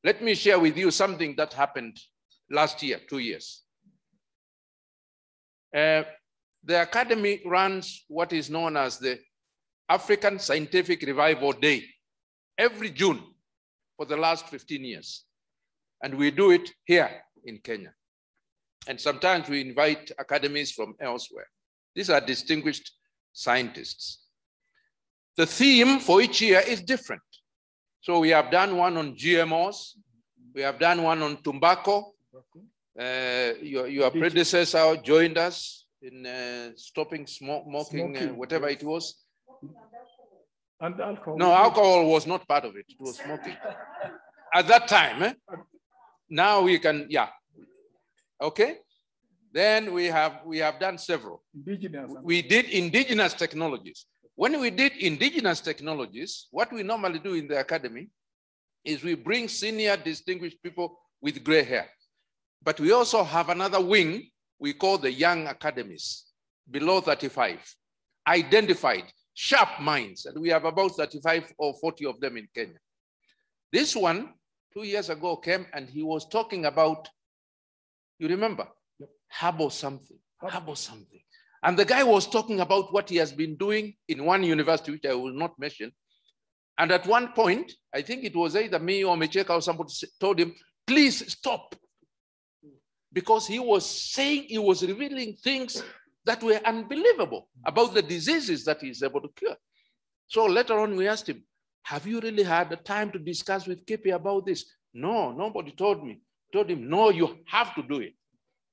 Let me share with you something that happened last year, 2 years. The Academy runs what is known as the African Scientific Revival Day every June for the last 15 years. And we do it here in Kenya. And sometimes we invite academies from elsewhere. These are distinguished scientists. The theme for each year is different. So we have done one on GMOs. We have done one on tobacco. Your predecessor joined us in stopping smoking. Whatever it was. And alcohol. No, alcohol was not part of it. It was smoking. At that time, now we can, yeah. Okay. Then we have done several. Indigenous. We did indigenous technologies. When we did indigenous technologies, what we normally do in the academy is we bring senior distinguished people with gray hair. But we also have another wing we call the young academies, below 35, identified, sharp minds. And we have about 35 or 40 of them in Kenya. This one, 2 years ago, came and he was talking about, you remember? Yep. Herbal something. And the guy was talking about what he has been doing in one university, which I will not mention. And at one point, I think it was either me or Micheka or somebody told him, please stop. Because he was saying, he was revealing things that were unbelievable about the diseases that he's able to cure. So later on, we asked him, have you really had the time to discuss with Kipi about this? No, nobody told me. Told him, no, you have to do it.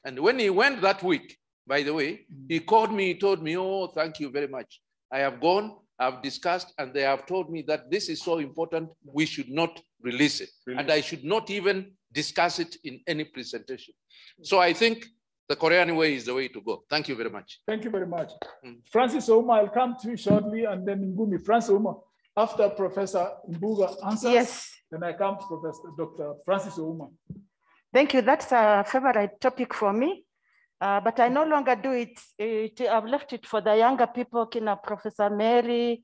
And when he went that week, by the way, he called me, he told me, oh, thank you very much. I have gone, I've discussed, and they have told me that this is so important, we should not release it. Really? And I should not even discuss it in any presentation. So I think the Korean way is the way to go. Thank you very much. Thank you very much. Francis Ouma, I'll come to you shortly, and then Ngumi. Francis Ouma, after Professor Mbuga answers, yes. Then I come to Professor Dr. Francis Ouma. Thank you. That's a favorite topic for me, but I no longer do it. I've left it for the younger people, Kina Professor Mary,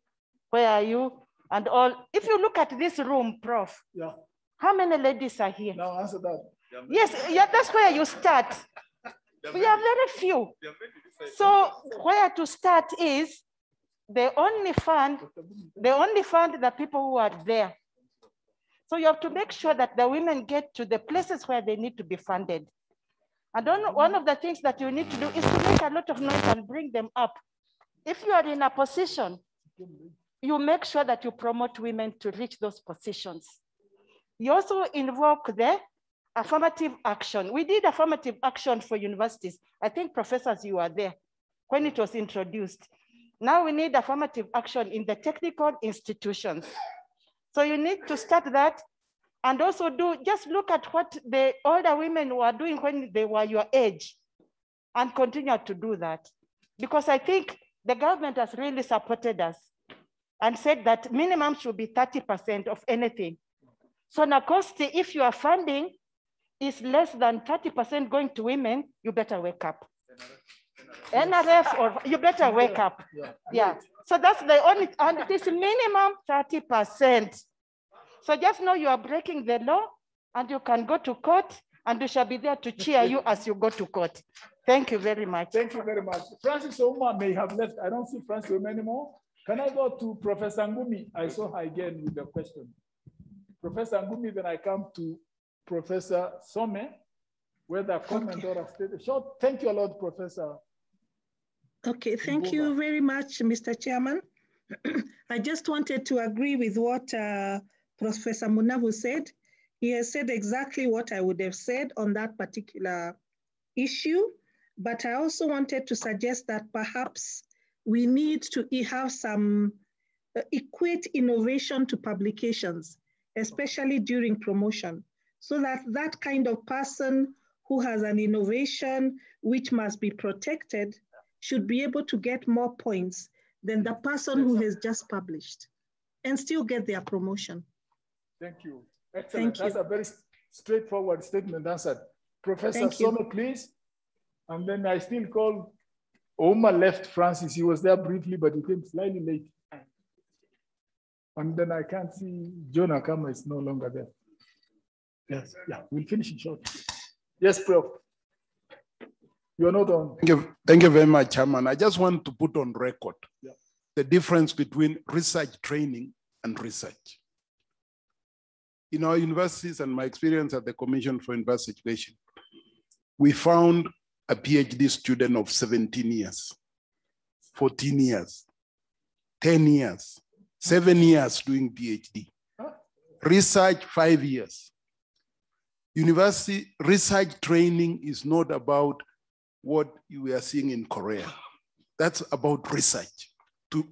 where are you? And all. If you look at this room, Prof, yeah. How many ladies are here? Now answer that. Yes, yeah, that's where you start. We are very few. So where to start is the only fund the people who are there. So you have to make sure that the women get to the places where they need to be funded. And one of the things that you need to do is to make a lot of noise and bring them up. If you are in a position, you make sure that you promote women to reach those positions. You also invoke the affirmative action. We did affirmative action for universities. I think professors, you were there when it was introduced. Now we need affirmative action in the technical institutions. So you need to start that and also just look at what the older women were doing when they were your age and continue to do that. Because I think the government has really supported us and said that minimum should be 30% of anything. So Nakosti, if your funding is less than 30% going to women, you better wake up. NRF, or you better wake up. Yeah. So that's the only, and it is minimum 30%. So just know you are breaking the law and you can go to court and we shall be there to cheer you as you go to court. Thank you very much. Thank you very much. Francis Ouma may have left. I don't see Francis Ouma anymore. Can I go to Professor Ngumi? I saw her again with the question. Professor Ngumi, then I come to Professor Some, whether comment or a statement. Short. Thank you a lot, Professor. Okay, thank you very much, Mr. Chairman. I just wanted to agree with what Professor Munavu said. He has said exactly what I would have said on that particular issue, but I also wanted to suggest that perhaps we need to have some equate innovation to publications, especially during promotion, so that that kind of person who has an innovation which must be protected should be able to get more points than the person who has just published and still get their promotion. Thank you. Excellent. That's a very straightforward statement answered. Professor Some, please. And then I still call Ouma left Francis. He was there briefly, but he came slightly late. And then I can't see John Akama is no longer there. Yes, yeah, we'll finish it short. Yes, Prof. You're not on. Thank you very much, Chairman. I just want to put on record the difference between research training and research. In our universities and my experience at the Commission for University Education, we found a PhD student of 17 years, 14 years, 10 years, 7 years doing PhD. research 5 years. University research training is not about what we are seeing in Korea. That's about research, to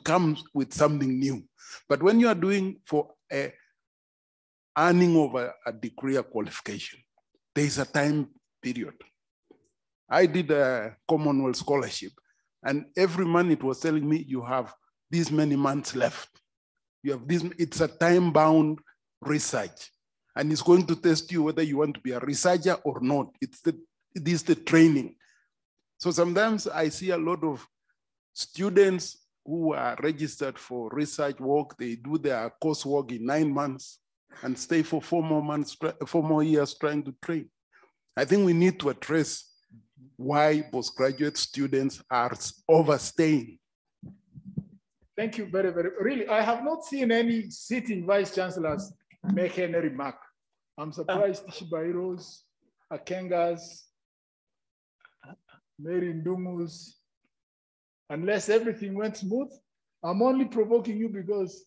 come with something new. But when you are doing for a earning of a degree or qualification, there is a time period. I did a Commonwealth scholarship, and every month it was telling me you have this many months left. You have this, it's a time-bound research, and it's going to test you whether you want to be a researcher or not. It is the training. So sometimes I see a lot of students who are registered for research work. They do their coursework in 9 months and stay for 4 more months, 4 more years trying to train. I think we need to address why postgraduate students are overstaying. Thank you very, very, really, I have not seen any sitting vice chancellors make any remark. I'm surprised Shibairos, Akengas, Mary Ndungus, unless everything went smooth. I'm only provoking you because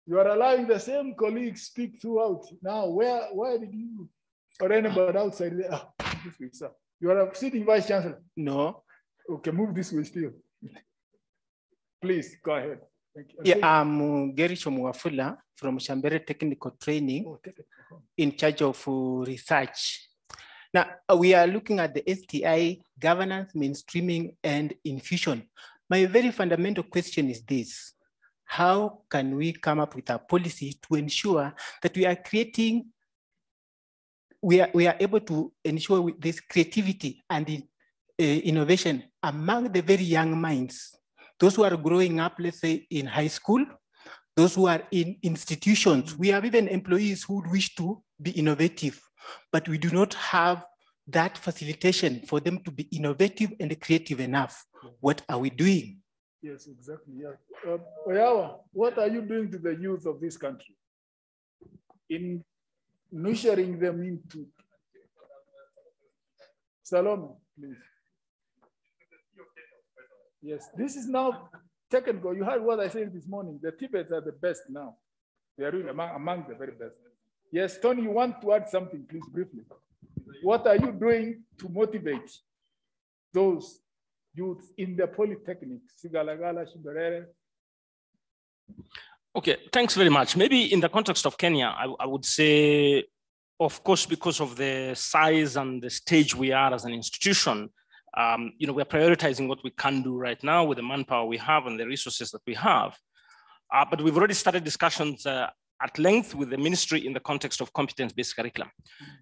you are allowing the same colleagues speak throughout. Now, where did you, or anybody outside there? Oh, this way, sir. You are a sitting vice chancellor? No. Okay, move this way still. Please, go ahead. Thank you. Yeah, I'm Gary Chomuafula from Shambere Technical Training, in charge of research. Now, we are looking at the STI governance, mainstreaming, and infusion. My very fundamental question is this: how can we come up with a policy to ensure that we are creating, we are able to ensure this creativity and innovation among the very young minds, those who are growing up, let's say, in high school, those who are in institutions. We have even employees who wish to be innovative, but we do not have that facilitation for them to be innovative and creative enough. What are we doing? Yes, exactly. Yeah. Oyawa, what are you doing to the youth of this country in nurturing them into? Salome, please. Yes, this is now technical. You heard what I said this morning. The Tibets are the best now. They are really among the very best. Yes, Tony, you want to add something, please, briefly. What are you doing to motivate those youth in the polytechnic? Sigalagala, Shiberere. Okay, thanks very much. Maybe in the context of Kenya, I would say, of course, because of the size and the stage we are as an institution, we're prioritizing what we can do right now with the manpower we have and the resources that we have. But we've already started discussions at length with the ministry in the context of competence-based curriculum,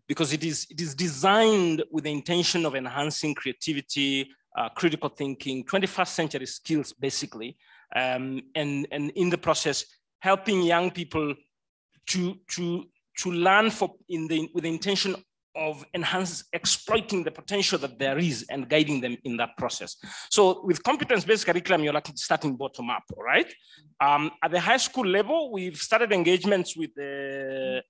because it is designed with the intention of enhancing creativity, critical thinking, 21st century skills, basically, and in the process, helping young people to learn with the intention of exploiting the potential that there is and guiding them in that process. So with competence-based curriculum, you're like starting bottom up, all right? At the high school level, we've started engagements with the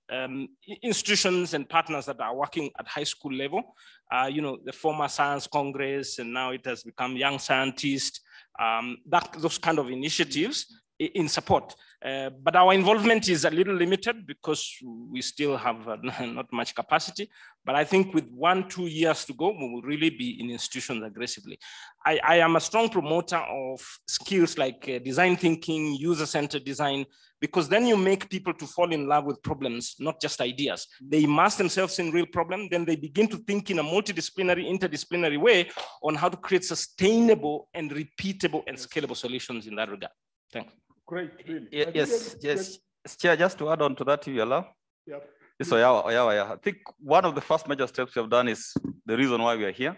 institutions and partners that are working at high school level. The former Science Congress, and now it has become Young Scientists, those kind of initiatives in support. But our involvement is a little limited because we still have not much capacity. But I think with 1-2 years to go, we will really be in institutions aggressively. I am a strong promoter of skills like design thinking, user-centered design, because then you make people to fall in love with problems, not just ideas. They immerse themselves in real problem, then they begin to think in a multidisciplinary, interdisciplinary way on how to create sustainable and repeatable and scalable solutions in that regard. Thanks. Great, really. Yes. Chair, just to add on to that, if you allow. Yep. So I think one of the first major steps we have done is the reason why we are here.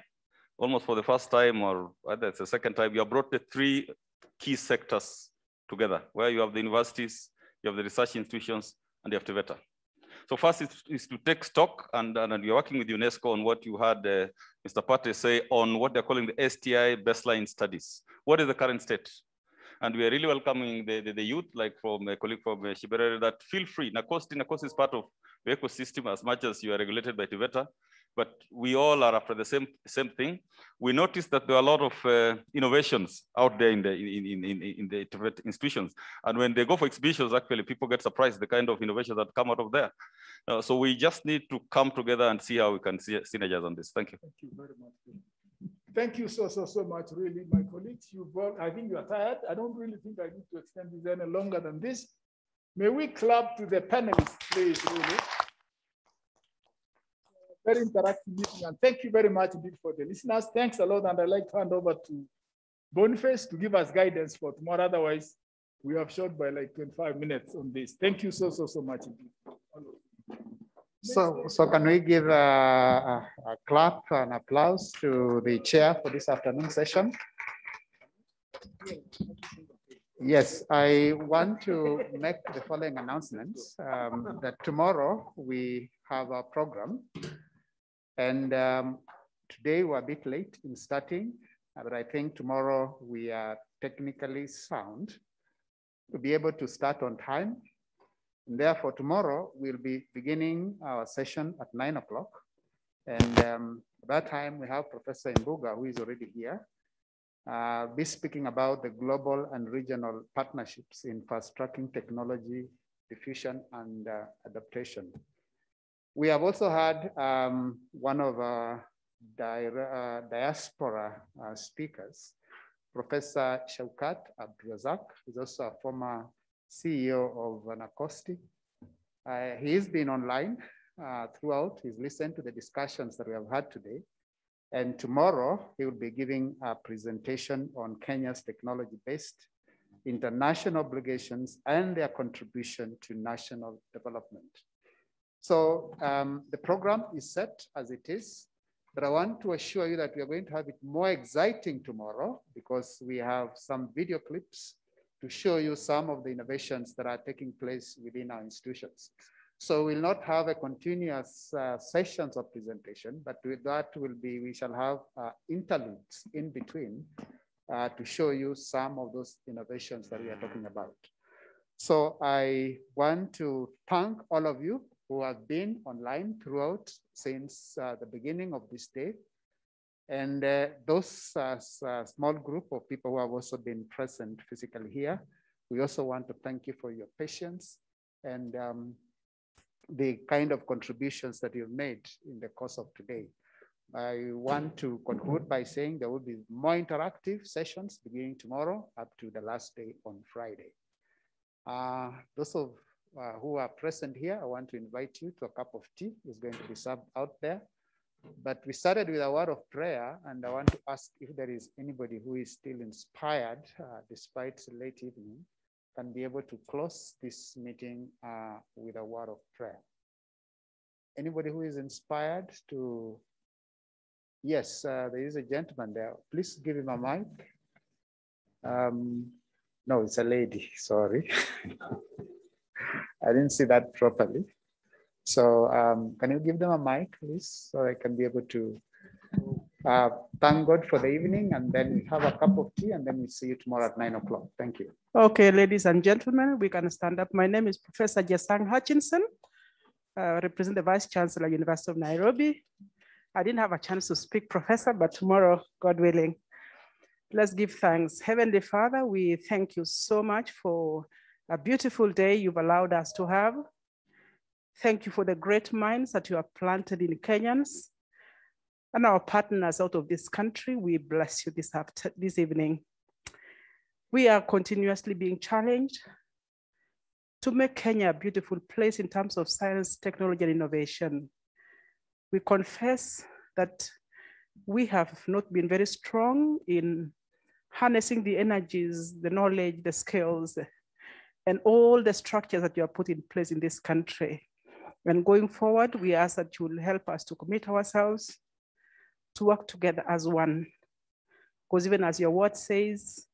Almost for the first time, or whether it's the second time, you have brought the 3 key sectors together, where you have the universities, you have the research institutions, and you have TVETA. So first is to take stock, and you're working with UNESCO on what you had Mr. Pate say on what they're calling the STI baseline studies. What is the current state? And we are really welcoming the youth, like from a colleague from Shibere, that feel free. NACOST is part of the ecosystem as much as you are regulated by TVETA, but we all are after the same thing. We noticed that there are a lot of innovations out there in the TVETA institutions. And when they go for exhibitions, actually people get surprised the kind of innovations that come out of there. So we just need to come together and see how we can synergize on this. Thank you. Thank you very much. Thank you so much, really, my colleagues. I think you are tired. I don't really think I need to extend this any longer than this. May we clap to the panelists, please, really. Very interactive meeting, and thank you very much indeed for the listeners. Thanks a lot, and I'd like to hand over to Boniface to give us guidance for tomorrow. Otherwise, we have short by like 25 minutes on this. Thank you so much indeed. So can we give a clap and applause to the chair for this afternoon session? Yes, I want to make the following announcements. That tomorrow we have a program, and today we're a bit late in starting, but I think tomorrow we are technically sound to be able to start on time. And therefore, tomorrow we'll be beginning our session at 9 o'clock. And at that time, we have Professor Mbuga, who is already here, be speaking about the global and regional partnerships in fast-tracking technology, diffusion, and adaptation. We have also had one of our diaspora speakers, Professor Shaukat Abdurazak, who is also a former CEO of NACOST. He has been online throughout. He's listened to the discussions that we have had today. And tomorrow, he will be giving a presentation on Kenya's technology-based international obligations and their contribution to national development. So the program is set as it is, but I want to assure you that we are going to have it more exciting tomorrow because we have some video clips to show you some of the innovations that are taking place within our institutions. So we'll not have a continuous sessions of presentation, but with that we shall have interludes in between to show you some of those innovations that we are talking about. So I want to thank all of you who have been online throughout since the beginning of this day. And those small group of people who have also been present physically here, we also want to thank you for your patience and the kind of contributions that you've made in the course of today. I want to conclude by saying there will be more interactive sessions beginning tomorrow up to the last day on Friday. Those of who are present here, I want to invite you to a cup of tea. It's going to be served out there. But we started with a word of prayer, and I want to ask if there is anybody who is still inspired, despite the late evening, can be able to close this meeting with a word of prayer. Anybody who is inspired to, yes, there is a gentleman there. Please give him a mic. No, it's a lady, sorry. I didn't see that properly. So can you give them a mic, please, so I can be able to thank God for the evening, and then we have a cup of tea, and then we see you tomorrow at 9 o'clock. Thank you. Okay, ladies and gentlemen, we can stand up. My name is Professor Jesang Hutchinson. I represent the Vice Chancellor, University of Nairobi. I didn't have a chance to speak, Professor, but tomorrow, God willing, let's give thanks. Heavenly Father, we thank you so much for a beautiful day you've allowed us to have. Thank you for the great minds that you have planted in Kenyans and our partners out of this country. We bless you this evening. We are continuously being challenged to make Kenya a beautiful place in terms of science, technology, and innovation. We confess that we have not been very strong in harnessing the energies, the knowledge, the skills, and all the structures that you have put in place in this country. And going forward, we ask that you will help us to commit ourselves to work together as one. Because even as your word says,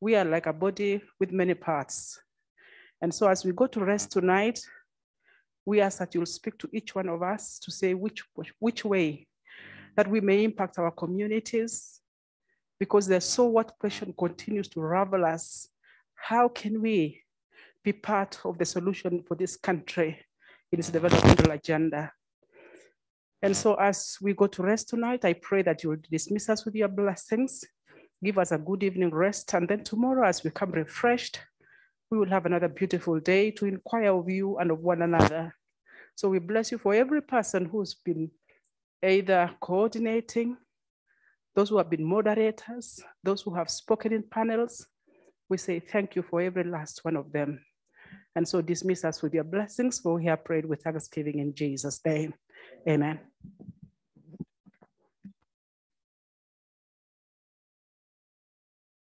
we are like a body with many parts. And so as we go to rest tonight, we ask that you'll speak to each one of us to say which way that we may impact our communities, because the so what question continues to ravel us how can we be part of the solution for this country in its developmental agenda? And so as we go to rest tonight, I pray that you will dismiss us with your blessings, give us a good evening rest, and then tomorrow as we come refreshed, we will have another beautiful day to inquire of you and of one another. So we bless you for every person who's been either coordinating, those who have been moderators, those who have spoken in panels. We say thank you for every last one of them. And so dismiss us with your blessings, for we have prayed with thanksgiving in Jesus' name. Amen.